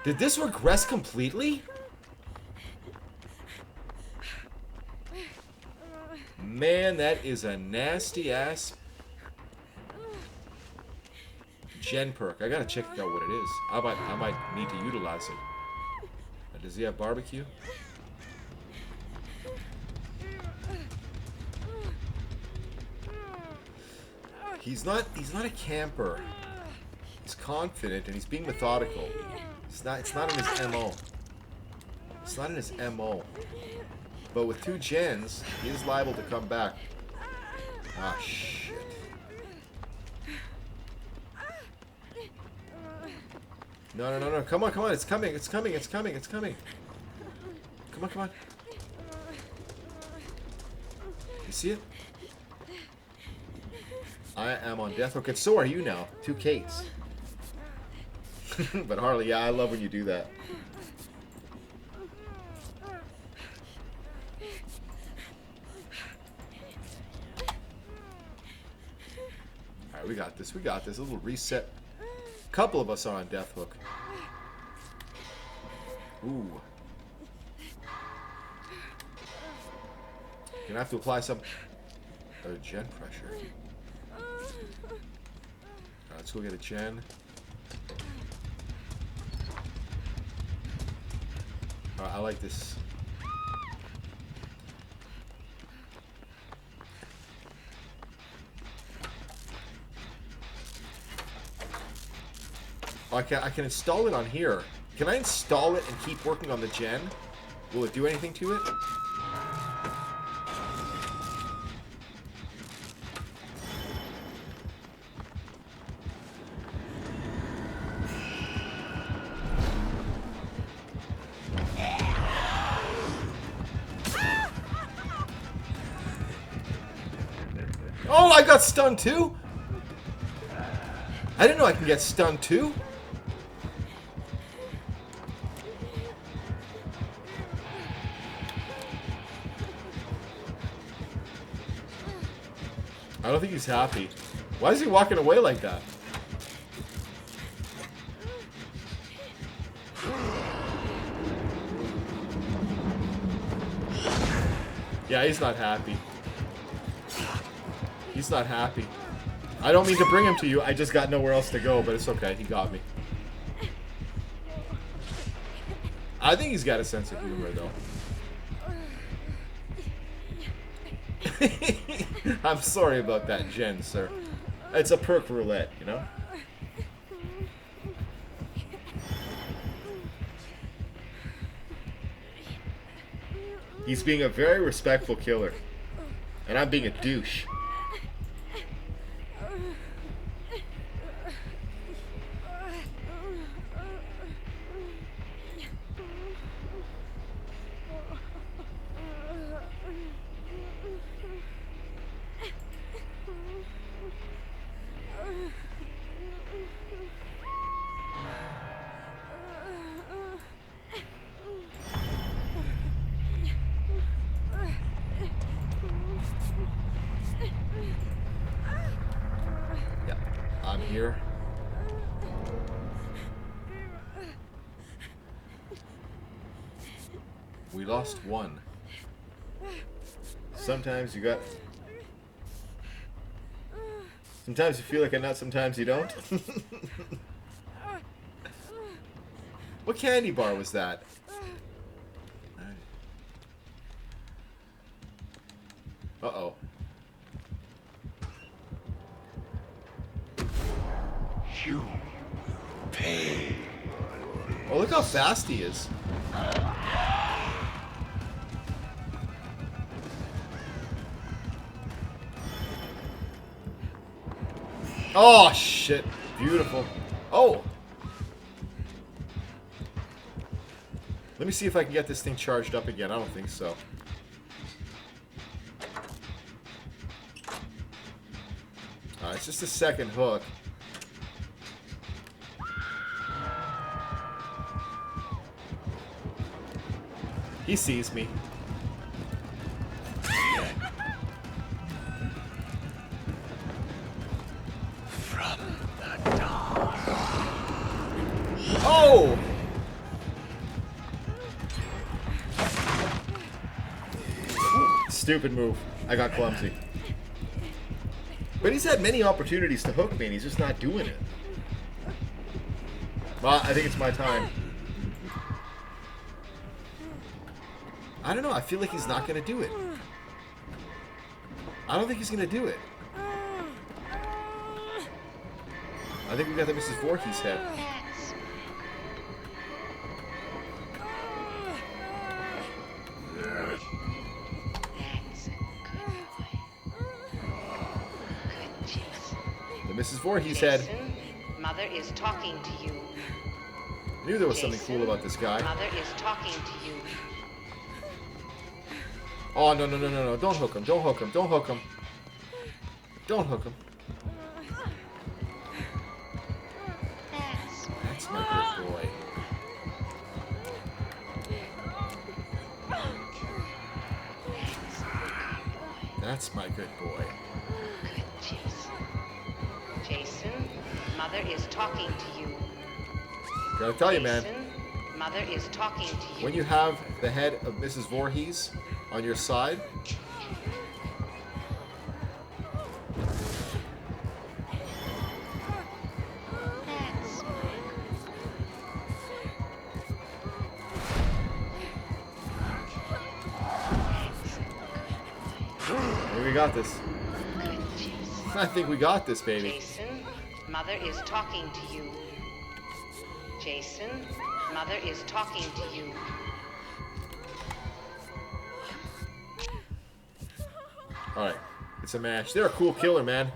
Did this regress completely? Man, that is a nasty ass gen perk. I gotta check out what it is. I might need to utilize it. Does he have barbecue? He's not a camper. He's confident and he's being methodical. It's not in his MO. It's not in his MO. But with 2 gens, he is liable to come back. Ah, shit. No, no, no, no. Come on, come on. It's coming. It's coming. It's coming. It's coming. Come on, come on. You see it? I am on Death Hook, and so are you now. 2 Kates. But Harley, yeah, I love when you do that. Alright, we got this. We got this. A little reset. A couple of us are on Death Hook. Ooh. Gonna have to apply some gen pressure. Alright, let's go get a gen. Alright, I like this. Oh, I can install it on here. Can I install it and keep working on the gen? Will it do anything to it? Oh, I got stunned too? I didn't know I can get stunned too. I don't think he's happy. Why is he walking away like that? Yeah, he's not happy. He's not happy. I don't mean to bring him to you. I just got nowhere else to go, but it's okay. He got me. I think he's got a sense of humor, though. I'm sorry about that, Jen, sir. It's a perk roulette, you know? He's being a very respectful killer. And I'm being a douche. I'm here. We lost one. Sometimes you got... Sometimes you feel like a nut, sometimes you don't. What candy bar was that? Uh-oh. You pay. Oh, look how fast he is. Oh, shit. Beautiful. Oh. Let me see if I can get this thing charged up again. I don't think so. It's just a second hook. He sees me. From the dawn. Oh! Stupid move. I got clumsy. But he's had many opportunities to hook me and he's just not doing it. Well, I think it's my time. I don't know. I feel like he's not going to do it. I don't think he's going to do it. I think we got the Mrs. Voorhees head. The Mrs. Voorhees head. Mother is talking to you. I knew there was something cool about this guy. Mother is talking to you. Oh, no, no, no, no, no. Don't hook him. Don't hook him. Don't hook him. Don't hook him. That's my good boy. That's my good boy. Good Jason. Mother is talking to you. Gotta tell you, man. Jason, Mother is talking to you. When you have the head of Mrs. Voorhees on your side, hey, we got this. I think we got this, baby. Jason, Mother is talking to you. Jason, Mother is talking to you. Alright, it's a match. They're a cool killer, man.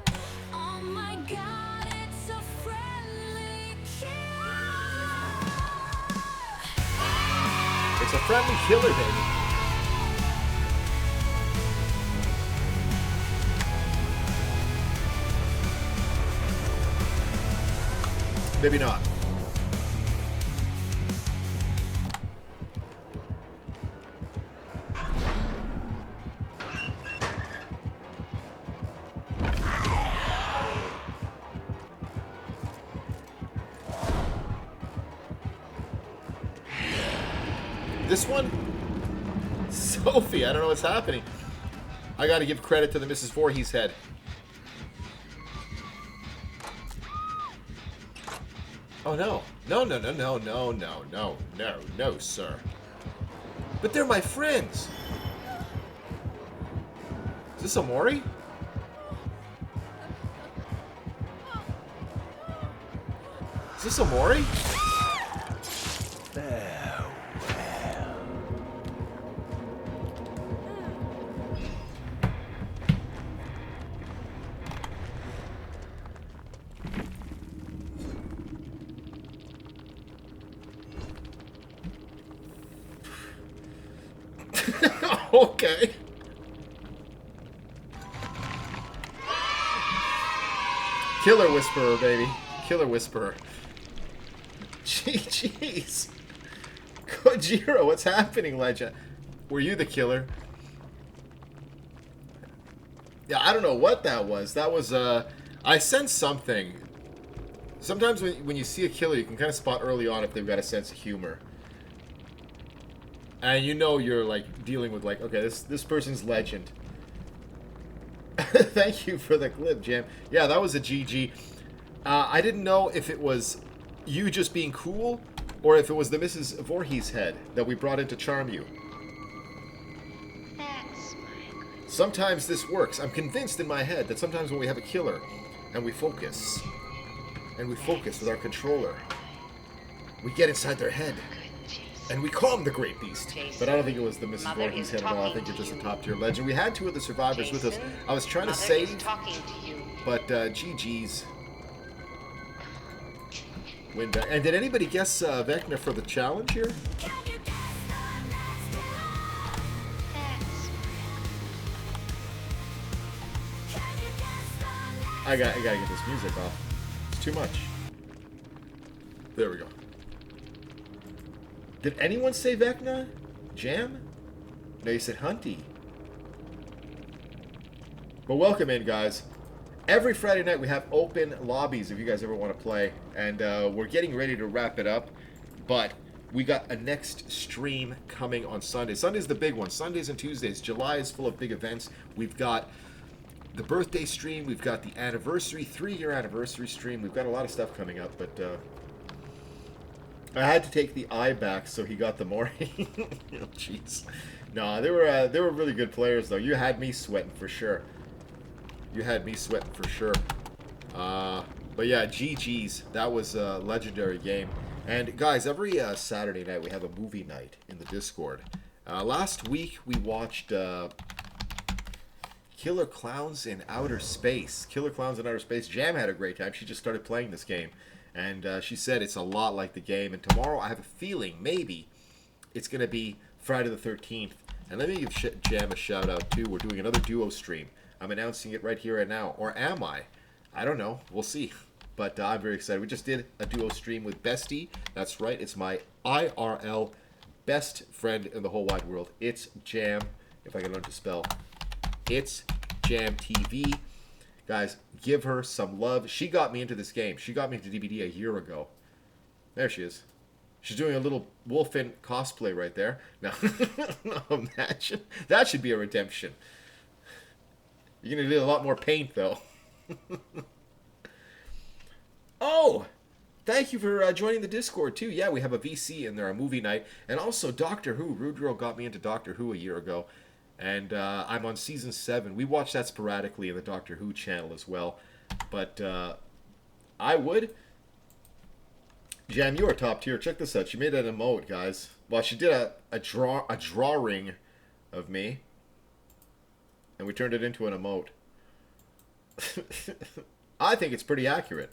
Oh my God, it's a friendly It's a friendly killer, baby. Maybe not. This one? Sophie, I don't know what's happening. I gotta give credit to the Mrs. Voorhees head. Oh no. No, no, no, no, no, no, no, no, no, sir. But they're my friends. Is this Amori? Is this Amori? Okay. Killer Whisperer, baby. Killer Whisperer. Jeez. Kojiro, what's happening, legend? Were you the killer? Yeah, I don't know what that was. That was, I sensed something. Sometimes when you see a killer, you can kind of spot early on if they've got a sense of humor. And you know you're, like, dealing with, like, okay, this person's legend. Thank you for the clip, Jam. Yeah, that was a GG. I didn't know if it was you just being cool, or if it was the Mrs. Voorhees head that we brought in to charm you. Sometimes this works. I'm convinced in my head that sometimes when we have a killer, and we focus with our controller, we get inside their head. And we calm the great beast. But I don't think it was the Mrs. Voorhees head at all. I think you're just a top-tier legend. We had two of the survivors with us. I was trying to save, but GG's. Win back. And did anybody guess Vecna for the challenge here? I gotta get this music off. It's too much. There we go. Did anyone say Vecna? Jam? No, you said Hunty. But welcome in, guys. Every Friday night we have open lobbies if you guys ever want to play. And we're getting ready to wrap it up. But we got a next stream coming on Sunday. Sunday's the big one. Sundays and Tuesdays. July is full of big events. We've got the birthday stream. We've got the anniversary, 3-year anniversary stream. We've got a lot of stuff coming up, but I had to take the eye back, so he got the Mori. Oh, jeez. No, they were really good players, though. You had me sweating for sure. You had me sweating for sure. But yeah, GG's. That was a legendary game. And guys, every Saturday night we have a movie night in the Discord. Last week we watched Killer Clowns in Outer Space. Killer Clowns in Outer Space. Jam had a great time. She just started playing this game. And she said it's a lot like the game. And tomorrow I have a feeling maybe it's going to be Friday the 13th. And let me give Jam a shout out too. We're doing another duo stream. I'm announcing it right here and now. Or am I? I don't know. We'll see. But I'm very excited. We just did a duo stream with Bestie. That's right. It's my IRL best friend in the whole wide world. It's Jam. If I can learn to spell. It's Jam TV. Guys, give her some love. She got me into this game. She got me into DBD a year ago. There she is. She's doing a little Wolfen cosplay right there. Now, imagine. That should be a redemption. You're going to need a lot more paint, though. Oh! Thank you for joining the Discord, too. Yeah, we have a VC in there, a movie night. And also Doctor Who. Rude Girl got me into Doctor Who a year ago. And I'm on Season 7. We watch that sporadically in the Doctor Who channel as well. But I would... Jam, you are top tier. Check this out. She made an emote, guys. Well, she did a drawing of me. And we turned it into an emote. I think it's pretty accurate.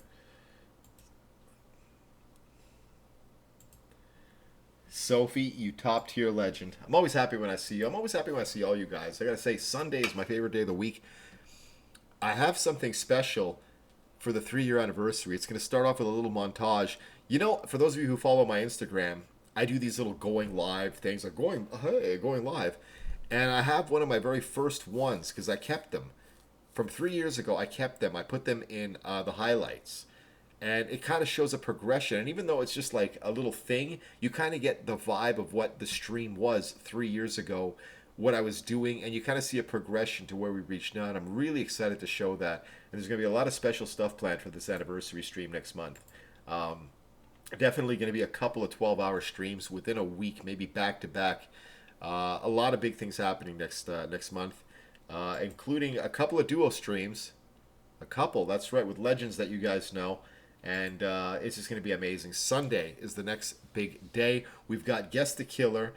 Sophie, you top tier legend. I'm always happy when I see you. I'm always happy when I see all you guys. I gotta say, Sunday is my favorite day of the week. I have something special for the 3-year anniversary. It's gonna start off with a little montage. You know, for those of you who follow my Instagram, I do these little going live things, like going live. And I have one of my very first ones, because I kept them. From 3 years ago, I kept them. I put them in the highlights. And it kind of shows a progression. And even though it's just like a little thing, you kind of get the vibe of what the stream was 3 years ago, what I was doing, and you kind of see a progression to where we reached now. And I'm really excited to show that. And there's going to be a lot of special stuff planned for this anniversary stream next month. Definitely going to be a couple of 12-hour streams within a week, maybe back-to-back. A lot of big things happening next month, including a couple of duo streams. A couple, that's right, with legends that you guys know. And it's just going to be amazing. Sunday is the next big day. We've got Guess the Killer.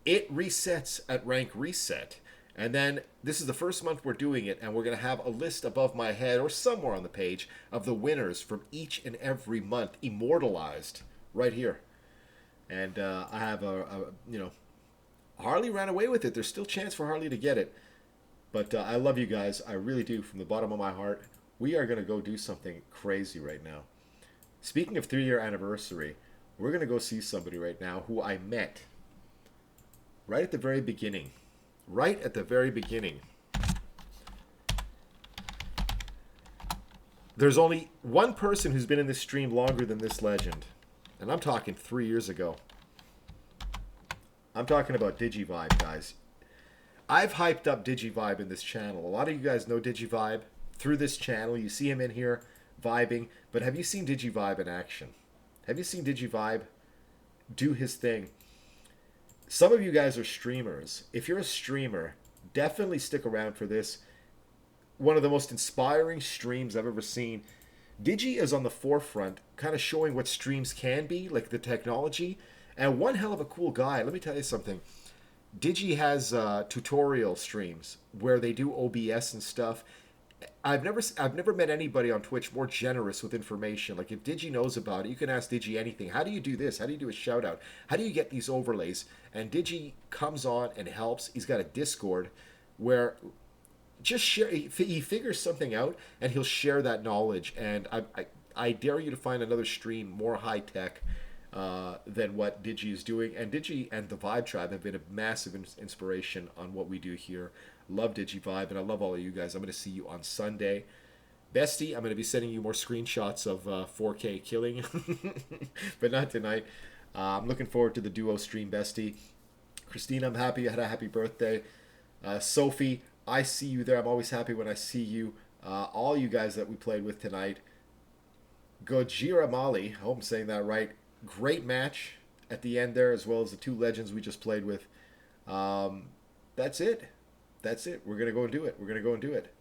It resets at rank reset. And then this is the first month we're doing it, and we're going to have a list above my head or somewhere on the page of the winners from each and every month, immortalized right here. And I have Harley ran away with it. There's still chance for Harley to get it. But I love you guys. I really do, from the bottom of my heart. We are going to go do something crazy right now. Speaking of 3-year anniversary, we're going to go see somebody right now who I met right at the very beginning. Right at the very beginning. There's only one person who's been in this stream longer than this legend. And I'm talking 3 years ago. I'm talking about Digivibe, guys. I've hyped up Digivibe in this channel. A lot of you guys know Digivibe through this channel. You see him in here vibing. But have you seen Digivibe in action? Have you seen Digivibe do his thing? Some of you guys are streamers. If you're a streamer, definitely stick around for this. One of the most inspiring streams I've ever seen. Digi is on the forefront, kind of showing what streams can be, like the technology. And one hell of a cool guy. Let me tell you something. Digi has tutorial streams where they do OBS and stuff. I've never met anybody on Twitch more generous with information. Like, if Digi knows about it, you can ask Digi anything. How do you do this? How do you do a shout out? How do you get these overlays? And Digi comes on and helps. He's got a Discord where just share. He figures something out and he'll share that knowledge. And I dare you to find another stream more high tech than what Digi is doing. And Digi and the Vibe Tribe have been a massive inspiration on what we do here. Love Digivibe, and I love all of you guys. I'm going to see you on Sunday. Bestie, I'm going to be sending you more screenshots of 4K killing, but not tonight. I'm looking forward to the duo stream, Bestie. Christina, I'm happy you had a happy birthday. Sophie, I see you there. I'm always happy when I see you. All you guys that we played with tonight. Gojira Mali, I hope I'm saying that right. Great match at the end there, as well as the two legends we just played with. That's it. That's it. We're going to go and do it. We're going to go and do it.